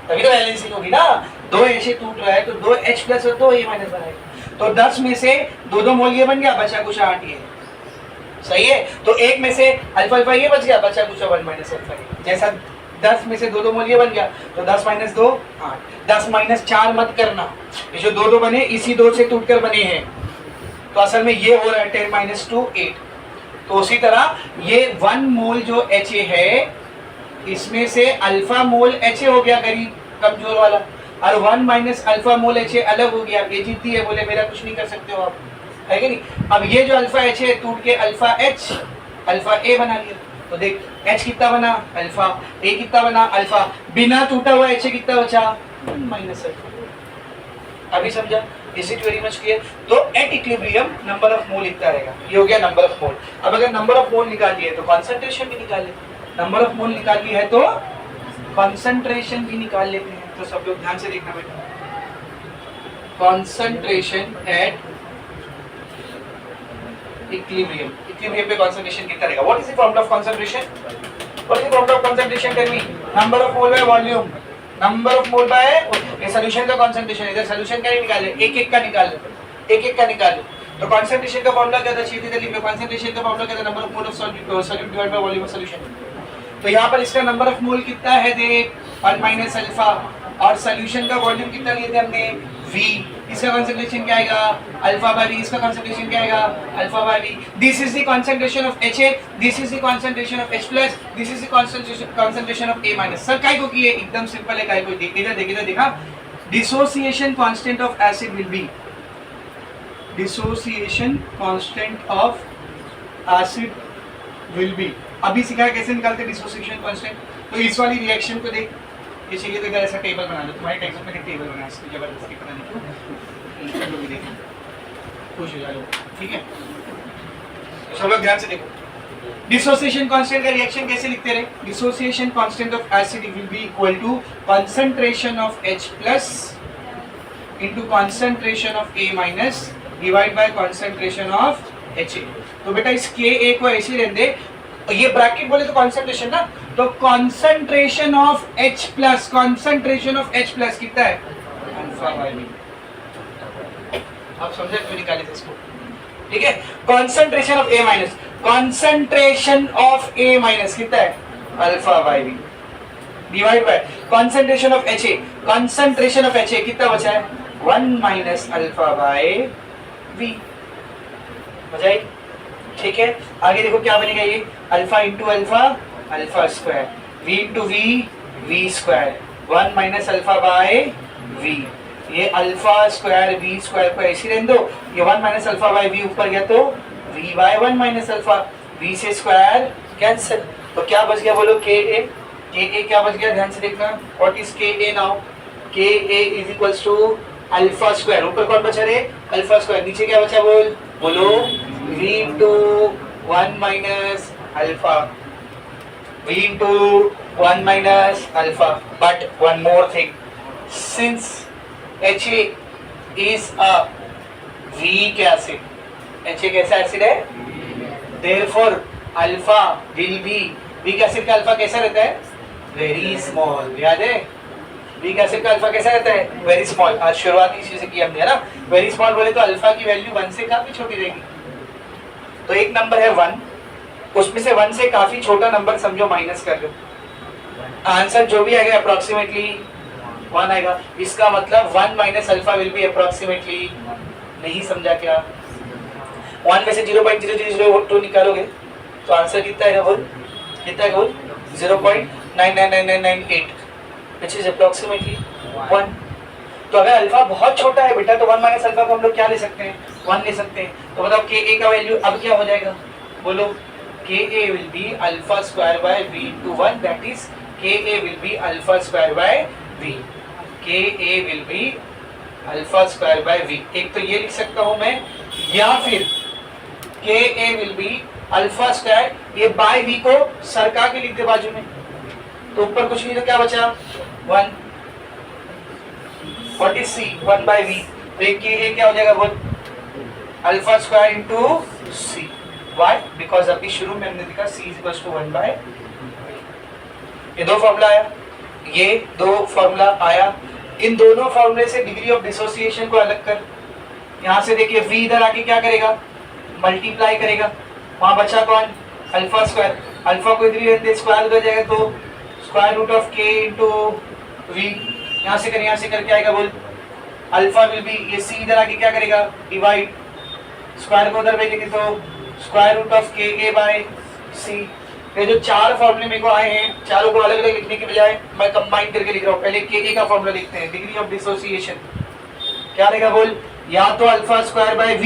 तभी तो बैलेंसिंग होगी ना. 2 HA टूट रहा है तो 2 H प्लस और 2 A माइनस बनाएंगे. तो 10 में से 2 मोल ये बन गया, बचा कुछ 8 ये. सही है? तो 1 में से अल्फा अल्फा ये बच गया, बचा कुछ 1 माइनस अल्फा. जैसा 10 में से 2 मोल ये बन गया, तो 10 माइनस 2 8. 10 माइनस 4 मत करना. ये जो 2 बने इसी 2 से टूटकर बने हैं, तो असल में ये हो रहा है 10 माइनस 2 8. तो उसी तरह ये 1 मोल जो HA है इसमें से अल्फा मोल HA हो गया गरीब कमजोर वाला, और 1 माइनस अल्फा मोल HA अलग हो गया. ये जिद्दी है, बोले मेरा कुछ नहीं कर सकते हो आप, है कि नहीं? अब ये जो अल्फा HA टूट के अल्फा H अल्फा A बना लिया. तो देख H कितना बना? अल्फा. A कितना बना? अल्फा. बिना टूटा हुआ HA कितना बचा? Minus alpha. अभी समझा? Is it very much clear? तो at equilibrium number of mole इतना रहेगा. ये हो गया नंबर ऑफ मोल. अब अगर नंबर ऑफ मोल निकाल लिए तो कॉन्सेंट्रेशन भी निकाल ले. नंबर ऑफ मोल निकाल ली है तो कॉन्सेंट्रेशन भी निकाल लेते हैं। तो सब लोग ध्यान से देखना बेटा, कॉन्सेंट्रेशन एट इक्विलिब्रियम, इक्विलिब्रियम पे कॉन्सेंट्रेशन कितना रहेगा? What is the formula of concentration? What is the formula of concentration? Tell me. Number of mole by volume, number of mole by ये सॉल्यूशन का कॉन्सेंट्रेशन, इधर सॉल्यूशन का ही निकाले, एक एक का निकाल, एक एक का निकाल। तो कॉन्सेंट्रेशन का फॉर्मूला क्या था? सीधे सीधे लिख लो, कॉन्सेंट्रेशन का फॉर्मूला क्या था? Number of mole of solute divide by volume of solution. तो यहाँ पर इसका नंबर ऑफ मोल कितना है देख, 1 माइनस अल्फा, और सॉल्यूशन का वॉल्यूम कितना लिए थे हमने? v। इसका कंसंट्रेशन क्या आएगा? Alpha by v। इसका कंसंट्रेशन क्या आएगा? Alpha by v। This is the concentration of Ha, this is the concentration of H+, this is the concentration of A-। Sir काय को की है? एकदम सिंपल है। काय को देख, इधर देख, इधर देखा, dissociation constant of acid will B, dissociation constant of acid will B. अभी सिखाया कैसे निकालते हैं डिसोसिएशन कांस्टेंट। तो इस वाली रिएक्शन को देख, ये चाहिए तो ऐसा टेबल बना लो, तुम्हारे टेक्स्ट में एक टेबल बना, इसकी जबरदस्ती पता नहीं क्यों, सब लोग भी देखें, खुश हो जाओ, ठीक है। तो सब लोग ध्यान से देखो, डिसोसिएशन कांस्टेंट का रिएक्शन कैसे लिखते रहे? Dissociation constant of acid will be equal to concentration of H+ into concentration of A- divide by concentration of Ha। तो बेटा इस Ka को ऐसे रहने दे, ये ब्रैकेट बोले तो कंसंट्रेशन ना, तो concentration of H+, concentration of H+ कितना है? Alpha by v। आप समझे क्यों निकाले थे इसको? ठीक है, concentration of A-, concentration of A- कितना है? Alpha by v divide by concentration of Ha, concentration of Ha कितना बचा है? 1 माइनस अल्फा बाय v। मजा आई? ठीक है, आगे देखो क्या बनेगा ये, alpha into alpha, alpha square, v into v, v square, 1 minus alpha by v। ये अल्फा स्क्वायर v स्क्वायर को ऐसे रहने दो, ये 1 माइनस अल्फा बाय v ऊपर गया तो v by 1 minus alpha, v से स्क्वायर कैंसिल, तो क्या बच गया बोलो? Ka। Ka क्या बच गया? ध्यान से देखना, what is Ka now? Ka is equals to alpha square, ऊपर कौन बचा रे? अल्फा स्क्वायर, नीचे क्या बचा बोलो? v into 1 minus alpha, v into 1 minus alpha, but one more thing, since Ha is a weak acid, Ha कैसा acid है? therefore alpha will be, weak acid का अल्फा कैसा रहता है? very small। याद है weak acid का alpha कैसा रहता है? very small। आज शुरुआत इसी से की हमने, है ना? very small बोले तो अल्फा की वैल्यू 1 से काफी छोटी रहेगी। तो एक नंबर है 1, उसमें से 1 से काफी छोटा नंबर समझो माइनस कर लो, आंसर जो भी आएगा अप्रोक्सीमेटली 1 आएगा। इसका मतलब 1 minus alpha will B approximately, नहीं समझा क्या? 1 में से 0.0002 निकालोगे तो आंसर कितना आएगा बोल? कितना आएगा बोल? 0.999998, विच इज अप्रोक्सीमेटली 1। तो अगर अल्फा बहुत छोटा है बेटा तो 1 माइनस अल्फा को हम लोग क्या ले सकते हैं? 1 ले सकते हैं। तो बताओ Ka का वैल्यू अब क्या हो जाएगा बोलो? Ka will be alpha square bye v into 1, that is Ka will be alpha square bye v। Ka will be alpha square bye v, एक तो ये लिख सकता हूं मैं, या फिर Ka will be alpha square, ये बाय v को सरका के लिख दे बाजू में, तो ऊपर कुछ नहीं तो क्या बचा? 1। What is c? 1 by v। तो ये क्या हो जाएगा बोल? Alpha square into c। Why? Because अभी शुरू में हमने देखा c is equals to 1 by. ये दो फॉर्मूला आया, ये दो फॉर्मूला आया, इन दोनों फॉर्मूले से डिग्री ऑफ डिसोसिएशन को अलग कर। यहाँ से देखिए v इधर आके क्या करेगा? मल्टीप्लाई करेगा, वहां बचा कौन? अल्फा स्क्वायर, अल्फा को इधर ही रहते, स्क्वायर उधर जाएगा तो square root of k into v। यहाँ से कर क्या आएगा बोल? अल्फा विल बी, ये c इधर आके क्या करेगा? डिवाइड, स्क्वायर को उधर भेजेंगे तो square root of Ka by c। ये जो चार फॉर्मूले मेरे को आए हैं, चारों को अलग अलग लिखने के बजाय मैं कंबाइन करके लिख रहा हूँ। पहले Ka का फॉर्मूला लिखते हैं, डिग्री ऑफ डिसोसिएशन क्या रहेगा बोल? या तो अल्फा स्क्वायर बाय v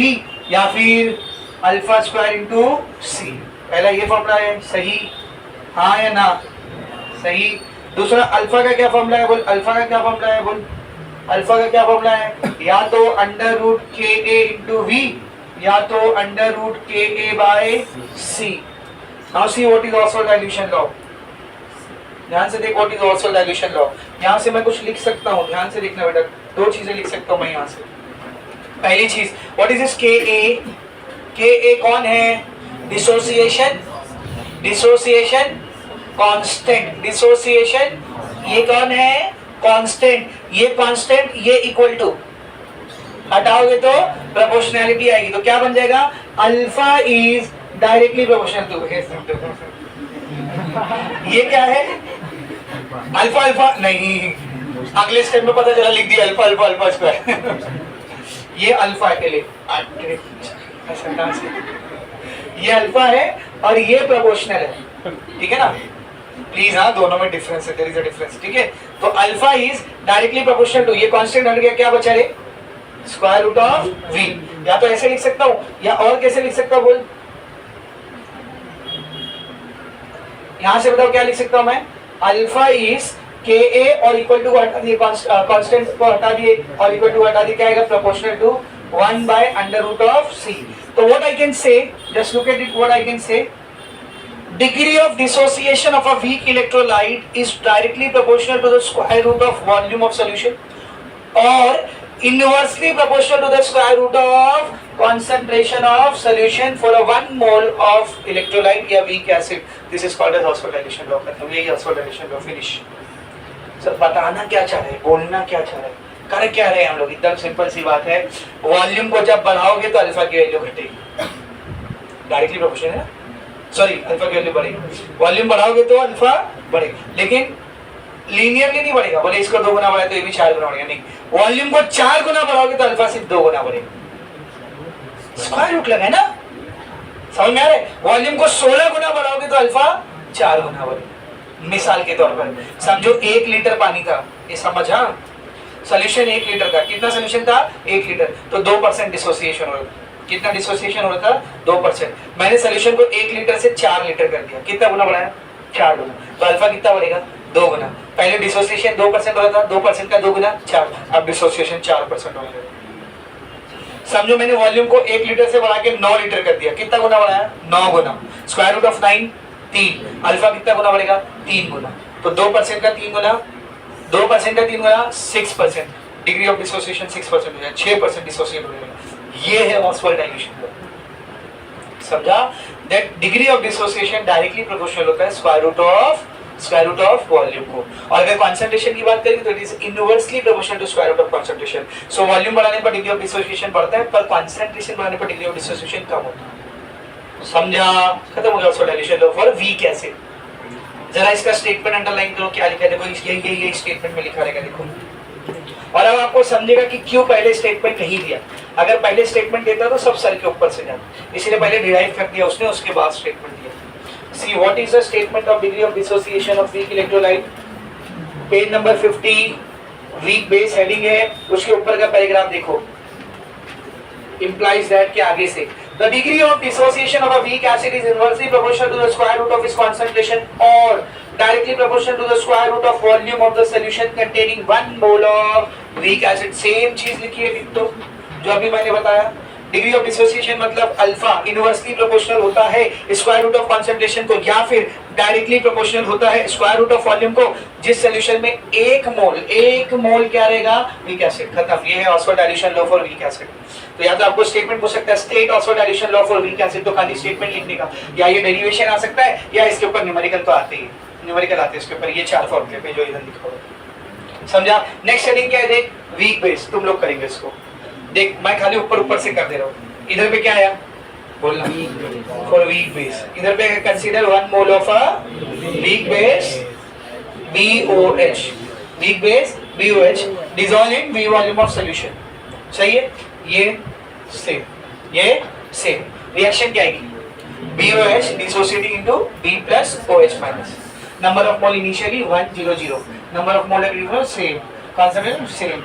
या फिर अल्फा स्क्वायर इंटू c। पहला ये फॉर्मूला है, सही? हाँ या ना? सही। दूसरा अल्फा का क्या फॉर्मूला है बोल? अल्फा का क्या फॉर्मूला है बोल? अल्फा का क्या फॉर्मूला है? या तो under root Ka into v या तो under root Ka by c। Now see what is Ostwald dilution law. ध्यान से देख what is Ostwald dilution law. यहाँ से मैं कुछ लिख सकता हूँ, ध्यान से देखना बेटा, दो चीजें लिख सकता हूँ मैं यहाँ से। पहली चीज व्हाट इज दिस के ए कौन है? डिसोसिएशन, डिसोसिएशन कांस्टेंट, डिसोसिएशन ये कौन है? कांस्टेंट। ये कांस्टेंट ये इक्वल टू हटाओगे तो प्रोपोर्शनैलिटी आएगी, तो क्या बन जाएगा? Alpha is directly proportional to. ये क्या है? अल्फा अल्फा नहीं, अगले स्टेप में पता चला लिख दिया अल्फा अल्फा अल्फा स्क्वायर। ये अल्फा है, ये अल्फा है और ये प्रोपोर्शनल है, ठीक है ना? प्लीज हाँ, दोनों में डिफरेंस है, देयर इज अ डिफरेंस, ठीक है? तो alpha is directly proportional to, ये कांस्टेंट हट गया, क्या बचा रे? Square root of v। या तो ऐसे लिख सकता हूँ या और कैसे लिख सकता हूँ बोल? यहां से बताओ क्या लिख सकता हूं मैं? अल्फा इज के ए और इक्वल टू हटा दिए, कांस्टेंट को हटा दिए और इक्वल टू हटा दिए, क्या आएगा? Proportional to 1 by under root of c। तो what I can say, just look at it, what I can say, degree of dissociation of a weak electrolyte is directly proportional to the square root of volume of solution or inversely proportional to the square root of concentration of solution for a 1 mole of electrolyte या weak acid. This is called as Oswald dilution law। यही Oswald dilution law, finish। Sir बताना क्या चाह रहे हैं, बोलना क्या चाह रहे हैं, कर क्या रहे हैं हम लोग? एकदम सिंपल सी बात है, वॉल्यूम को जब बढ़ाओगे तो अल्फा की वैल्यू घटेगी, डायरेक्टली प्रोपोर्शनल है ना, सॉरी अल्फा की वैल्यू बढ़ेगी। वॉल्यूम बढ़ाओगे तो अल्फा बढ़ेगा, लेकिन लीनियरली नहीं बढ़ेगा। बोले इसको 2 गुना बढ़ाए तो ये भी 4 गुना बढ़ेगा, नहीं। वॉल्यूम को 4 गुना बढ़ाओगे तो अल्फा सिर्फ 2 गुना बढ़ेगा। स्क्वायर रूट लगा है ना, समझ में आ रहा है? वॉल्यूम को 16 गुना बढ़ाओगे तो अल्फा 4 गुना बढ़ेगा। मिसाल के तौर पर समझो 1 लीटर पानी था, ये समझा? सोल्यूशन 1 लीटर का, कितना सोल्यूशन था? 1 लीटर, तो 2% डिसोसिएशन हो रहा था। कितना डिसोसिएशन हो रहा था? 2%। मैंने सोल्यूशन को 1 लीटर से 4 लीटर कर दिया, कितना गुना बढ़ाया? 4 गुना। तो अल्फा कितना बढ़ेगा? 2 गुना। पहले डिसोसिएशन 2% हो रहा था, 2% का 2 गुना 4, अब डिसोसिएशन 4% हो गया। समझो मैंने वॉल्यूम को 1 लीटर से बढ़ा के 9 लीटर कर दिया, कितना गुना बढ़ाया? 9 गुना। स्क्वायर रूट ऑफ 9 3, अल्फा कितना गुना बढ़ेगा? 3 गुना। तो 2% का 3 गुना, 2% का 3 गुना 6%, डिग्री ऑफ डिसोसिएशन 6% हो जाए, 6% डिसोसिएट हो जाएगा। ये है ऑस्वाल्ड डाइल्यूशन लॉ, समझा? That degree of dissociation directly proportional होता है स्क्वायर रूट ऑफ वॉल्यूम को। और अगर कंसंट्रेशन की बात करें तो it is inversely proportional to square root of concentration. So volume बढ़ाने पर डिग्री ऑफ डिसोसिएशन बढ़ता है, पर कंसंट्रेशन बढ़ाने पर डिग्री ऑफ डिसोसिएशन कम होता है। समझा? खत्म हो गया Oswald dilution law for weak acid. जरा इसका स्टेटमेंट अंडरलाइन करो, क्या लिखा है देखो, यही स्टेटमेंट में लिखा रहेगा, देखो। और अब आपको समझेगा कि क्यों पहले स्टेटमेंट नहीं दिया। अगर पहले स्टेटमेंट देता तो सब सर के ऊपर से जाता, इसलिए पहले डिराइव कर दिया उसने, उसके बाद स्टेटमेंट दिया। सी what is the statement of degree of dissociation of weak electrolyte, page number 50, weak base heading है, उसके ऊपर का पैराग्राफ देखो। implies that के आगे से the degree of dissociation of a weak acid is inversely proportional to the square root of its concentration or directly proportional to the square root of volume of the solution containing 1 mole of weak acid। Same चीज लिखी है तो जो अभी मैंने बताया। Degree of dissociation मतलब alpha inversely proportional होता है स्क्वायर रूट ऑफ कंसंट्रेशन को, या फिर डायरेक्टली प्रोपोर्शनल होता है स्क्वायर रूट ऑफ वॉल्यूम को। जिस सॉल्यूशन में 1 मोल क्या रहेगा? Weak acid. खत्म। ये है Oswald dilution law for weak acid. तो या तो आपको स्टेटमेंट पूछ सकता है state Oswald dilution law for weak acid, तो खाली स्टेटमेंट लिखने का, या ये डेरिवेशन आ सकता है, या इसके ऊपर न्यूमेरिकल तो आते ही, न्यूमेरिकल आते हैं इसके ऊपर, ये 4 फॉर्मूले पे जो इधर लिखा हुआ। समझा? नेक्स्ट हेडिंग क्या है देख, वीक बेस। तुम लोग करेंगे इसको, देख मैं खाली ऊपर से कर दे रहा हूँ। इधर पे क्या आया बोलना? For weak base. इधर पे consider 1 mole of a weak base BOH, weak base BOH dissolve in V volume of solution. सही है? ये सेम रिएक्शन क्या आएगी? BOH dissociating into B plus OH minus। Number of mole initially 100, number of mole every same, concentration same,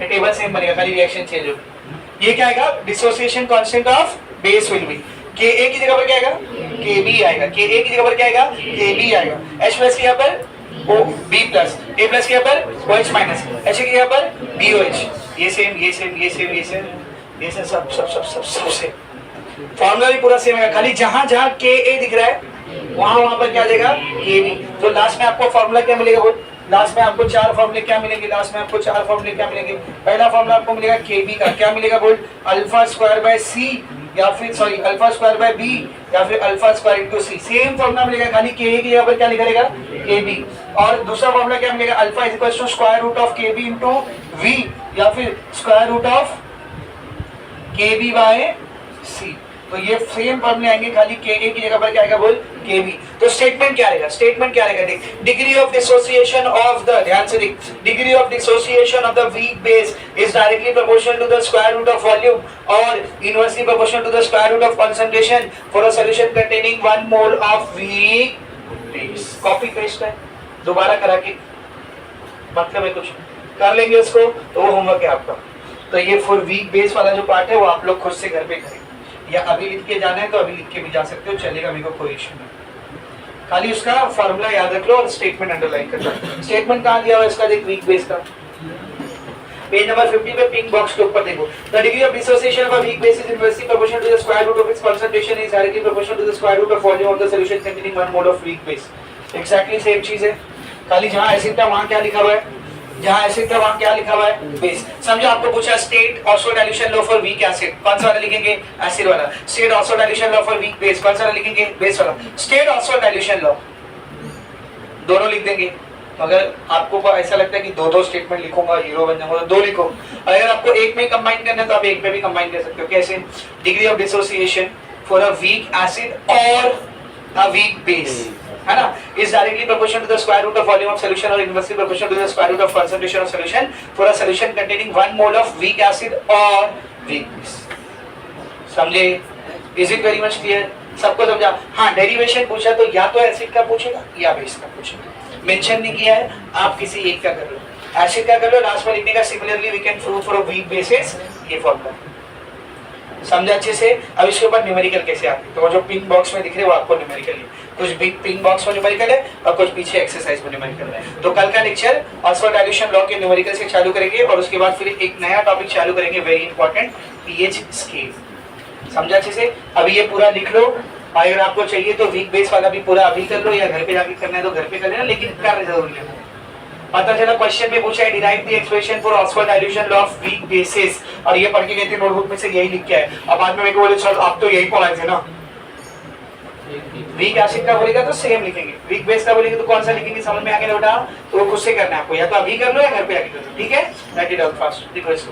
table same बनेगा, खाली reaction change होगा। ये क्या आएगा? Dissociation constant of base will be Ka की जगह पर क्या आएगा? Kb आएगा। Ka की जगह पर क्या आएगा? Kb आएगा। H प्लस की जगह पर B प्लस, A प्लस की जगह पर OH माइनस, H की जगह पर BOH। ये सेम सब सेम। फॉर्मूला भी पूरा सेम है, खाली जहां Ka दिख रहा है वहां पर क्या देगा Kb। तो लास्ट में आपको फॉर्मूला क्या मिलेगा वो, लास्ट में आपको चार फॉर्मूले क्या मिलेंगे, लास्ट में आपको चार फॉर्मूले क्या मिलेंगे। पहला फॉर्मूला आपको मिलेगा Kb का, क्या मिलेगा बोल, अल्फा स्क्वायर बाय सी या फिर sorry alpha square by B या फिर alpha square into C. Same formula मिलेगा, खाली के की जगह पर क्या लिखा रहेगा Kb। और दूसरा फॉर्मूला क्या मिलेगा, alpha is equal to square root of Kb into v या फिर square root of Kb by C. तो ये सेम फॉर्मूले आएंगे, खाली Ka की जगह पर क्या आएगा बोल Kb। तो स्टेटमेंट क्या रहेगा, स्टेटमेंट क्या रहेगा देख, degree of dissociation of the, ध्यान से देख, degree of dissociation of the weak base is directly proportional to the square root of volume और inversely proportional to the square root of concentration for a solution containing 1 mole of weak base. Copy paste है, दोबारा करा के मतलब है कुछ कर लेंगे उसको, तो वो होमवर्क है आपका। तो ये फॉर वीक बेस वाला जो पार्ट है वो आप लोग खुद से घर पे करें, या अभी लिख के जाना है तो अभी लिख के भी जा सकते हो, चलेगा, मेरे को कोई इशू नहीं। खाली उसका फार्मूला याद रख लो और स्टेटमेंट अंडरलाइन कर लो। स्टेटमेंट कहाँ दिया हुआ है इसका देख, वीक बेस का पेज नंबर 50 पे पिंक बॉक्स के ऊपर देखो। The degree of dissociation of a weak base is inversely proportional to the square root of its concentration is directly proportional to the square root of volume of the solution containing 1 mole of weak base. Exactly same चीज है, खाली जहां acid था वहां क्या लिखा हुआ है, जहां एसिड था वहां क्या लिखा हुआ है बेस। समझो आपको पूछा state Ostwald dilution law for weak acid, कौन सा वाला लिखेंगे, एसिड वाला। State Ostwald dilution law for weak base, कौन सा वाला लिखेंगे, बेस वाला। स्टेट ऑस्मोडाइल्यूशन लॉ दोनों लिख देंगे। अगर आपको ऐसा लगता है कि दो स्टेटमेंट लिखूंगा हीरो बन जाऊंगा तो दो लिखो, अगर आपको एक में कंबाइन करना है तो आप एक में भी कंबाइन कर सकते हो। कैसे, degree of dissociation for a week acid और अ वीक बेस, है ना, is directly proportional to the square root of volume of solution or inversely proportional to the square root of concentration of solution for a solution containing 1 mole of weak acid or weak base। समझे, is it very much clear, सबको समझा। हाँ, derivation पूछा तो या तो acid का पूछेगा या बेस का पूछेगा, मेंशन नहीं किया है, आप किसी एक का कर लो, एसिड का कर लो, लास्ट में लिखने का similarly we can prove for a weak basis, ये फॉर्मूला समझा अच्छे से। अब इसके ऊपर न्यूमेरिकल कैसे आते हैं, तो वो जो पिंक बॉक्स में दिख रहे हैं वो आपको न्यूमेरिकल है, कुछ बिग पिंक बॉक्स में न्यूमेरिकल है और कुछ पीछे एक्सरसाइज में न्यूमेरिकल है। तो कल का लेक्चर ऑस्मोडाइल्यूशन लॉ के न्यूमेरिकल से चालू करेंगे और उसके बाद फिर एक नया टॉपिक चालू करेंगे, वेरी इंपॉर्टेंट, पीएच स्केल। समझा अच्छे से, अभी ये पूरा लिख लो, अगर आपको चाहिए तो वीक बेस वाला भी पूरा अभी कर लो, या घर पे जाके करना है तो घर पे कर लेना, लेकिन कर जरूर लेना। पता चला क्वेश्चन में पूछा है derive the expression for Ostwald dilution law of weak bases, और ये पढ़ के गए थे नोटबुक में से यही लिख के आए। अब बाद में मेरे को बोले सर आप तो यही पढ़ाए थे ना, वीक एसिड का बोलेगा तो सेम लिखेंगे, वीक बेस का बोलेंगे तो कौन सा लिखेंगे, समझ में आ गया बेटा। तो वो खुद से करना है आपको, या तो अभी कर लो या घर पे आके कर लो, ठीक है। That is all fast request.